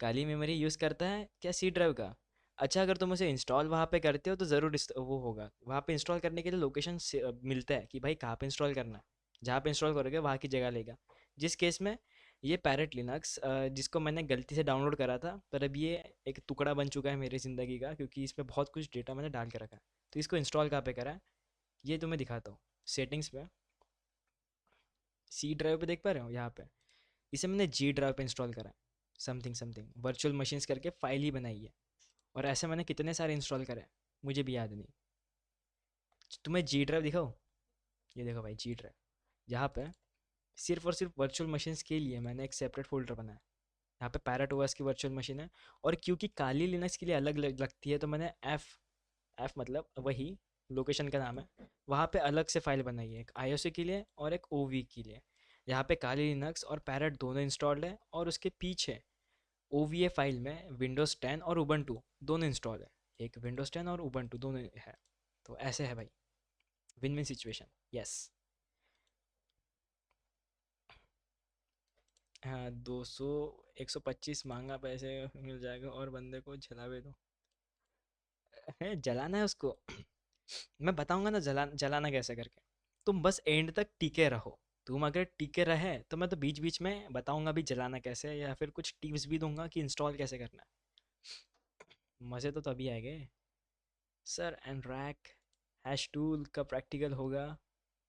काली मेमोरी यूज़ करता है क्या सी ड्राइव का? अच्छा, अगर तुम उसे इंस्टॉल वहाँ पे करते हो तो ज़रूर वो होगा वहाँ पे। इंस्टॉल करने के लिए लोकेशन मिलता है कि भाई कहाँ पे इंस्टॉल करना है। जहाँ पे इंस्टॉल करोगे वहाँ की जगह लेगा। जिस केस में ये पैरेट लिनक्स जिसको मैंने गलती से डाउनलोड करा था, पर अब ये एक टुकड़ा बन चुका है मेरी ज़िंदगी का, क्योंकि इसमें बहुत कुछ डेटा मैंने डाल के रखा है। तो इसको इंस्टॉल कहाँ पे करा है, ये तुम्हें दिखाता हूँ। सेटिंग्स में सी ड्राइव पे देख पा रहे हो यहाँ पे। इसे मैंने जी ड्राइव पे इंस्टॉल करा है। समथिंग समथिंग वर्चुअल मशीन्स करके फाइल ही बनाई है। और ऐसे मैंने कितने सारे इंस्टॉल करे हैं, मुझे भी याद नहीं। तुम्हें जी ड्राइव दिखाओ। ये देखो भाई, जी ड्राइव। यहाँ पे सिर्फ और सिर्फ वर्चुअल मशीन्स के लिए मैंने एक सेपरेट फोल्डर बनाया है। यहाँ पे पैरेट ओएस की वर्चुअल मशीन है। और क्योंकि काली लिनक्स के लिए अलग लगती है, तो मैंने एफ एफ मतलब वही लोकेशन का नाम है, वहाँ पे अलग से फाइल बनाई है, एक आईओसी के लिए और एक ओवी के लिए। यहाँ पे काली लिनक्स और पैरेट दोनों इंस्टॉल्ड है, और उसके पीछे ओवीए फाइल में विंडोज़ 10 और उबंटू दोनों इंस्टॉल है। एक विंडोज़ 10 और उबंटू दोनों है। तो ऐसे है भाई, विन विन सिचुएशन। यस। हाँ, 200, 125 मांगा पैसे मिल जाएगा और बंदे को जलावे दो। है, जलाना है उसको। मैं बताऊंगा ना जलाना कैसे करके। तुम बस एंड तक टिके रहो। तुम अगर टिके रहे तो मैं तो बीच बीच में बताऊंगा भी जलाना कैसे है, या फिर कुछ टिप्स भी दूंगा कि इंस्टॉल कैसे करना है। मज़े तो तभी आएंगे। Sir and rack hash tool का प्रैक्टिकल होगा।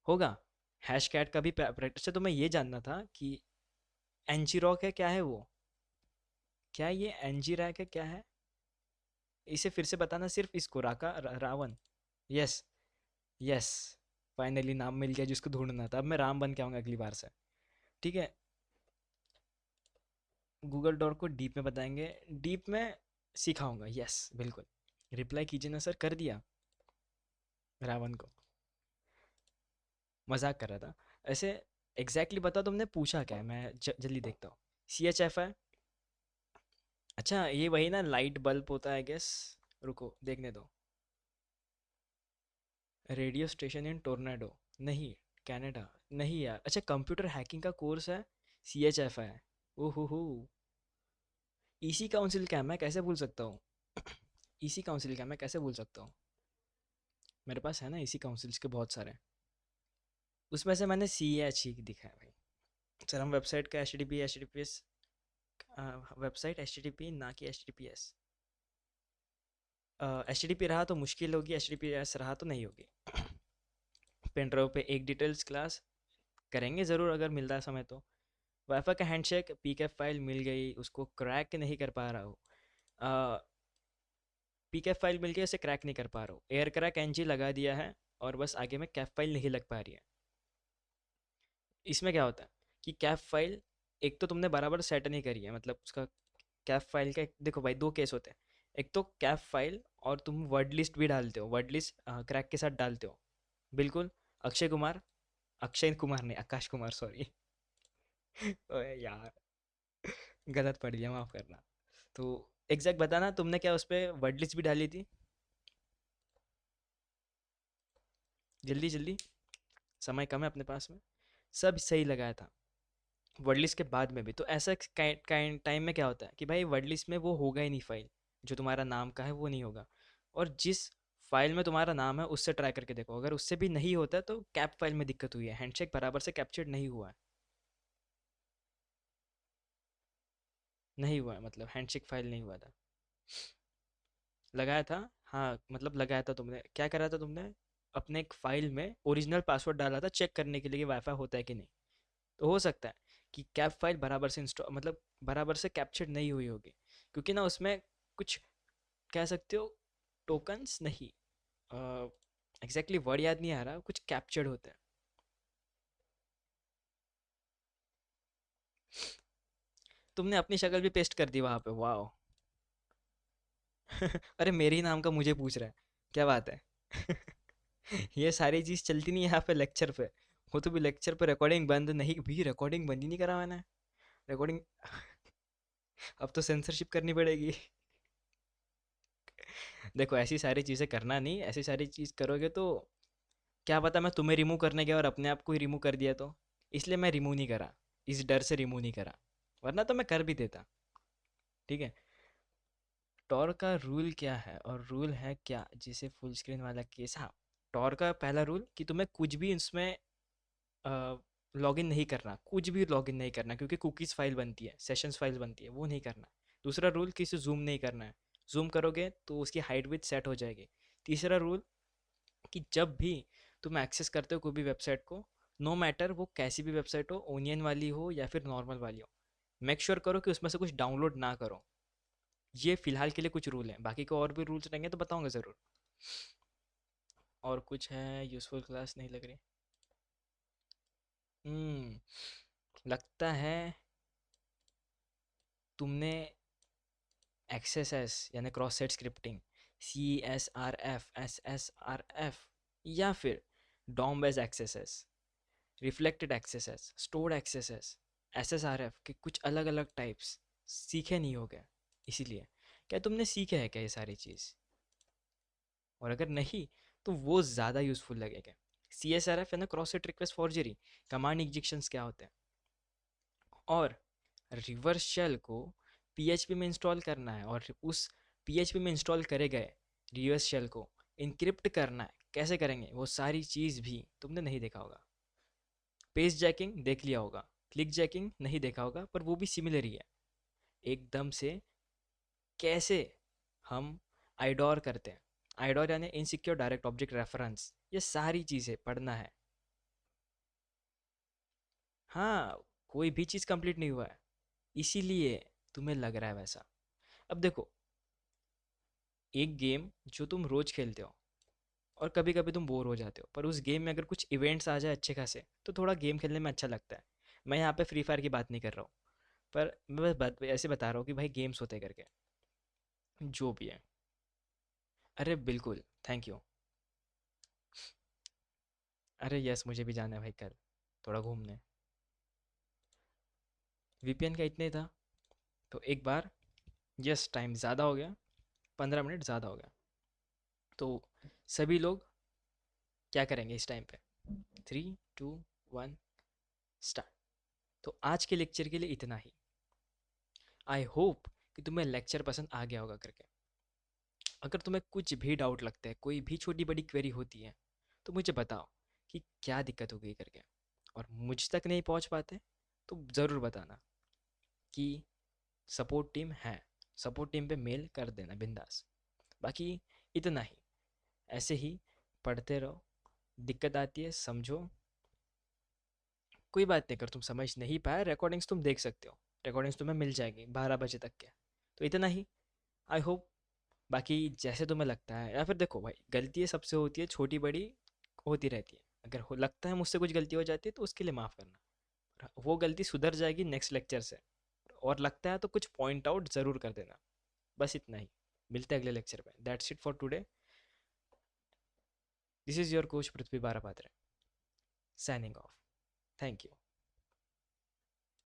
होगा। हैश कैट का भी प्रैक्टिस से। तो मैं ये जानना था कि एनजी रॉक है क्या है वो? क्या ये एनजी रैक है क्या है? इसे फिर से बताना, सिर्फ इसको रावण। यस। यस। फाइनली नाम मिल गया जिसको ढूंढना था। अब मैं राम बन के आऊंगा अगली बार से। ठीक है। गूगल डॉट को डीप में बताएंगे। डीप में सिखाऊंगा, यस बिल्कुल। रिप्लाई कीजिए ना सर, कर दिया रावण को। मजाक कर रहा था ऐसे। एग्जैक्टली बता, तुमने पूछा क्या है, मैं जल्दी देखता हूँ। सी एच एफ है। अच्छा, ये वही ना लाइट बल्ब होता है गेस। रुको देखने दो। रेडियो स्टेशन इन टोर्नाडो। नहीं। कनाडा। नहीं यार। अच्छा, कंप्यूटर हैकिंग का कोर्स है। सी एच एफ है। ओहो। ईसी काउंसिल क्या है, मैं कैसे भूल सकता हूँ? ईसी काउंसिल क्या, मैं कैसे भूल सकता हूँ? मेरे पास है ना ईसी काउंसिल्स के बहुत सारे। उसमें से मैंने सी एच ही दिखा है भाई। सर, हम वेबसाइट का H T P S, website H T P ना कि H T P S. H T P रहा तो मुश्किल होगी, एच टी पी एस रहा तो नहीं होगी। पेन ड्राइव पे एक डिटेल्स क्लास करेंगे ज़रूर अगर मिलता है समय तो। वाईफाई का हैंडशेक पीकेएफ फाइल मिल गई, उसको क्रैक नहीं कर पा रहा हूँ। पीकेएफ फाइल मिल गई, उसे क्रैक नहीं कर पा रहा हूँ। एयर क्रैक एनजी लगा दिया है, और बस आगे में कैप फाइल नहीं लग पा रही है। इसमें क्या होता है कि कैप फाइल एक तो तुमने बराबर सेट नहीं करी है, मतलब उसका कैप फाइल का देखो भाई, दो केस होते हैं। एक तो कैप फाइल, और तुम वर्ड लिस्ट भी डालते हो, वर्ड लिस्ट क्रैक के साथ डालते हो। बिल्कुल। अक्षय कुमार, अक्षय कुमार नहीं, आकाश कुमार, सॉरी। ओए यार, गलत पढ़ दिया, माफ करना। तो एग्जैक्ट बताना, तुमने क्या उस पर वर्ड लिस्ट भी डाली थी? जल्दी जल्दी, समय कम है अपने पास में। सब सही लगाया था वर्ड लिस्ट के बाद में भी। तो ऐसा टाइम में क्या होता है कि भाई वर्ड लिस्ट में वो होगा ही नहीं फाइल, जो तुम्हारा नाम का है वो नहीं होगा। और जिस फाइल में तुम्हारा नाम है उससे ट्राई करके देखो, अगर उससे भी नहीं होता है तो कैप फाइल में दिक्कत हुई है, हैंडशेक बराबर से कैप्चर्ड नहीं हुआ है। नहीं हुआ है मतलब हैंडशेक फाइल नहीं हुआ था। लगाया था। हाँ मतलब लगाया था। तुमने क्या करा था, तुमने अपने एक फाइल में ओरिजिनल पासवर्ड डाला था चेक करने के लिए कि वाईफाई होता है कि नहीं। तो हो सकता है कि कैप फाइल बराबर से इंस्टॉल, मतलब बराबर से कैप्चर नहीं हुई होगी, क्योंकि ना उसमें कुछ, कह सकते हो, टोकन्स नहीं, एग्जैक्टली वर्ड याद नहीं आ रहा, कुछ कैप्चर्ड होता है। तुमने अपनी शक्ल भी पेस्ट कर दी वहां पे, वाह। अरे मेरे ही नाम का मुझे पूछ रहा है, क्या बात है। ये सारी चीज चलती नहीं है यहाँ पे लेक्चर पे। वो तो भी लेक्चर पे रिकॉर्डिंग बंद नहीं, भी रिकॉर्डिंग बंद ही नहीं करा मैंने। रिकॉर्डिंग अब तो सेंसरशिप करनी पड़ेगी। देखो ऐसी सारी चीज़ें करना नहीं, ऐसी सारी चीज़ करोगे तो क्या पता मैं तुम्हें रिमूव करने गया और अपने आप को ही रिमूव कर दिया तो। इसलिए मैं रिमूव नहीं करा, इस डर से रिमूव नहीं करा, वरना तो मैं कर भी देता। ठीक है। टॉर का रूल क्या है, और रूल है क्या जिसे फुल स्क्रीन वाला केस, हाँ। टॉर का पहला रूल कि तुम्हें कुछ भी इसमें लॉगिन नहीं करना, कुछ भी लॉगिन नहीं करना, क्योंकि कुकीज़ फाइल बनती है, सेशंस फाइल बनती है, वो नहीं करना। दूसरा रूल कि इसे जूम नहीं करना है, जूम करोगे तो उसकी हाइट विड्थ सेट हो जाएगी। तीसरा रूल कि जब भी तुम एक्सेस करते हो कोई भी वेबसाइट को, नो मैटर वो कैसी भी वेबसाइट हो, ओनियन वाली हो या फिर नॉर्मल वाली हो, मेक श्योर करो कि उसमें से कुछ डाउनलोड ना करो। ये फिलहाल के लिए कुछ रूल हैं, बाकी को और भी रूल्स रहेंगे तो बताऊंगा ज़रूर। और कुछ है यूज़फुल क्लास नहीं लग रही। लगता है तुमने एक्सएसएस यानी cross site scripting, CSRF, SSRF, या फिर DOM base XSSes, reflected XSSes, stored XSSes, SSRF के कुछ अलग अलग टाइप्स सीखे नहीं हो गए। इसीलिए क्या तुमने सीखे है क्या ये सारी चीज़? और अगर नहीं तो वो ज़्यादा यूज़फुल लगेगा। CSRF है ना, cross site request forgery, command injections क्या होते हैं, और रिवर्स शेल को PHP में इंस्टॉल करना है, और उस PHP में इंस्टॉल करे गए रिवर्स शेल को इनक्रिप्ट करना है। कैसे करेंगे वो सारी चीज़ भी तुमने नहीं देखा होगा। पेज जैकिंग देख लिया होगा, क्लिक जैकिंग नहीं देखा होगा, पर वो भी सिमिलर ही है एकदम से। कैसे हम आइडोर करते हैं, आइडोर यानी इनसिक्योर डायरेक्ट ऑब्जेक्ट रेफरेंस, ये सारी चीज़ें पढ़ना है। हाँ, कोई भी चीज़ कंप्लीट नहीं हुआ है, इसीलिए तुम्हें लग रहा है वैसा। अब देखो, एक गेम जो तुम रोज खेलते हो और कभी कभी तुम बोर हो जाते हो, पर उस गेम में अगर कुछ इवेंट्स आ जाए अच्छे खासे तो थोड़ा गेम खेलने में अच्छा लगता है। मैं यहाँ पे फ्री फायर की बात नहीं कर रहा हूँ, पर मैं बस ऐसे बता रहा हूँ कि भाई गेम्स होते करके, जो भी है। अरे बिल्कुल, थैंक यू। अरे यस, मुझे भी जाना है भाई कल थोड़ा घूमने। VPN का इतने ही था, तो एक बार, यस टाइम ज़्यादा हो गया, 15 मिनट ज़्यादा हो गया, तो सभी लोग क्या करेंगे इस टाइम पे? 3, 2, 1, स्टार्ट। तो आज के लेक्चर के लिए इतना ही। आई होप कि तुम्हें लेक्चर पसंद आ गया होगा करके। अगर तुम्हें कुछ भी डाउट लगता है, कोई भी छोटी बड़ी क्वेरी होती है, तो मुझे बताओ कि क्या दिक्कत हो गई करके। और मुझ तक नहीं पहुंच पाते तो ज़रूर बताना कि सपोर्ट टीम है, सपोर्ट टीम पे मेल कर देना बिंदास। बाकी इतना ही, ऐसे ही पढ़ते रहो। दिक्कत आती है समझो, कोई बात नहीं, अगर तुम समझ नहीं पाए रिकॉर्डिंग्स तुम देख सकते हो, रिकॉर्डिंग्स तुम्हें मिल जाएगी 12 बजे तक के। तो इतना ही, आई होप। बाकी जैसे तुम्हें लगता है, या फिर देखो भाई, गलती सबसे होती है, छोटी बड़ी होती रहती है। अगर लगता है मुझसे कुछ गलती हो जाती है तो उसके लिए माफ़ करना, वो गलती सुधर जाएगी नेक्स्ट लेक्चर से। और लगता है तो कुछ पॉइंट आउट ज़रूर कर देना। बस इतना ही, मिलते हैं अगले लेक्चर में। That's it for today. This is your coach Prithvi Barapatre, signing off. Thank you.